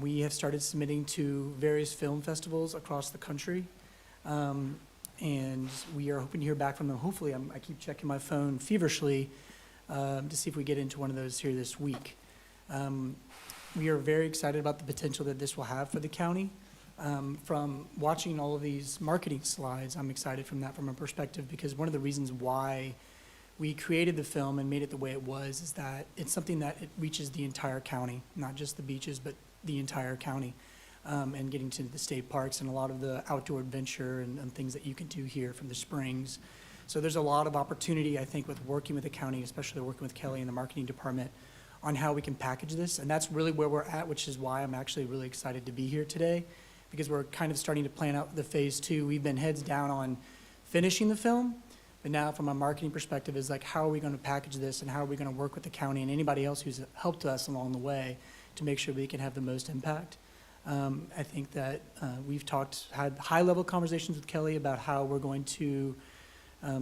We have started submitting to various film festivals across the country. And we are hoping to hear back from them. Hopefully, I keep checking my phone feverishly to see if we get into one of those here this week. We are very excited about the potential that this will have for the county. From watching all of these marketing slides, I'm excited from that from a perspective, because one of the reasons why we created the film and made it the way it was is that it's something that it reaches the entire county, not just the beaches, but the entire county, and getting to the state parks and a lot of the outdoor adventure and things that you can do here from the springs. So there's a lot of opportunity, I think, with working with the county, especially working with Kelly and the marketing department, on how we can package this. And that's really where we're at, which is why I'm actually really excited to be here today, because we're kind of starting to plan out the phase two. We've been heads down on finishing the film, but now from a marketing perspective is like, how are we going to package this and how are we going to work with the county and anybody else who's helped us along the way to make sure we can have the most impact. I think that we've had high-level conversations with Kelly about how we're going to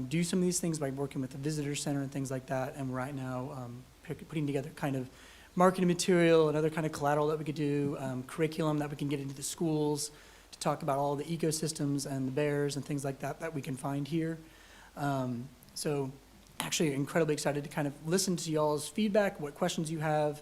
do some of these things by working with the visitor center and things like that. And right now putting together kind of marketing material and other kind of collateral that we could do, curriculum that we can get into the schools to talk about all the ecosystems and the bears and things like that that we can find here. So actually incredibly excited to kind of listen to y'all's feedback, what questions you have,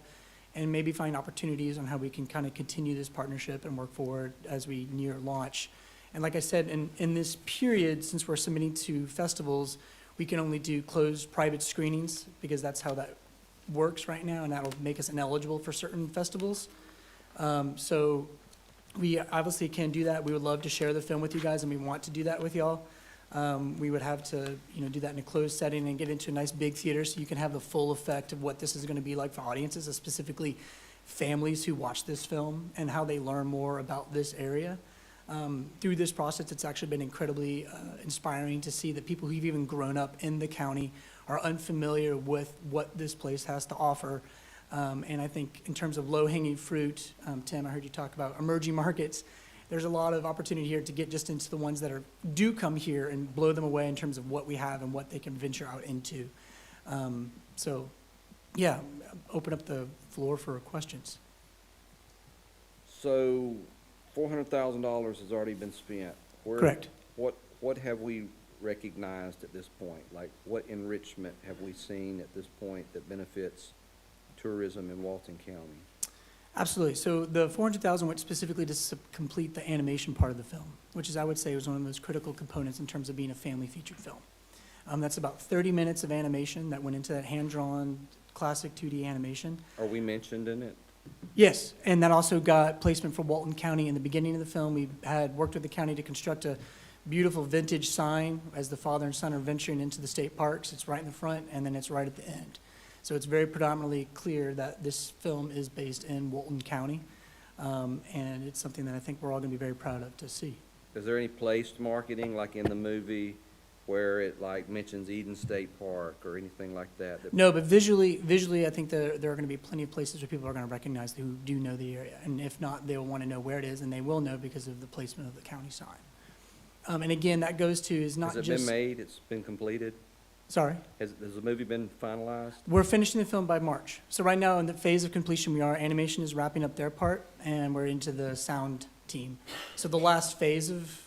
and maybe find opportunities on how we can kind of continue this partnership and work forward as we near launch. And like I said, in this period, since we're submitting to festivals, we can only do closed private screenings because that's how that works right now, and that'll make us ineligible for certain festivals. So we obviously can do that. We would love to share the film with you guys, and we want to do that with y'all. We would have to, do that in a closed setting and get into a nice big theater so you can have the full effect of what this is going to be like for audiences, specifically families who watch this film and how they learn more about this area. Through this process, it's actually been incredibly inspiring to see that people who've even grown up in the county are unfamiliar with what this place has to offer. And I think in terms of low-hanging fruit, Tim, I heard you talk about emerging markets. There's a lot of opportunity here to get just into the ones that do come here and blow them away in terms of what we have and what they can venture out into. So, yeah, open up the floor for questions. So, $400,000 has already been spent. Correct. What have we recognized at this point? Like, what enrichment have we seen at this point that benefits tourism in Walton County? Absolutely. So the $400,000 went specifically to complete the animation part of the film, which is, I would say, was one of the most critical components in terms of being a family-featured film. That's about 30 minutes of animation that went into that hand-drawn classic 2D animation. Are we mentioned in it? Yes, and that also got placement for Walton County in the beginning of the film. We had worked with the county to construct a beautiful vintage sign as the father and son are venturing into the state parks. It's right in the front, and then it's right at the end. So it's very predominantly clear that this film is based in Walton County, and it's something that I think we're all going to be very proud of to see. Is there any placed marketing, like in the movie, where it like mentions Eden State Park or anything like that? No, but visually, I think there are going to be plenty of places where people are going to recognize who do know the area, and if not, they'll want to know where it is, and they will know because of the placement of the county sign. And again, that goes to is not just. Has it been made? It's been completed? Sorry? Has the movie been finalized? We're finishing the film by March. So right now in the phase of completion we are. Animation is wrapping up their part, and we're into the sound team. So the last phase of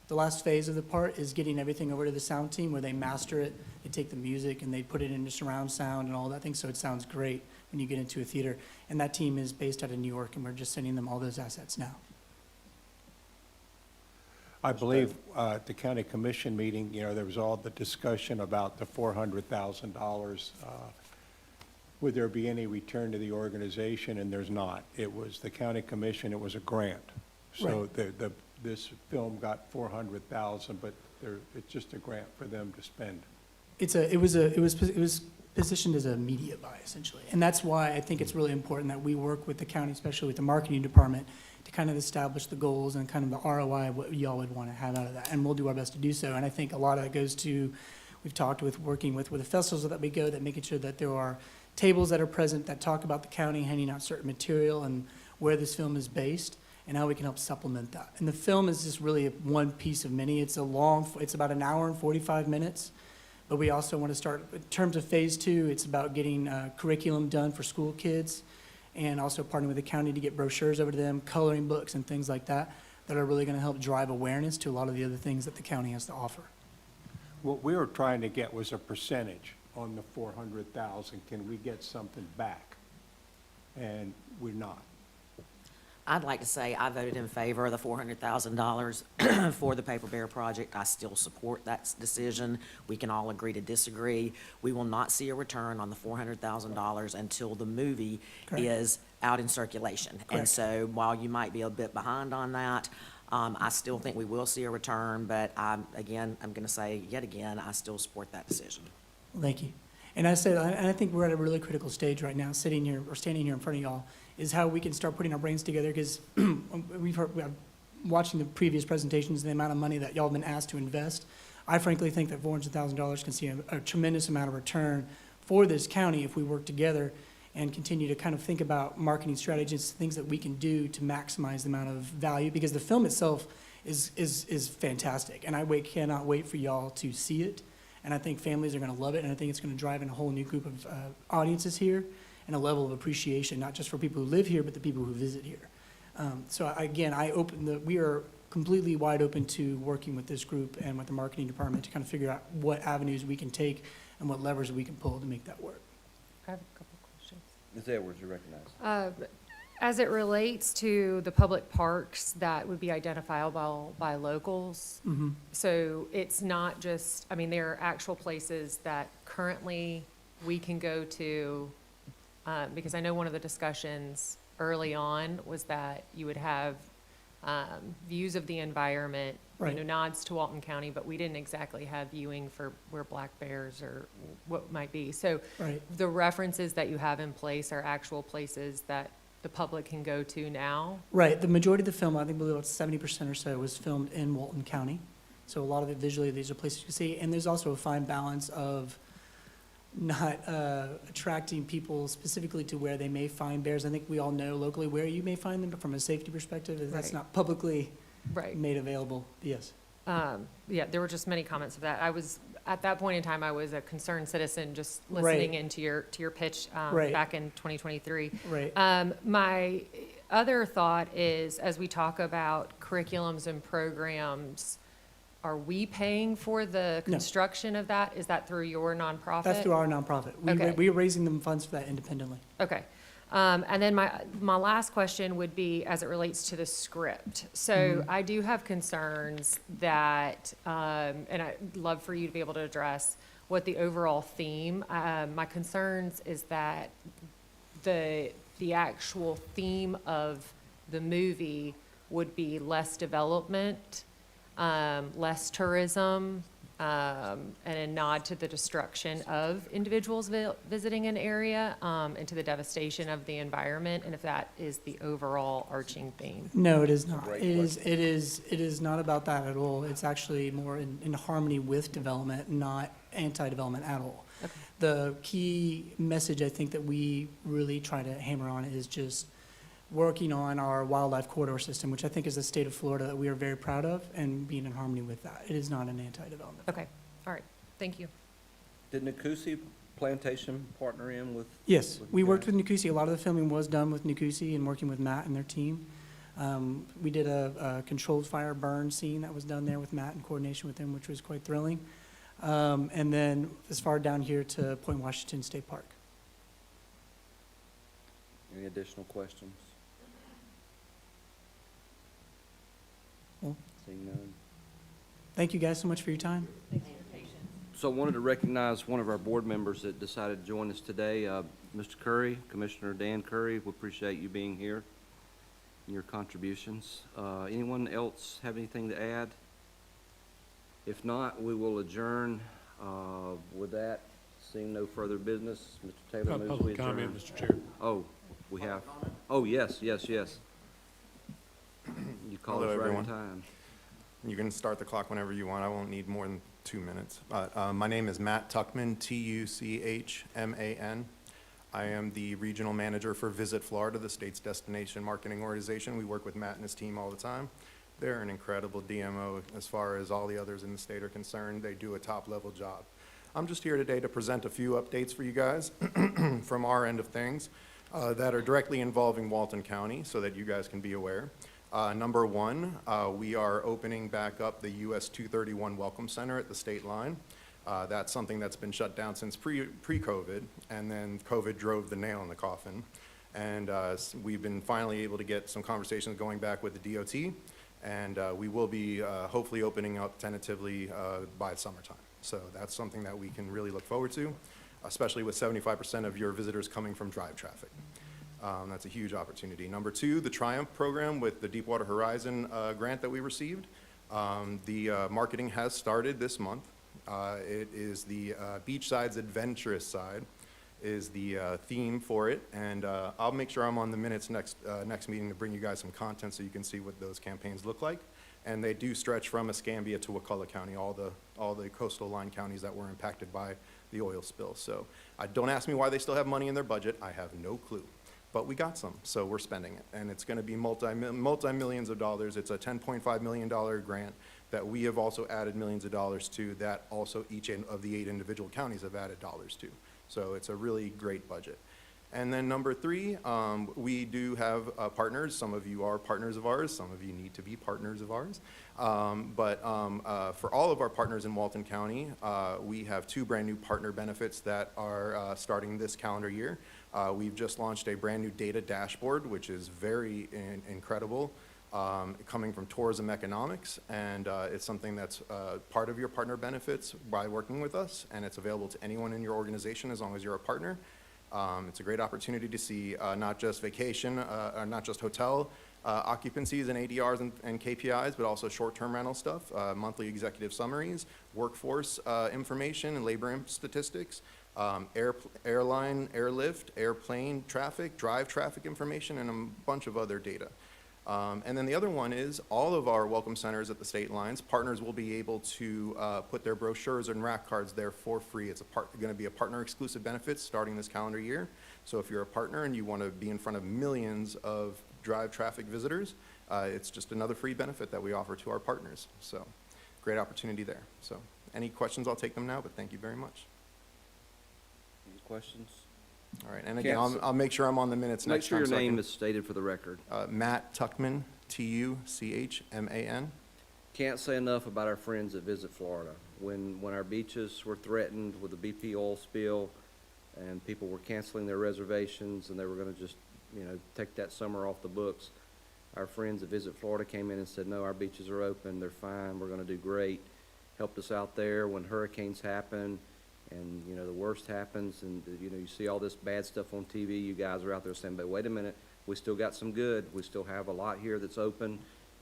the part is getting everything over to the sound team where they master it. They take the music and they put it into surround sound and all that thing, so it sounds great when you get into a theater. And that team is based out of New York, and we're just sending them all those assets now. I believe at the county commission meeting, there was all the discussion about the $400,000. Would there be any return to the organization? And there's not. It was the county commission, it was a grant. So this film got $400,000, but it's just a grant for them to spend. It was positioned as a media buy, essentially. And that's why I think it's really important that we work with the county, especially with the marketing department, to kind of establish the goals and kind of the ROI of what y'all would want to have out of that. And we'll do our best to do so. And I think a lot of that goes to, we've talked with working with the festivals that we go, that making sure that there are tables that are present that talk about the county, handing out certain material and where this film is based and how we can help supplement that. And the film is just really one piece of many. It's about an hour and 45 minutes. But we also want to start, in terms of phase 2, it's about getting curriculum done for school kids and also partnering with the county to get brochures over to them, coloring books and things like that, that are really going to help drive awareness to a lot of the other things that the county has to offer. What we were trying to get was a percentage on the $400,000. Can we get something back? And we're not. I'd like to say I voted in favor of the $400,000 for the Paper Bear project. I still support that decision. We can all agree to disagree. We will not see a return on the $400,000 until the movie is out in circulation. And so while you might be a bit behind on that, I still think we will see a return, but I'm going to say yet again, I still support that decision. Thank you. And I think we're at a really critical stage right now, standing here in front of y'all, is how we can start putting our brains together, because we've heard, watching the previous presentations, the amount of money that y'all have been asked to invest. I frankly think that $400,000 can see a tremendous amount of return for this county if we work together and continue to kind of think about marketing strategies, things that we can do to maximize the amount of value, because the film itself is fantastic, and I cannot wait for y'all to see it. And I think families are going to love it, and I think it's going to drive in a whole new group of audiences here and a level of appreciation, not just for people who live here, but the people who visit here. So again, we are completely wide open to working with this group and with the marketing department to kind of figure out what avenues we can take and what levers we can pull to make that work. I have a couple questions. Ms. Edwards, you're recognized. As it relates to the public parks that would be identifiable by locals, Mhm. so it's not just, I mean, there are actual places that currently we can go to, because I know one of the discussions early on was that you would have views of the environment, Right. nods to Walton County, but we didn't exactly have viewing for where black bears or what might be. So Right. the references that you have in place are actual places that the public can go to now? Right, the majority of the film, I think about 70% or so, was filmed in Walton County. So a lot of it visually, these are places you can see, and there's also a fine balance of not attracting people specifically to where they may find bears. I think we all know locally where you may find them, but from a safety perspective, that's Right. not publicly Right. made available, yes. Yeah, there were just many comments of that. I was, at that point in time, I was a concerned citizen, just Right. listening into your pitch Right. back in 2023. Right. My other thought is, as we talk about curriculums and programs, are we paying for the No. construction of that? Is that through your nonprofit? That's through our nonprofit. Okay. We are raising them funds for that independently. Okay. And then my last question would be as it relates to the script. So Mm-hmm. I do have concerns that, and I'd love for you to be able to address what the overall theme. My concerns is that the actual theme of the movie would be less development, less tourism, and a nod to the destruction of individuals visiting an area, and to the devastation of the environment, and if that is the overall arching theme. No, it is not. Great It is not about that at all. It's actually more in harmony with development, not anti-development at all. Okay. The key message I think that we really try to hammer on is just working on our wildlife corridor system, which I think is the state of Florida that we are very proud of, and being in harmony with that. It is not an anti-development. Okay, all right, thank you. Did Nicosi Plantation partner in with? Yes, with we you worked guys? with Nicosi. A lot of the filming was done with Nicosi and working with Matt and their team. We did a controlled fire burn scene that was done there with Matt in coordination with him, which was quite thrilling. And then as far down here to Point Washington State Park. Any additional questions? Well, Seeing none. thank you guys so much for your time. So I wanted to recognize one of our board members that decided to join us today, Mr. Curry, Commissioner Dan Curry. We appreciate you being here and your contributions. Anyone else have anything to add? If not, we will adjourn. With that, seeing no further business, Mr. Taylor moves we Public adjourn. comment, Mr. Chair. Oh, we have. Oh, yes. You called Hello, us right on everyone. time. You can start the clock whenever you want. I won't need more than 2 minutes. My name is Matt Tuckman, Tuchman. I am the regional manager for Visit Florida, the state's destination marketing organization. We work with Matt and his team all the time. They're an incredible DMO as far as all the others in the state are concerned. They do a top-level job. I'm just here today to present a few updates for you guys from our end of things that are directly involving Walton County so that you guys can be aware. Number one, we are opening back up the US 231 Welcome Center at the state line. That's something that's been shut down since pre-COVID, and then COVID drove the nail in the coffin. And we've been finally able to get some conversations going back with the DOT, and we will be hopefully opening up tentatively by summertime. So that's something that we can really look forward to, especially with 75% of your visitors coming from drive traffic. That's a huge opportunity. Number two, the Triumph program with the Deepwater Horizon grant that we received. The marketing has started this month. It is the Beachside's Adventurous Side is the theme for it, and I'll make sure I'm on the minutes next meeting to bring you guys some content so you can see what those campaigns look like. And they do stretch from Escambia to Wakulla County, all the coastal line counties that were impacted by the oil spill. So don't ask me why they still have money in their budget. I have no clue. But we got some, so we're spending it. And it's going to be multi-millions of dollars. It's a $10.5 million grant that we have also added millions of dollars to, that also each of the 8 individual counties have added dollars to. So it's a really great budget. And then number three, we do have partners. Some of you are partners of ours. Some of you need to be partners of ours. But for all of our partners in Walton County, we have 2 brand new partner benefits that are starting this calendar year. We've just launched a brand-new data dashboard, which is very incredible, coming from tourism economics, and it's something that's part of your partner benefits by working with us, and it's available to anyone in your organization as long as you're a partner. It's a great opportunity to see not just vacation, or not just hotel occupancies and ADRs and KPIs, but also short-term rental stuff, monthly executive summaries, workforce information and labor statistics, airline, airlift, airplane traffic, drive traffic information, and a bunch of other data. And then the other one is all of our welcome centers at the state lines, partners will be able to put their brochures and rack cards there for free. It's going to be a partner exclusive benefit starting this calendar year. So if you're a partner and you want to be in front of millions of drive traffic visitors, it's just another free benefit that we offer to our partners. So great opportunity there. So any questions, I'll take them now, but thank you very much. Any questions? All right, and again, I'll make sure I'm on the minutes Make next sure time. your name is stated for the record. Matt Tuchman, Tuchman. Can't say enough about our friends at Visit Florida. When our beaches were threatened with the BP oil spill and people were canceling their reservations and they were gonna just, take that summer off the books, our friends at Visit Florida came in and said, no, our beaches are open, they're fine, we're gonna do great. Helped us out there when hurricanes happen and, the worst happens and, you see all this bad stuff on TV. You guys are out there saying, but wait a minute, we still got some good. We still have a lot here that's open.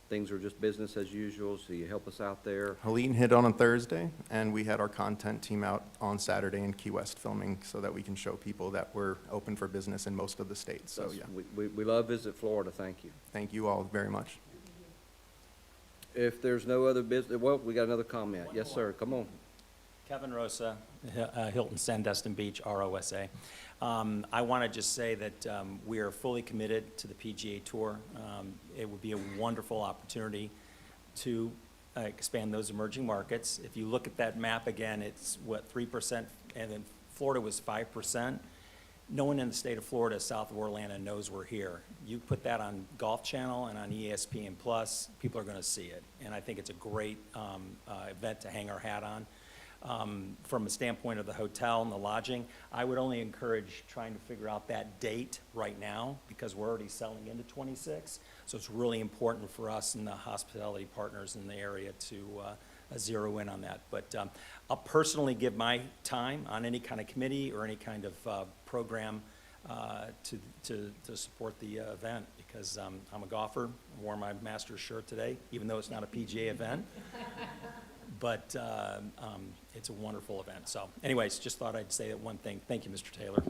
Things are just business as usual, so you help us out there. Helene hit on Thursday, and we had our content team out on Saturday in Key West filming so that we can show people that we're open for business in most of the states. So, yeah. We love Visit Florida. Thank you. Thank you all very much. If there's no other business, well, we got another comment. Yes, sir. Come on. Kevin Rosa, Hilton Sandestin Beach, ROSA. I want to just say that we are fully committed to the PGA Tour. It would be a wonderful opportunity to expand those emerging markets. If you look at that map again, it's what, 3%, and then Florida was 5%. No one in the state of Florida, south of Orlando, knows we're here. You put that on Golf Channel and on ESPN Plus, people are going to see it. And I think it's a great event to hang our hat on. From a standpoint of the hotel and the lodging, I would only encourage trying to figure out that date right now because we're already selling into 26. So it's really important for us and the hospitality partners in the area to zero in on that. But I'll personally give my time on any kind of committee or any kind of program to support the event because I'm a golfer. I wore my Masters shirt today, even though it's not a PGA event. But it's a wonderful event. So anyways, just thought I'd say that one thing. Thank you, Mr. Taylor.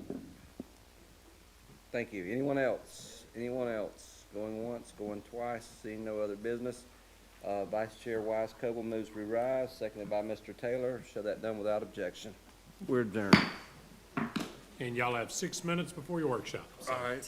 Thank you. Anyone else? Anyone else? Going once, going twice, seeing no other business. Vice Chair Wise-Coble moves we rise, seconded by Mr. Taylor. Show that done without objection. We're adjourned. And y'all have 6 minutes before your workshop. So. All right.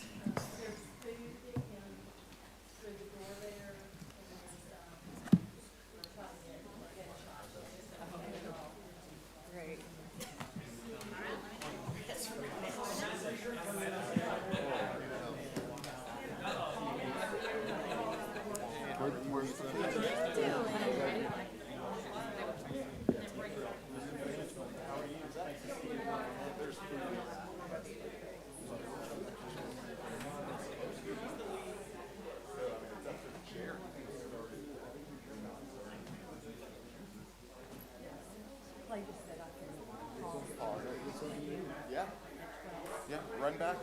Yeah, run back.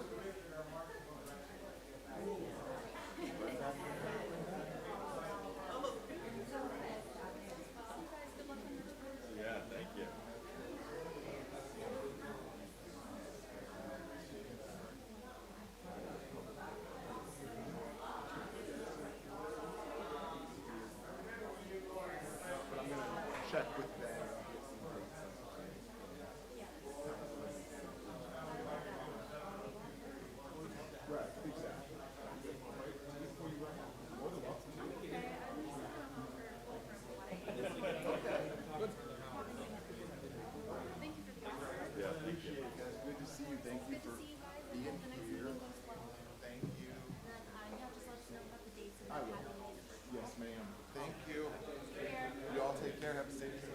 Yeah, thank you. But I'm going to check with them. Right, exactly. Yeah, appreciate it, guys. Good to see you. Thank you for being here. Thank you. I will. Yes, ma'am. Thank you. You all take care. Have a safe trip.